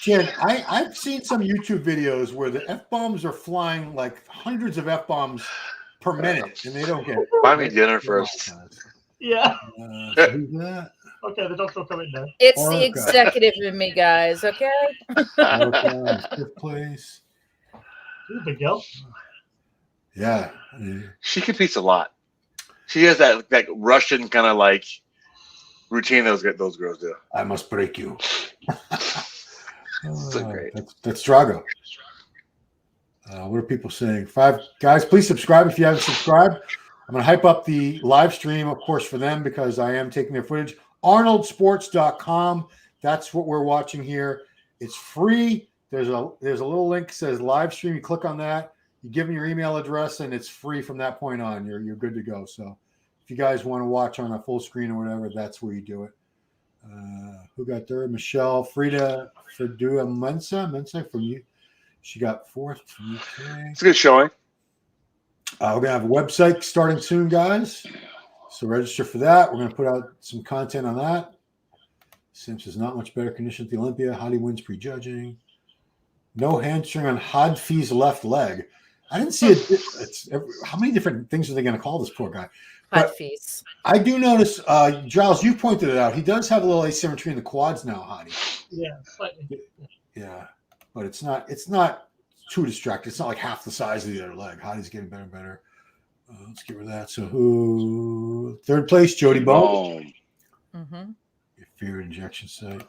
Jen, I've seen some YouTube videos where the F-bombs are flying like hundreds of F-bombs per minute, and they don't get. Buy me dinner first. Yeah. Okay, the doctor will come in now. It's the executive in me, guys. Okay. Fifth place. She's a big girl. Yeah. She competes a lot. She has that Russian kind of like routine those girls do. I must break you. So great. That's Drago. What are people saying? 5 guys, please subscribe if you haven't subscribed. I'm going to hype up the live stream, of course, for them because I am taking their footage. ArnoldSports.com. That's what we're watching here. It's free. There's a little link that says live stream. You click on that. You give them your email address, and it's free from that point on. You're good to go. So if you guys want to watch on a full screen or whatever, that's where you do it. Who got third? Michelle Frida Ferdua Mensa from you. She got 4th from UK. It's a good showing. We're going to have a website starting soon, guys. So register for that. We're going to put out some content on that. Sims is not much better condition at the Olympia. Hadi wins prejudging. No hamstring on Hadfi's left leg. I didn't see it. How many different things are they going to call this poor guy? Hadfi's. I do notice, Giles, you pointed it out. He does have a little asymmetry in the quads now, Hadi. Yeah, slightly. Yeah, but it's not too distracted. It's not like half the size of the other leg. Hadi's getting better and better. Let's get rid of that. So who? 3rd place, Jody Bone. Mm-hmm. Your favorite injection site.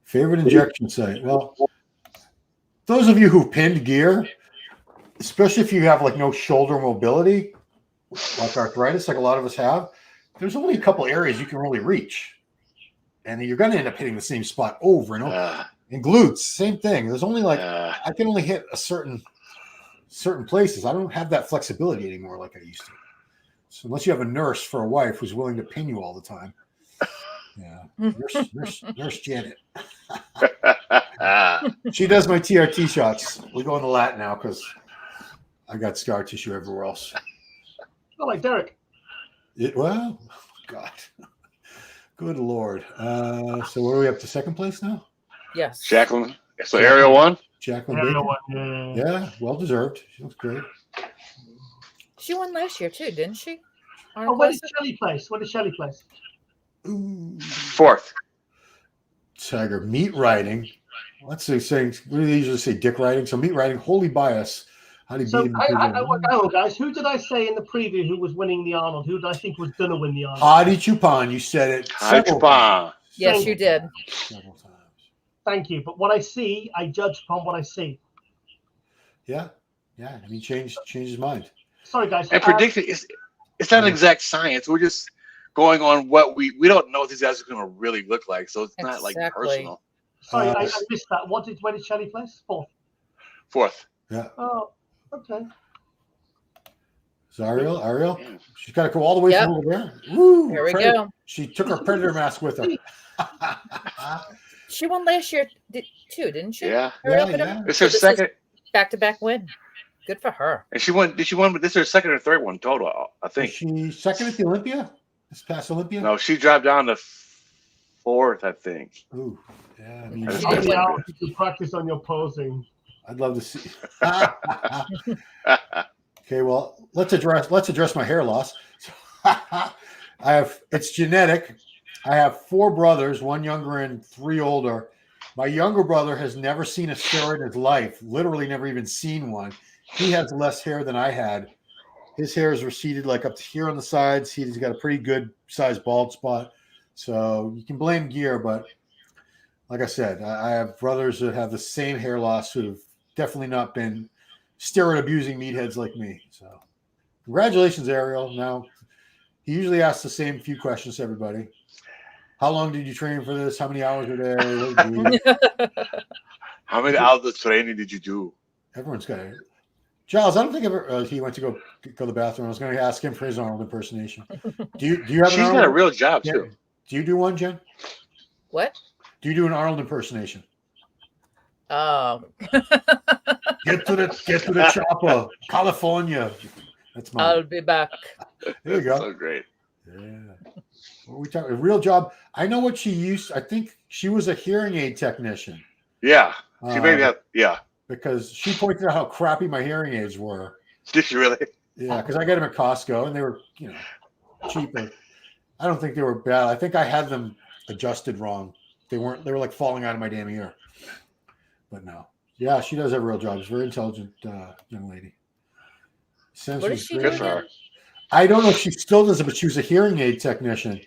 Favorite injection site. Well, those of you who pinned gear, especially if you have like no shoulder mobility, like arthritis, like a lot of us have, there's only a couple areas you can really reach. And you're going to end up hitting the same spot over and over. And glutes, same thing. There's only like, I can only hit a certain places. I don't have that flexibility anymore like I used to. So unless you have a nurse for a wife who's willing to pin you all the time. Yeah. Nurse Janet. She does my TRT shots. We go in the lat now because I got scar tissue everywhere else. Not like Derek. Well, God. Good Lord. So what are we up to? Second place now? Yes. Jacqueline. So Ariel won? Jacqueline Ariel Baker. won, Yeah, well deserved. She looks great. She won last year too, didn't she? Oh, where did Shelley place? Where did Shelley place? Ooh. 4th. Tiger. Meat riding. Let's say saying we usually say dick riding. So meat riding, holy bias. How do you beat him? Guys, who did I say in the preview who was winning the Arnold? Who did I think was going to win the Arnold? Hadi Choopan. You said it. Hadi Choopan. Yes, you did. Several times. Thank you. But what I see, I judge upon what I see. Yeah. Yeah. He changed his mind. Sorry, guys. And predicting it's not an exact science. We're just going on what we don't know what these guys are going to really look like. So it's not like personal. Sorry, I missed that. Where did Shelley place? 4th. 4th. Yeah. Oh, okay. So Ariel, she's got to go all the way from over there. Woo, Here we go. She took her predator mask with her. She won last year too, didn't she? Yeah. Yeah. It's her second back-to-back win. Good for her. And she won. Did she win? But this is her second or third one total, I think. Is she second at the Olympia? This past Olympia? No, she dropped down to 4th, I think. Ooh, yeah. I mean, How many hours did you practice on your posing? I'd love to see. Okay, well, let's address my hair loss. It's genetic. I have 4 brothers, 1 younger and 3 older. My younger brother has never seen a steroid in his life, literally never even seen one. He has less hair than I had. His hair is receded like up to here on the sides. He's got a pretty good sized bald spot. So you can blame gear, but like I said, I have brothers that have the same hair loss who've definitely not been steroid abusing meatheads like me. So congratulations, Ariel. Now, he usually asks the same few questions to everybody. How long did you train for this? How many hours a day? How many hours of training did you do? Everyone's got it. Giles, I don't think ever he went to go to the bathroom. I was going to ask him for his Arnold impersonation. Do you have? She's got a real job too. Do you do one, Jen? What? Do you do an Arnold impersonation? Oh. Get to the chopper, California. That's mine. I'll be back. There you go. So great. Yeah. What are we talking? A real job. I know what she used. I think she was a hearing aid technician. Yeah. She maybe have. Yeah. Because she pointed out how crappy my hearing aids were. Did she really? Yeah, because I got them at Costco and they were, cheaper. I don't think they were bad. I think I had them adjusted wrong. They were like falling out of my damn ear. But no. Yeah, she does have a real job. She's a very intelligent young lady. What is she Good for her. doing? I don't know if she still does it, but she was a hearing aid technician.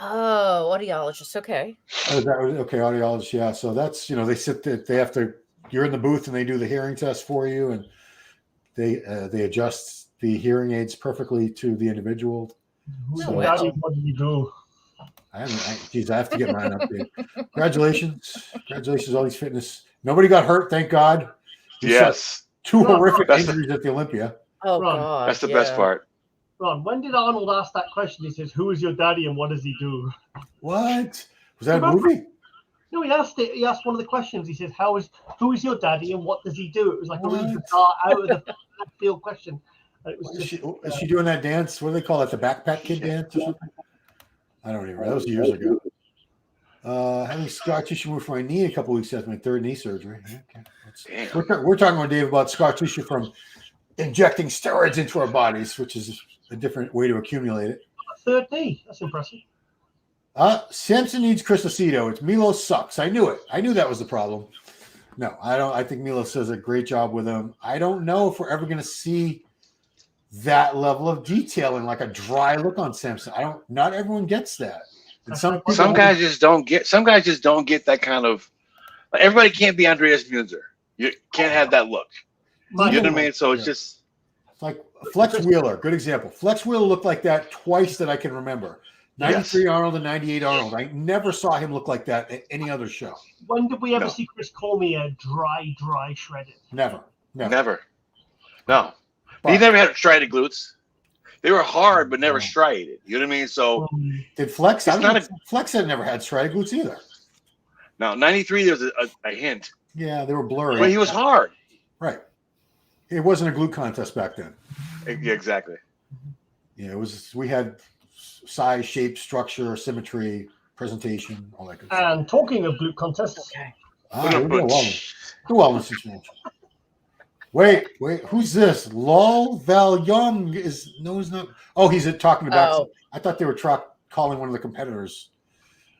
Oh, audiologist. Okay. Okay, audiologist. Yeah. So that's, they sit there, they have to, you're in the booth and they do the hearing test for you and they adjust the hearing aids perfectly to the individual. What do you do? I have to get mine updated. Congratulations, all these fitness. Nobody got hurt, thank God. Yes. 2 horrific injuries at the Olympia. Oh, Ron, God. That's the best part. Ron, when did Arnold ask that question? He says, "Who is your daddy and what does he do?" What? Was that a movie? No, he asked it. He asked one of the questions. He says, who is your daddy and what does he do? It was like a really bizarre, out of the field question. And it was is she doing that dance? What do they call it? The backpack kid dance or something? I don't even know. That was years ago. Having scar tissue removed from my knee a couple weeks after my 3rd knee surgery. Okay. We're talking with Dave about scar tissue from injecting steroids into our bodies, which is a different way to accumulate it. 3rd knee. That's impressive. Samson needs Cristocito. It's Milos sucks. I knew it. I knew that was the problem. No, I don't. I think Milos does a great job with him. I don't know if we're ever going to see that level of detailing, like a dry look on Samson. Not everyone gets that. And some guys just don't get. Some guys just don't get that kind of. Everybody can't be Andreas Munzer. You can't have that look. You know what I mean? So it's just. Like Flex Wheeler, good example. Flex Wheeler looked like that twice that I can remember. 93 Arnold and 98 Arnold. I never saw him look like that at any other show. When did we ever see Chris Cormier dry shredded? Never. No. He never had shredded glutes. They were hard, but never striated. You know what I mean? So did Flex? Flex had never had striated glutes either. No, 93 there was a hint. Yeah, they were blurry. But he was hard. Right. It wasn't a glute contest back then. Yeah, exactly. Yeah, it was. We had size, shape, structure, symmetry, presentation, all that good stuff. And talking of glute contests, The wellness expansion. Wait, who's this? Lol Val Young is he's not. Oh, he's talking about. I thought they were calling one of the competitors.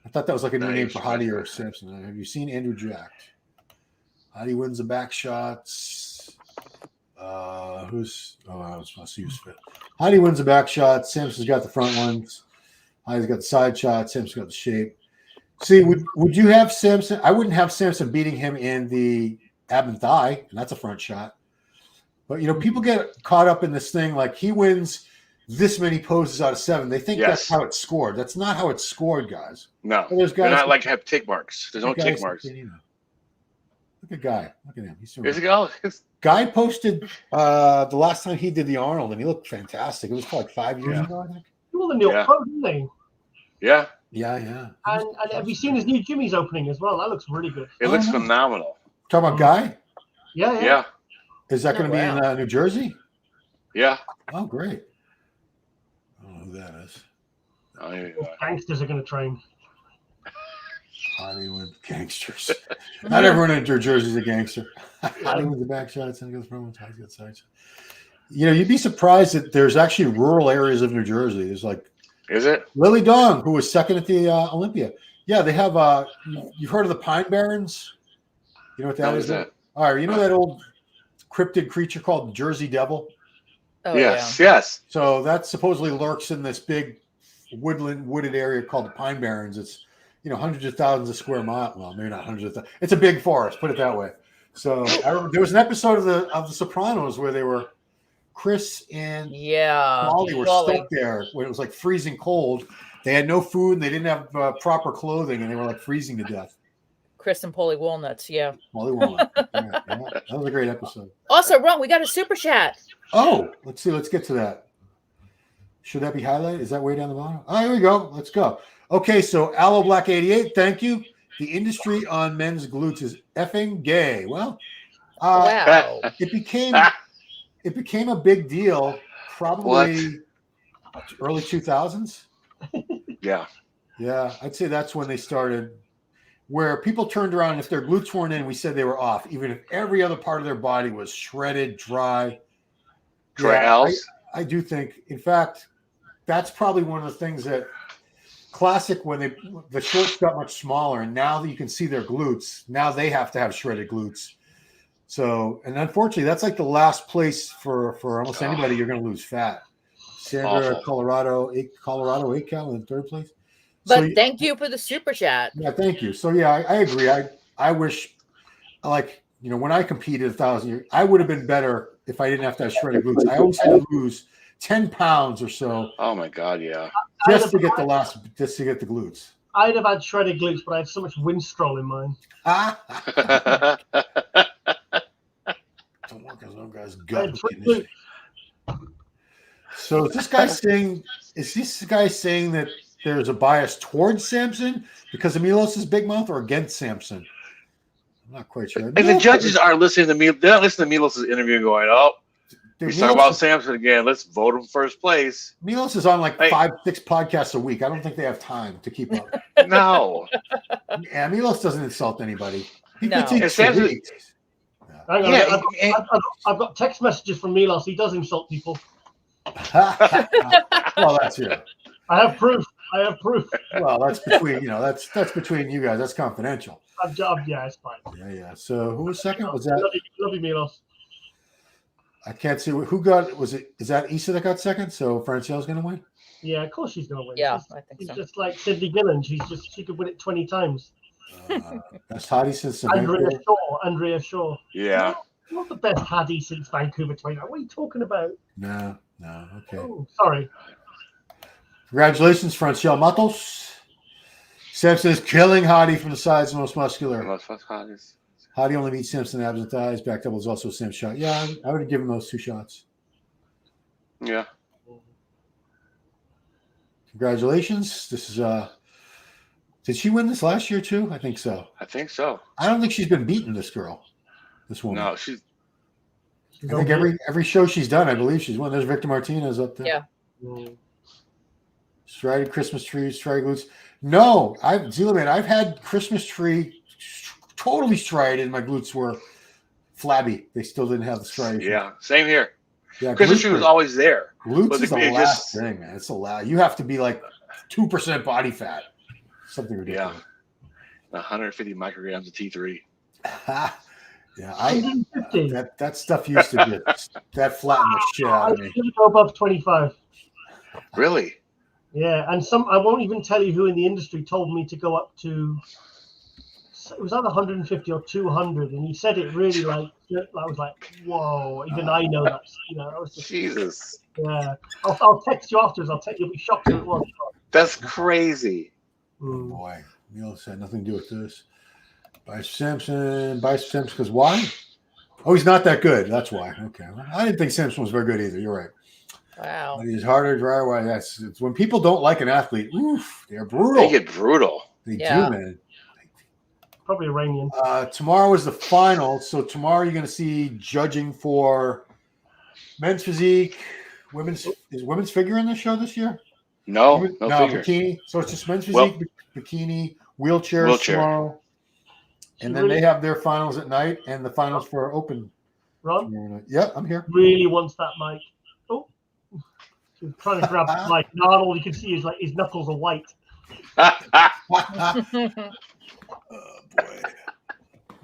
I thought that was like a new name for Hadi or Samson. Have you seen Andrew Jack? Hadi wins the back shots. I was supposed to use fit. Hadi wins the back shots. Samson's got the front ones. Hadi's got the side shots. Samson's got the shape. See, would you have Samson? I wouldn't have Samson beating him in the ab and thigh, and that's a front shot. But people get caught up in this thing like he wins this many poses out of 7. They think that's how it's scored. That's not how it's scored, guys. No, there's guys they're not like have tick marks. There's no tick marks. Look at Guy. Look at him. He's doing. Guy posted the last time he did the Arnold, and he looked fantastic. It was like 5 years ago, I think. He was a new pro, didn't they? Yeah. And have you seen his new Jimmy's opening as well? That looks really good. It looks phenomenal. Talking about Guy? Yeah. Is that going to be in New Jersey? Yeah. Oh, great. I don't know who that is. Gangsters are going to train. Hollywood gangsters. Not everyone in New Jersey is a gangster. Hollywood's the back shots and goes front ones. High's got side shots. You'd be surprised that there's actually rural areas of New Jersey. There's like. Is it? Lily Dong, who was second at the Olympia. Yeah, they have. You've heard of the Pine Barrens? You know what that is? All right, you know that old cryptid creature called the Jersey Devil? Oh, yes. So that supposedly lurks in this big wooded area called the Pine Barrens. It's hundreds of thousands of square miles. Well, maybe not hundreds of thousands. It's a big forest. Put it that way. So I remember there was an episode of the Sopranos where they were. Chris and Molly were stuck there when it was like freezing cold. They had no food and they didn't have proper clothing and they were like freezing to death. Chris and Polly Walnuts, Polly Walnut. That was a great episode. Also, Ron, we got a super chat. Oh, let's see. Let's get to that. Should that be highlighted? Is that way down the bottom? Oh, here we go. Let's go. Okay, so Aloe Black 88, thank you. The industry on men's glutes is effing gay. Well, wow. It became a big deal probably early 2000s. Yeah, I'd say that's when they started, where people turned around. If their glutes weren't in, we said they were off, even if every other part of their body was shredded, dry. I do think, in fact, that's probably one of the things that Classic, when the shorts got much smaller, and now that you can see their glutes, now they have to have shredded glutes. So, and unfortunately, that's like the last place for almost anybody you're going to lose fat. Sandra, Colorado 8 cal in third place. But thank you for the super chat. Yeah, thank you. So, yeah, I agree. I wish, when I competed 1,000 years, I would have been better if I didn't have to have shredded glutes. I always had to lose 10 pounds or so. Oh my God, yeah. Just to get the glutes. I'd have had shredded glutes, but I had so much Winstrol in mine. Don't work as long as gut. So is this guy saying that there's a bias towards Samson because of Milos' big mouth or against Samson? I'm not quite sure. And the judges aren't listening to me. They're not listening to Milos' interview and going, he's talking about Samson again. Let's vote him first place. Milos is on like 5-6 podcasts a week. I don't think they have time to keep up. No. Yeah, Milos doesn't insult anybody. I've got text messages from Milos. He does insult people. Well, that's it. I have proof. Well, that's between that's between you guys. That's confidential. Yeah, it's fine. Yeah. So who was second? Was that? Love you, Milos. I can't see who got. Was it? Is that Issa that got second? So Francielle's going to win. Yeah, of course she's going to win. Yeah, I think she's so. just like Sidney Gillen. She could win it 20 times. Best Hadi since Andrea Shaw. Yeah. Not the best Hadi since Vancouver 29. What are you talking about? No. Okay. Oh, sorry. Congratulations, Franciel Matos. Samson is killing Hadi from the sides, most muscular. Hadi only beats Samson abs and thighs. Back double is also the same shot. Yeah, I would have given those 2 shots. Yeah. Congratulations. This is did she win this last year too? I think so. I think so. I don't think she's been beaten, this girl. This woman. No, she's I think every show she's done, I believe she's won. There's Victor Martinez up there. Yeah. Strided Christmas trees, strided glutes. No, I've had Christmas tree totally strided, and my glutes were flabby. They still didn't have the striation. Yeah, same here. Yeah, Christmas tree was always there. Glutes is the last thing, man. It's you have to be like 2% body fat. Something ridiculous. Yeah. 150 micrograms of T3. Yeah, that stuff used to get that flattened the shit out of me. I couldn't go above 25. Really? Yeah, and I won't even tell you who in the industry told me to go up to. It was either 150 or 200, and he said it really I was like, whoa! Even I know that. I was just, Jesus. Yeah, I'll text you afterwards. You'll be shocked who it was. That's crazy. Oh boy, Neil had nothing to do with this. By Samson, because why? Oh, he's not that good. That's why. Okay, I didn't think Samson was very good either. You're right. Wow. But he's harder, drier. Why? It's when people don't like an athlete. Oof, they're brutal. They get brutal. They do, man. Probably Iranian. Tomorrow is the final, so tomorrow you're going to see judging for men's physique, women's figure in the show this year. No figure. Bikini. So it's just men's physique, bikini, wheelchairs tomorrow. And then they have their finals at night and the finals for open. Ron? Yeah, I'm here. Really wants that mic. Oh, he's trying to grab the mic. Now all you can see is his knuckles are white. Oh boy.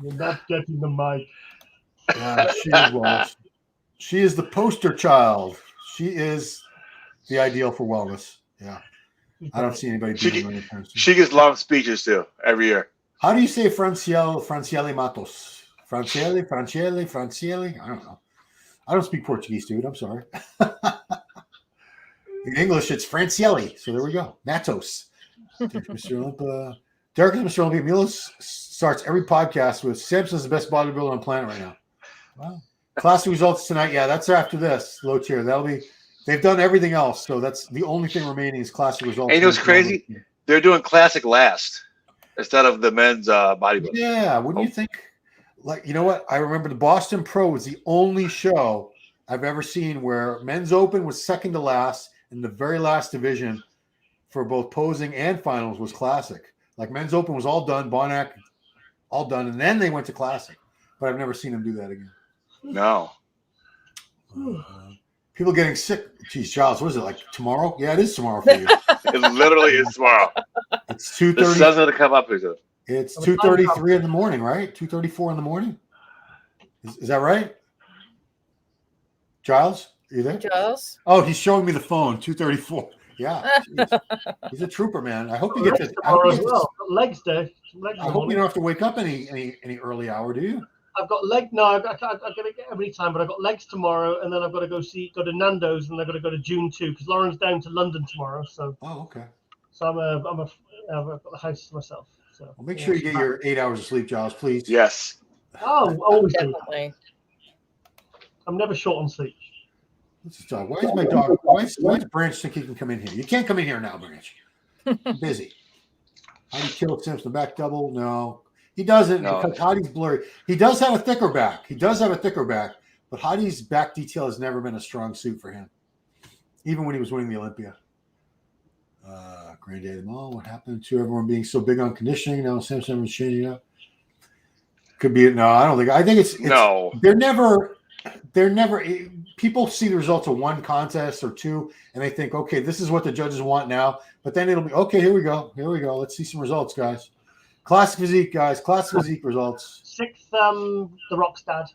You're not getting the mic. She is the poster child. She is the ideal for wellness. Yeah. I don't see anybody doing anything. She gets long speeches too every year. How do you say Franciele Matos? Franciele? I don't know. I don't speak Portuguese, dude. I'm sorry. In English, it's Franciele. So there we go. Matos. Mr. Olympia. Derek is Mr. Olympia. Milos starts every podcast with Samson's the best bodybuilder on the planet right now. Wow. Classic results tonight. Yeah, that's after this. Low chair. They've done everything else. So that's the only thing remaining is classic results. And you know what's crazy? They're doing classic last instead of the men's bodybuilding. Yeah, wouldn't you think? Like, you know what? I remember the Boston Pro was the only show I've ever seen where men's open was second to last, and the very last division for both posing and finals was classic. Like men's open was all done, Bonac, all done, and then they went to classic. But I've never seen them do that again. No. People getting sick. Geez, Giles, what is it, like tomorrow? Yeah, it is tomorrow for you. It literally is tomorrow. It's 2:30. The sun's going to come up. It's 2:33 in the morning, right? 2:34 in the morning. Is that right? Giles, are you there? Giles? Oh, he's showing me the phone. 2:34. Yeah, he's a trooper, man. I hope you get to. Legs day. I hope you don't have to wake up any early hour, do you? I've got leg. No, I'm going to get every time, but I've got legs tomorrow, and then I've got to go to Nando's, and I've got to go to June 2 because Lauren's down to London tomorrow. So. Oh, okay. So I've got the house to myself. So well, make sure you get your 8 hours of sleep, Giles, please. Yes. Oh, always definitely. I'm never short on sleep. What's this dog? Why is my dog? Why is Branch think he can come in here? You can't come in here now, Branch. I'm busy. How do you kill Simpson? Back double? No. He doesn't because Hadi's blurry. He does have a thicker back. But Hadi's back detail has never been a strong suit for him, even when he was winning the Olympia. Granddaddy of them all. What happened to everyone being so big on conditioning? Now Samson was changing up. Could be no. I don't think. I think it's no. They're never. People see the results of one contest or two, and they think, okay, this is what the judges want now. But then it'll be okay. Here we go. Let's see some results, guys. Classic Physique, guys. Classic Physique results. Sixth, the Rock's dad.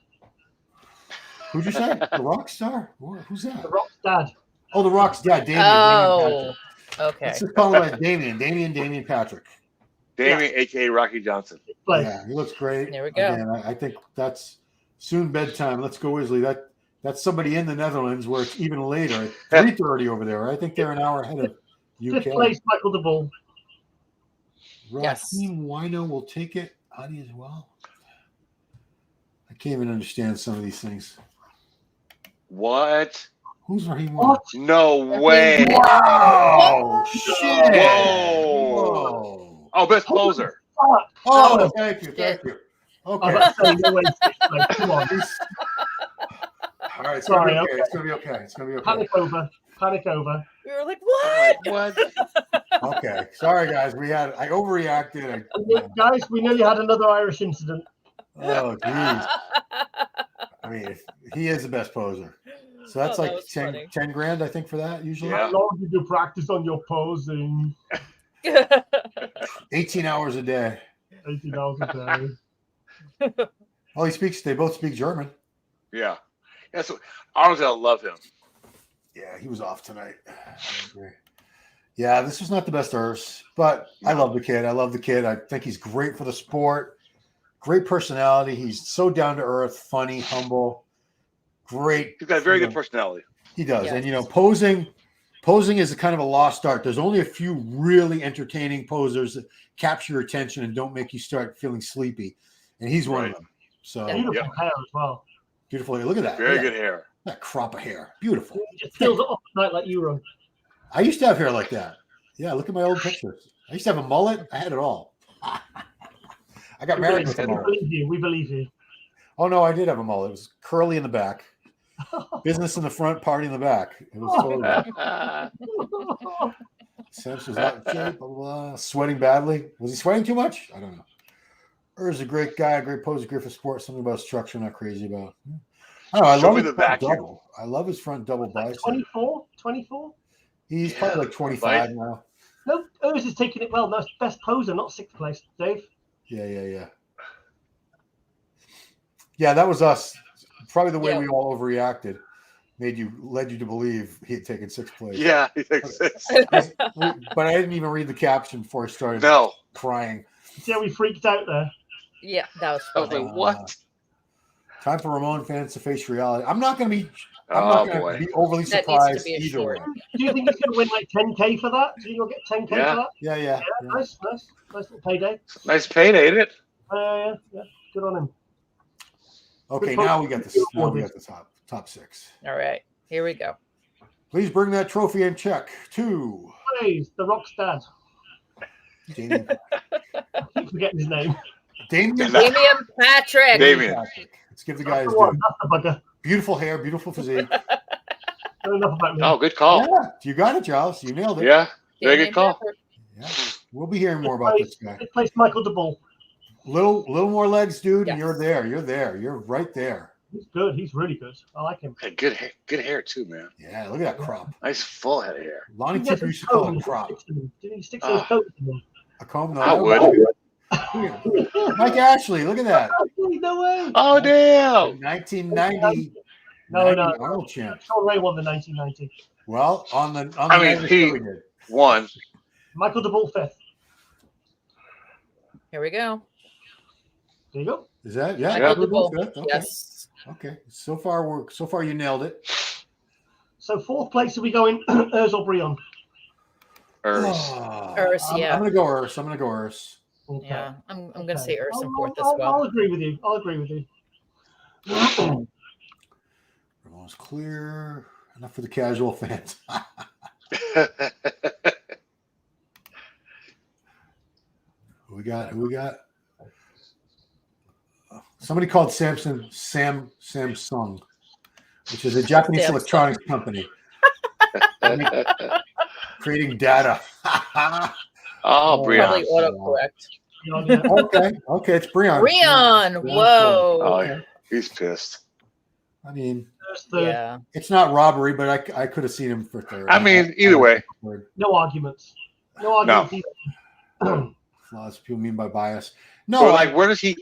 Who'd you say? The Rockstar? Who's that? The Rock's dad. Oh, the Rock's dad. Damien. Oh, okay. Let's just call him like Damien Patrick. Damien, a.k.a. Rocky Johnson. Yeah, he looks great. There we go. Again, I think that's Soon bedtime. Let's go, Wesley. That's somebody in the Netherlands where it's even later. 3:30 over there. I think they're an hour ahead of UK. Fifth place, Michael de Bull. Raheem Wino will take it. Hadi as well. I can't even understand some of these things. What? Who's Raheem Wino? No way. Wow. Shit. Whoa. Oh, best poser. Oh, thank you. Thank you. Okay. Come on. All right. It's going to be okay. It's going to be okay. It's going to be okay. Panic over. We were like, what? What? Okay. Sorry, guys. I overreacted. Guys, we nearly had another Irish incident. Oh, geez. I mean, he is the best poser. So that's like 10 grand, I think, for that usually. Yeah. How long did you practice on your posing? 18 hours a day. 18 hours a day. Oh, they both speak German. Yeah. That's Arnold's gonna love him. Yeah, he was off tonight. Yeah, this was not the best Urs, but I love the kid. I think he's great for the sport. Great personality. He's so down to earth, funny, humble. Great. He's got a very good personality. He does. Yes. And, posing is a kind of a lost art. There's only a few really entertaining posers that capture your attention and don't make you start feeling sleepy. And he's one of them. So Beautiful hair as well. beautiful hair. Look at that. Very good hair. That crop of hair. Beautiful. It just feels off at night like you run. I used to have hair like that. Yeah, look at my old pictures. I used to have a mullet. I had it all. I got married with a mullet. We believe you. Oh, no, I did have a mullet. It was curly in the back. Business in the front, party in the back. It was totally Samson's out of shape, blah, blah, blah. Sweating badly. Was he sweating too much? I don't know. Urs is a great guy, great poser, great for sports. Something about structure I'm not crazy about. I don't know. I love his front double. I love his front double bicep. 24? He's probably like 25 now. No, Urs is taking it well. That's best poser, not sixth place, Dave. Yeah. Yeah, that was us. Probably the way we all overreacted led you to believe he had taken sixth place. Yeah, he takes sixth. But I didn't even read the caption before I started crying. See how we freaked out there? Yeah, that was I was funny. like, what? Time for Ramon fans to face reality. I'm not going to be overly That surprised needs to be a either way. short. Do you think he's going to win like 10K for that? Do you think he'll get 10K for that? Yeah. Nice little payday. Nice payday, ain't it? Yeah. Good on him. Okay, now we got the top six. All right, here we go. Please bring that trophy and check to Please, The Rock's dad. Damien. I keep forgetting his name. Damien Patrick. Let's give the guy his That's due. the bugger. Beautiful hair, beautiful physique. Enough about me. Oh, good call. Yeah, you got it, Giles. You nailed it. Yeah, very good call. Yeah. We'll be hearing more about this guy. Fifth place, Michael de Bull. Little more legs, dude, Yes. and you're there. You're right there. He's good. He's really good. I like him. Hey, good hair too, man. Yeah, look at that crop. Nice full head of hair. Lonnie Tipper used to call it crop. Did he stick those coats in them? A comb? No, I would. Mike Ashley, look at that. No way. Oh, damn. 1990. No. Arnold champ. Sean Ray won the 1990. Well, on the he we did. won. Michael de Bull fifth. Here we go. There you go. Is that Michael de Bull. Okay. Yes. Okay. So far you nailed it. So fourth place, are we going Urs or Brion? Urs. Yeah. I'm gonna go Urs. Okay. Yeah, I'm gonna say Urs in fourth as I'll well. agree with you. Ramon's clear. Enough for the casual fans. Who we got? Somebody called Samsung, which is a Japanese electronics company. Creating data. Oh, Brion. Probably autocorrect. Okay, it's Brion. Whoa. Oh, yeah. He's pissed. I mean, Yeah. it's not robbery, but I could have seen him for third. I mean, either way. No arguments. Either. Flaws people mean by bias. So, No, where does he?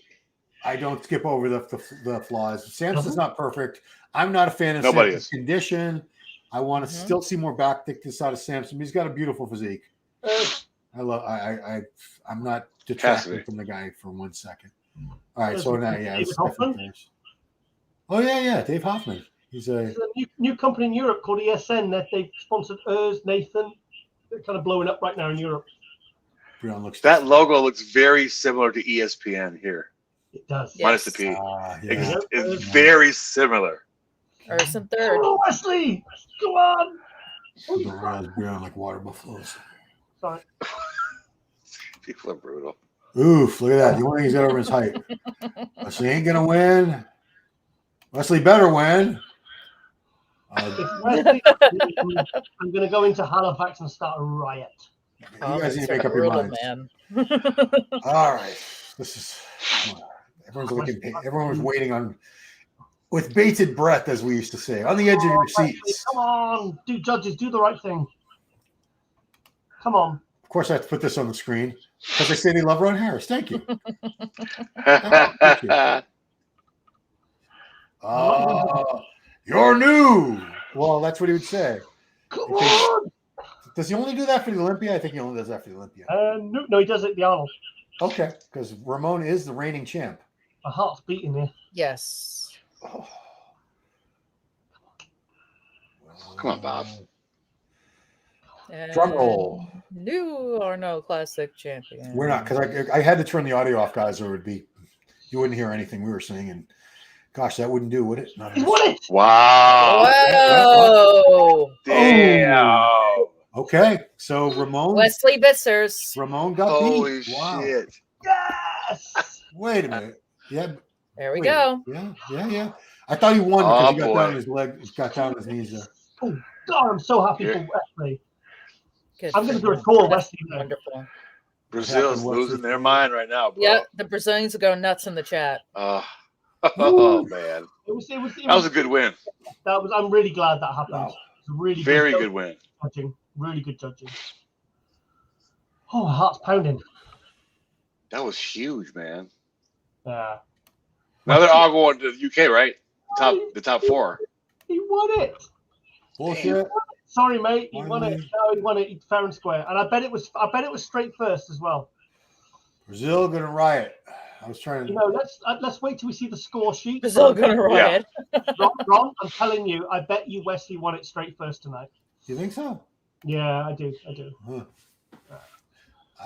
I don't skip over the flaws. Samson's not perfect. I'm not a fan of Nobody Samson's is. condition. I want to still see more back thickness out of Samson. He's got a beautiful physique. I'm not detracting from the guy for 1 second. All right, so now, it's definitely Oh yeah, Dave Hoffman. He's There's a new company in Europe called ESN that they've sponsored Nathan. They're kind of blowing up right now in Europe. That logo looks very similar to ESPN here. It does. Minus the P. Yeah. It's very similar. First and third. Oh, Wesley! Go on! The Royals brown like water buffaloes. Sorry. People are brutal. Oof, look at that. The only thing he's got over his height. Wesley ain't going to win. Wesley better win. Wesley, I'm going to go into Halifax and start a riot. You guys need to make up your minds. Man. All right. This is everyone was waiting on with bated breath, as we used to say, on the edge of your seats. Come on, judges, do the right thing. Come on. Of course, I have to put this on the screen because they say they love Ron Harris. Thank you. You're new. Well, that's what he would say. Come on. Does he only do that for the Olympia? I think he only does that for the Olympia. No, he does it at the Arnold. Okay, because Ramon is the reigning champ. My heart's beating here. Yes. Oh. Come on, Bob. And Drum roll. New Arnold Classic champion. We're not, because I had to turn the audio off, guys, or it would be, you wouldn't hear anything we were saying. And gosh, that wouldn't do, would it? Not He won it. Wow. Whoa. Damn. Okay, so Ramon Wesley VIssers. got Holy beat. Wow. shit. Yes. Wait a minute. Yeah. There we wait. go. Yeah. I thought he won because Oh, he got boy. down on his leg, got down on his knees there. Oh, God, I'm so happy Yeah. for Wesley. Good I'm going to for do a call, Wesley. Now. Wonderful. Brazil's losing their mind right now, bro. Yeah, the Brazilians are going nuts in the chat. Oh, man. It was That was a good win. I'm really glad that happened. Wow. It was a really Very good win. judging. Really good judging. Oh, my heart's pounding. That was huge, man. Yeah. Now they're all going to the UK, right? The top four. He won it. Bullshit. Sorry, mate. He Why won it. me? No, he won it fair and square. And I bet it was straight first as well. Brazil gonna riot. I was trying You to. know, let's wait till we see the score sheet. Brazil going to riot. Ron, I'm telling you, I bet you Wesley won it straight first tonight. You think so? Yeah, I do. Huh.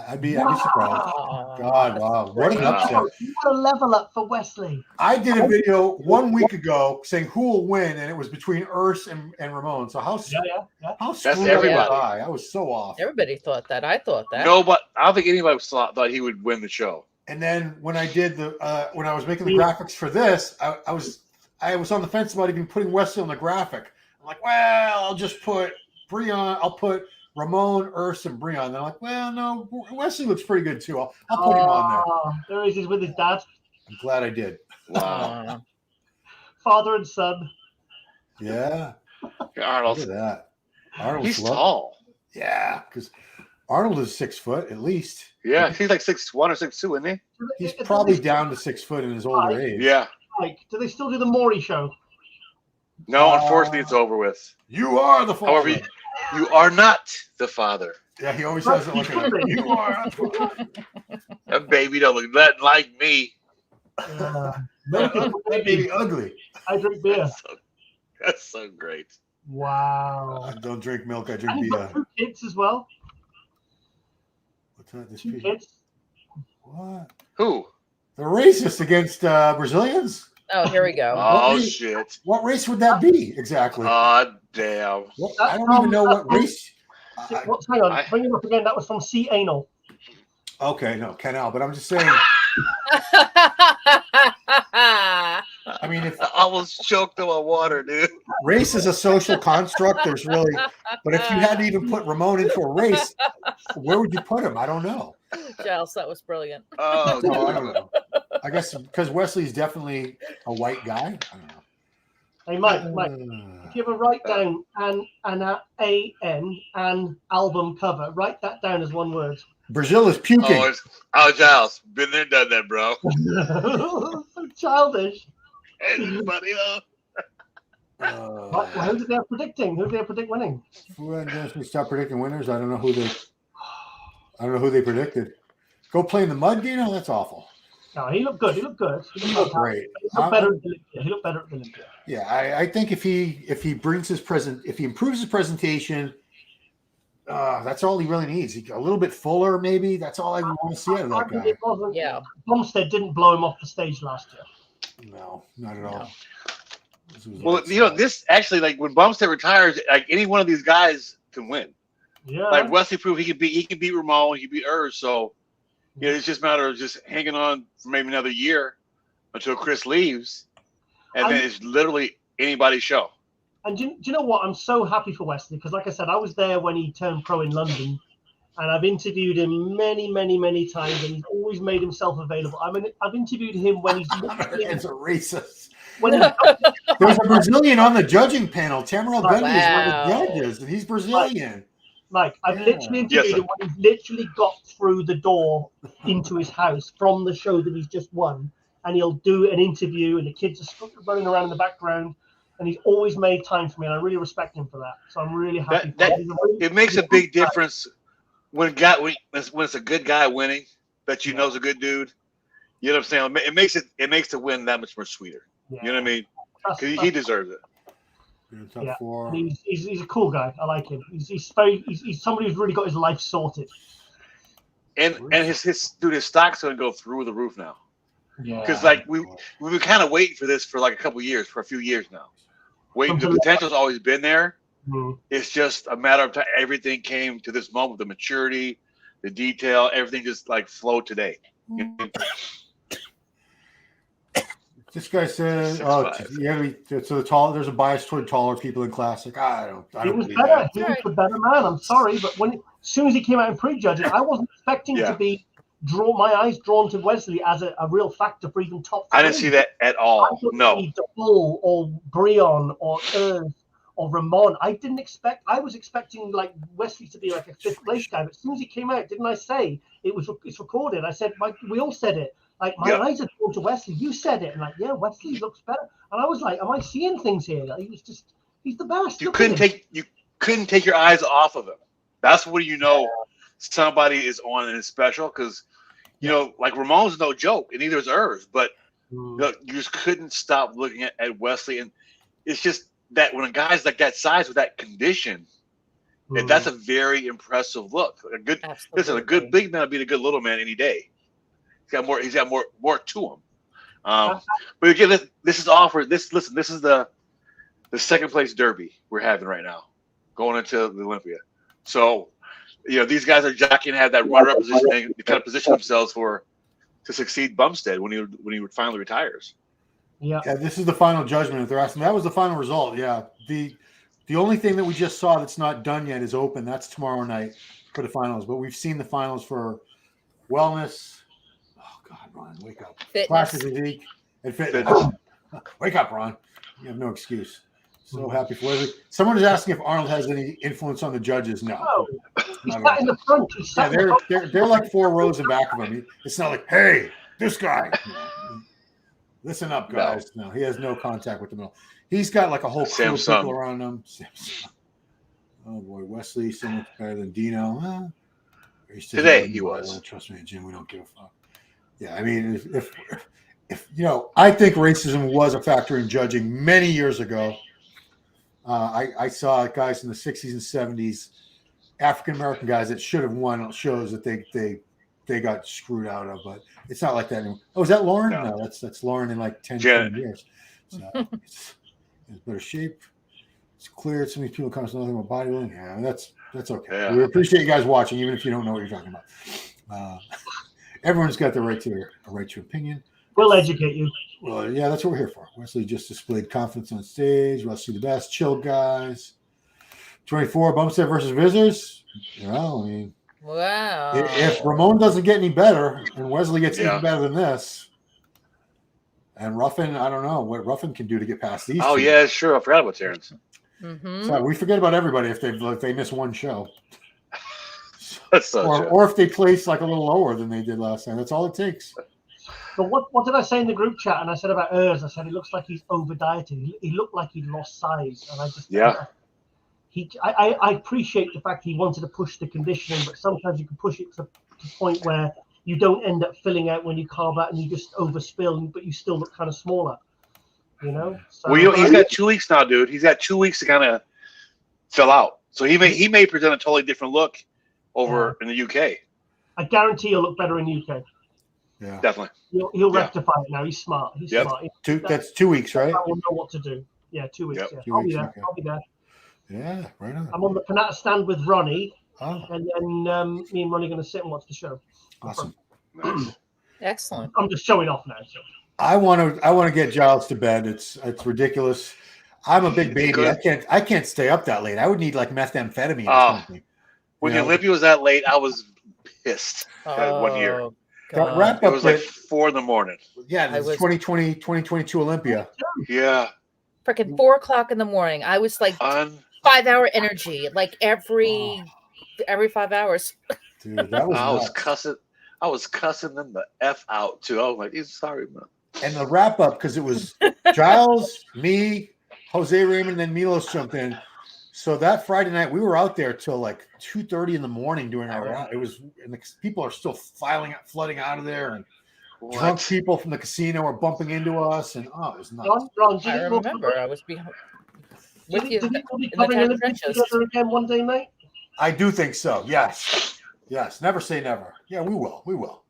I'd be surprised. God, wow. What an upset. What a level up for Wesley. I did a video 1 week ago saying who will win, and it was between Urs and Ramon. So how screwed everybody. was I was so off. Everybody thought that. I thought that. No, but I don't think anybody thought he would win the show. And then when I did when I was making the graphics for this, I was on the fence about even putting Wesley on the graphic. I'm like, well, I'll just put Breon. I'll put Ramon, Urs, and Breon. They're like, well, no, Wesley looks pretty good too. I'll put him on there. There he is. He's with his dad. I'm glad I did. Wow. Father and son. Yeah. Arnold. Look at that. Arnold's He's tall. Yeah, because Arnold is 6 foot at least. Yeah, he's like 6'1" or 6'2", isn't he? He's probably down to 6 foot in his older age. Yeah. Mike, do they still do the Maury show? No, unfortunately, it's over with. You are the father. However, you are not the father. Yeah, he always says it like that. You are. That baby don't look nothing like me. That baby ugly. I drink beer. That's so great. Wow. I don't drink milk. I And drink he's got beer. 2 kids as well. What's that? This 2 piece? kids. What? Who? They're racist against Brazilians? Oh, here we go. Oh, race? shit. What race would that be exactly? Oh, damn. I don't even know what race. Hang on, bring it up again. That was from C. Anal. Okay, no, Canal, but I'm just saying. I mean, if I almost choked on my water, dude. race is a social construct, there's really, but if you had to even put Ramon into a race, where would you put him? I don't know. Giles, that was brilliant. Oh, No, I don't know. I guess because Wesley's definitely a white guy. I don't know. Hey, Mike, if you ever write down an and album cover, write that down as one word. Brazil is puking. Oh, Giles, been there, done that, bro. So childish. It's funny though. Well, who did they have predicting? Who did they predict winning? We stop predicting winners. I don't know who they predicted. Go play in the mud, Dino? That's awful. No, he looked good. He looked good. He looked great. He looked better at the Olympia. He looked better at the Olympia. Yeah, I think if he brings his if he improves his presentation, that's all he really needs. A little bit fuller, maybe. That's all I want to see out of that guy. Yeah. Bumstead didn't blow him off the stage last year. No, not at all. Well, this actually, like when Bumstead retires, like any one of these guys can win. Yeah. Like Wesley proved he can beat Ramon, he can beat Urs. So it's just a matter of just hanging on for maybe another year until Chris leaves, and then it's literally anybody's show. And do you know what? I'm so happy for Wesley because, like I said, I was there when he turned pro in London, and I've interviewed him many, many, many times, and he's always made himself available. I've interviewed him when he's it's a racist. There's a Brazilian on the judging panel. Tamara Bendy is one of the judges, and he's Brazilian. Mike, I've literally interviewed him when he's literally got through the door into his house from the show that he's just won, and he'll do an interview, and the kids are running around in the background, and he's always made time for me, and I really respect him for that. So I'm really happy. It makes a big difference when it's a good guy winning that you know is a good dude. You know what I'm saying? It makes the win that much more sweeter. Yeah. You know what I mean? Because he deserves it. Yeah. He's a cool guy. I like him. He's somebody who's really got his life sorted. And his stock's gonna go through the roof now. Yeah. Because like we've been kind of waiting for this for like a few years now. The potential's always been there. Mm-hmm. It's just a matter of time. Everything came to this moment, the maturity, the detail, everything just like flowed today. This guy says, "Oh, yeah." So there's a bias toward taller people in Classic. I don't. He was better. He was the better man. I'm sorry, but as soon as he came out in prejudging, I wasn't expecting to be my eyes drawn to Wesley as a real factor for even top 3. I didn't see that at all. No. Bull or Brion or Urs or Ramon. I was expecting like Wesley to be like a 5th place guy, but as soon as he came out, didn't I say it's recorded? I said, Mike, we all said it. Like my eyes are drawn to Wesley. You said it, and like, yeah, Wesley looks better. And I was like, am I seeing things here? Like, he's the best. You couldn't take your eyes off of him. That's when you know somebody is on and it's special because like Ramon's no joke, and neither is Urs, but you just couldn't stop looking at Wesley, and it's just that when a guy's like that size with that condition, that's a very impressive look. A good big man will beat a good little man any day. He's got more to him. But again, this is offered. This is the second place derby we're having right now, going into the Olympia. So, these guys are jockeying to have that runner-up position and to kind of position themselves to succeed Bumstead when he finally retires. Yeah. This is the final judgment. If they're asking, that was the final result. Yeah. The only thing that we just saw that's not done yet is open. That's tomorrow night for the finals. But we've seen the finals for wellness. God, Ron, wake up. Classic Physique and fitness. Wake up, Ron. You have no excuse. So happy for Wesley. Someone is asking if Arnold has any influence on the judges. No. He's sat in the front. They're like 4 rows in back of him. It's not like, hey, this guy. Listen up, guys. No, he has no contact with the middle. He's got like a whole crew of people around him. Oh boy, Wesley so much better than Dino. Today he was. Trust me, Jim. We don't give a fuck. Yeah, I mean, if I think racism was a factor in judging many years ago. I saw guys in the 60s and 70s, African American guys that should have won shows that they got screwed out of, but it's not like that anymore. Oh, is that Lauren? No, that's Lauren in like 10 years. So it's in better shape. It's clear. So many people come to nothing about bodybuilding. Yeah, that's okay. Yeah. We appreciate you guys watching, even if you don't know what you're talking about. Everyone's got the right to opinion. We'll educate you. Well, yeah, that's what we're here for. Wesley just displayed confidence on stage. Wesley the best. Chill guys. 24, Bumstead versus VIssers. I mean, wow. If Ramon doesn't get any better and Wesley gets even better than this, and Ruffin, I don't know what Ruffin can do to get past these. Oh, yeah, sure. I forgot about Terrence. So we forget about everybody if they miss one show. That's so or if they place like a little lower than they did last time. That's all it takes. But what did I say in the group chat? And I said about Urs, I said he looks like he's over dieted. He looked like he'd lost size, and I just I appreciate the fact he wanted to push the conditioning, but sometimes you can push it to the point where you don't end up filling out when you carb out and you just overspill, but you still look kind of smaller. You know. So, well, he's got 2 weeks now, dude. He's got 2 weeks to kind of fill out. So he may present a totally different look over in the UK. I guarantee he'll look better in UK. Yeah, Definitely. He'll rectify it now. He's smart. He's smart. That's 2 weeks, right? I will know what to do. Yeah, 2 weeks. Yep. Yeah. 2 I'll weeks, be there. okay. I'll be there. Yeah, right on. I'm on the Panata stand with Ronnie, Oh, and then me and Ronnie are going to sit and watch the show. awesome. Nice. Excellent. I'm just showing off now. So. I want to get Giles to bed. It's ridiculous. I'm a big baby. Good. I can't stay up that late. I would need like methamphetamine or something. When You the know? Olympia was that late, I was pissed that 1 year. Oh, That God. wrap It up was like that- 4 in the morning. yeah, I this was- 2022 Olympia. Yeah. Freaking 4 o'clock in the morning. I was like 5-hour energy, like every 5 hours. Dude, that was I was nuts. cussing. I was cussing them the F out too. I was like, sorry, man. And the wrap up, because it was Giles, me, Jose Raymond, and then Milos jumped in. So that Friday night, we were out there till like 2:30 in the morning doing our round. It was, and the people are still flooding out of there, and drunk people from the casino were bumping into us, and it was nuts. Ron, I remember I was with you Did in we the coming in trenches. together again one day, mate? I do think so. Yes. Never say never. Yeah, we will. We will.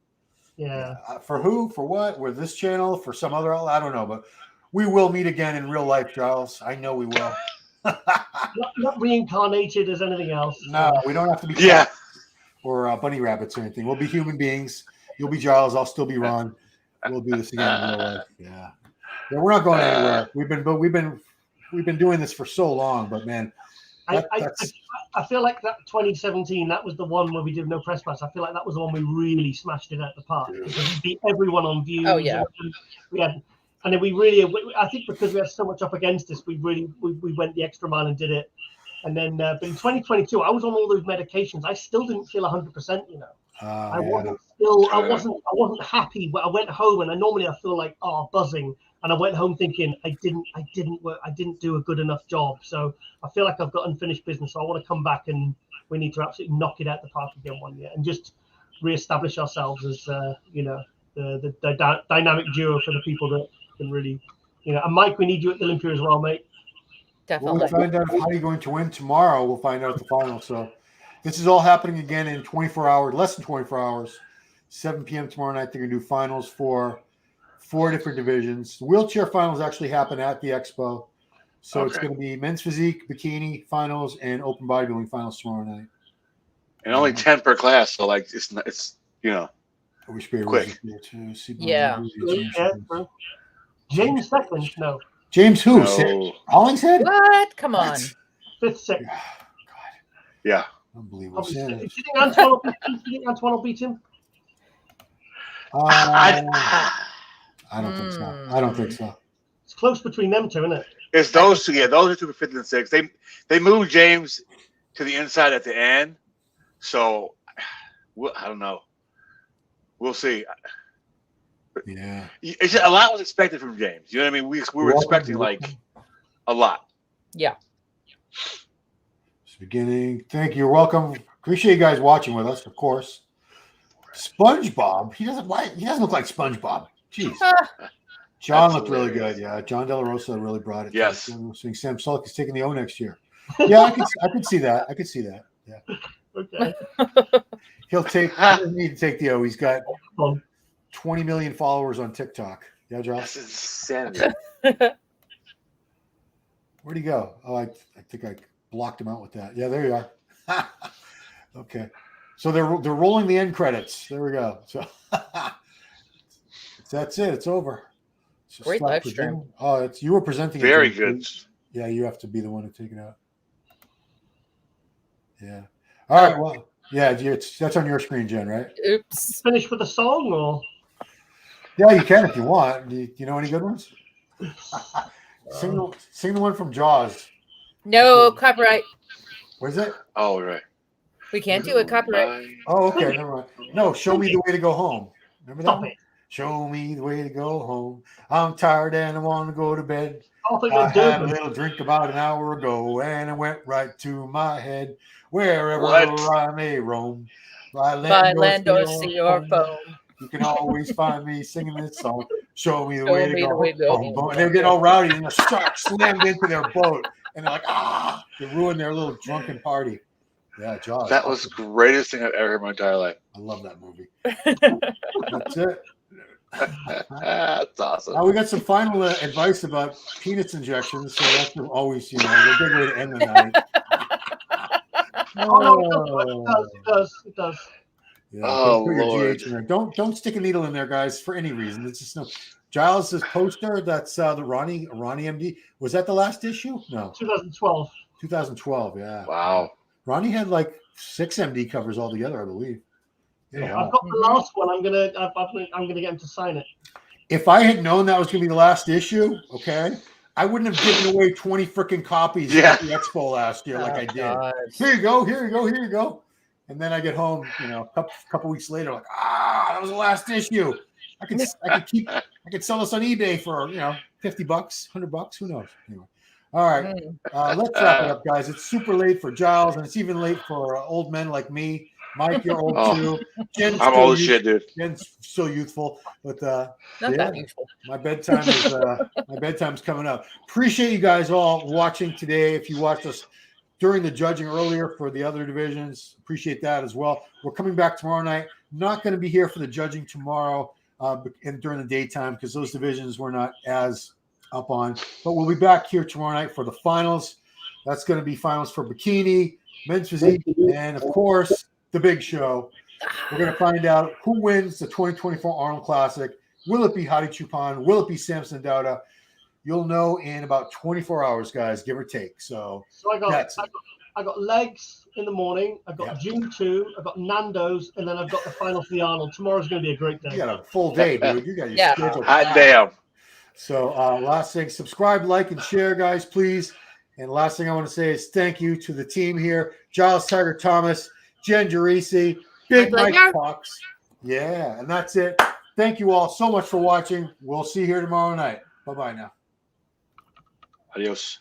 Yeah. For who? For what? With this channel? For some other? I don't know, but we will meet again in real life, Giles. I know we will. Not reincarnated as anything else. No, we don't have to be Yeah. or bunny rabbits or anything. We'll be human beings. You'll be Giles. I'll still be Ron. We'll do this again in real life. Yeah, we're not going anywhere. We've been doing this for so long, but man, I feel like that 2017, that was the one where we did no press pass. I feel like that was the one we really smashed it at the park. Because we beat everyone on views. Oh, yeah. We had, and then we really, I think because we had so much up against us, we went the extra mile and did it. And then, but in 2022, I was on all those medications. I still didn't feel 100%. You know, I wasn't happy. I went home, and normally I feel like buzzing. And I went home thinking I didn't do a good enough job. So I feel like I've got unfinished business. So I want to come back, and we need to absolutely knock it out the park again one year and just reestablish ourselves as the dynamic duo for the people that can really, And Mike, we need you at the Olympia as well, mate. Definitely. We'll find out if Hadi going to win tomorrow. We'll find out at the final. So this is all happening again in 24 hours, less than 24 hours. 7 p.m. tomorrow night. They're going to do finals for 4 different divisions. The wheelchair finals actually happen at the expo. So it's going to be men's physique, bikini finals, and open bodybuilding finals tomorrow night. And only 10 per class. So like it's I wish we were quick. here too. Yeah. James second, no. James who? No. Hollingshead? What? Come on. Fifth, second. Yeah. Unbelievable. Do you think Antoine will beat him? I don't think so. I don't think so. It's close between them two, isn't it? It's those two. Yeah, those are 2 for 5th and 6th. They moved James to the inside at the end. So I don't know. We'll see. Yeah. It's just, a lot was expected from James. You know what I mean? We were expecting like a lot. Yeah. It's beginning. Thank you. You're welcome. Appreciate you guys watching with us, of course. SpongeBob. He doesn't look like SpongeBob. Jeez. John looked really good. Yeah. John De La Rosa really brought it. Yes. Sam Sulek is taking the O next year. Yeah, I could see that. I could see that. Yeah. Okay. He doesn't need to take the O. He's got 20 million followers on TikTok. Yeah, Josh? That's insanity. Where'd he go? Oh, I think I blocked him out with that. Yeah, there you are. Okay. So they're rolling the end credits. There we go. So that's it. It's over. Great live stream. Oh, you were presenting. Very good. Yeah, you have to be the one to take it out. Yeah. All right. Well, yeah, that's on your screen, Jen, right? Oops. Finish with a song, or Yeah, you can if you want. Do you know any good ones? Sing the one from Jaws. No copyright. What is it? Oh, right. We can't do it. Copyright. Oh, okay. Never mind. No, Show Me the Way to Go Home. Remember that? Stop one? it. Show me the way to go home. I'm tired and I want to go to bed. I I had a little drink about an hour ago and it went right to my head. Wherever What? I may roam, By land or sea or foam. You can always find me singing this song. Show me the way to go. Boom, boom. And they were getting all rowdy, and the shark slammed into their boat. And they're like, they ruined their little drunken party. Yeah, Jaws. That was the greatest thing I've ever heard in my entire life. I love that movie. That's it. That's awesome. Now we got some final advice about penis injections. So that's always, a good way to end the night. It does. Yeah, oh, put your Lord. GH in there. Don't stick a needle in there, guys, for any reason. It's just no. Giles' poster, that's the Ronnie MD. Was that the last issue? No. 2012. 2012, yeah. Wow. Ronnie had like 6 MD covers altogether, I believe. Yeah, I've got the last one. I'm gonna get him to sign it. If I had known that was gonna be the last issue, okay, I wouldn't have given away 20 freaking copies at the expo last year like I did. God. Here you go. And then I get home, a couple weeks later, like, that was the last issue. I could sell this on eBay for $50, $100, who knows? Anyway. All right. Let's wrap it up, guys. It's super late for Giles, and it's even late for old men like me. Mike, you're old too. Jen's I'm old as shit, dude. Jen's still youthful, but Not that youthful. my bedtime's coming up. Appreciate you guys all watching today. If you watched us during the judging earlier for the other divisions, appreciate that as well. We're coming back tomorrow night. Not going to be here for the judging tomorrow and during the daytime because those divisions were not as up on. But we'll be back here tomorrow night for the finals. That's going to be finals for bikini, men's physique, and of course, the big show. We're going to find out who wins the 2024 Arnold Classic. Will it be Hadi Choopan? Will it be Samson Dauda? You'll know in about 24 hours, guys, give or take. So I got legs in the morning. I've got June 2. I've got Nando's, and then I've got the final for the Arnold. Tomorrow's going to be a great day. You got a full day, dude. You got your schedule. Hot damn. So last thing, subscribe, like, and share, guys, please. And last thing I want to say is thank you to the team here. Giles Tiger Thomas, Jen Giresi, Big Mike Cox. Yeah, and that's it. Thank you all so much for watching. We'll see you here tomorrow night. Bye-bye now. Adios.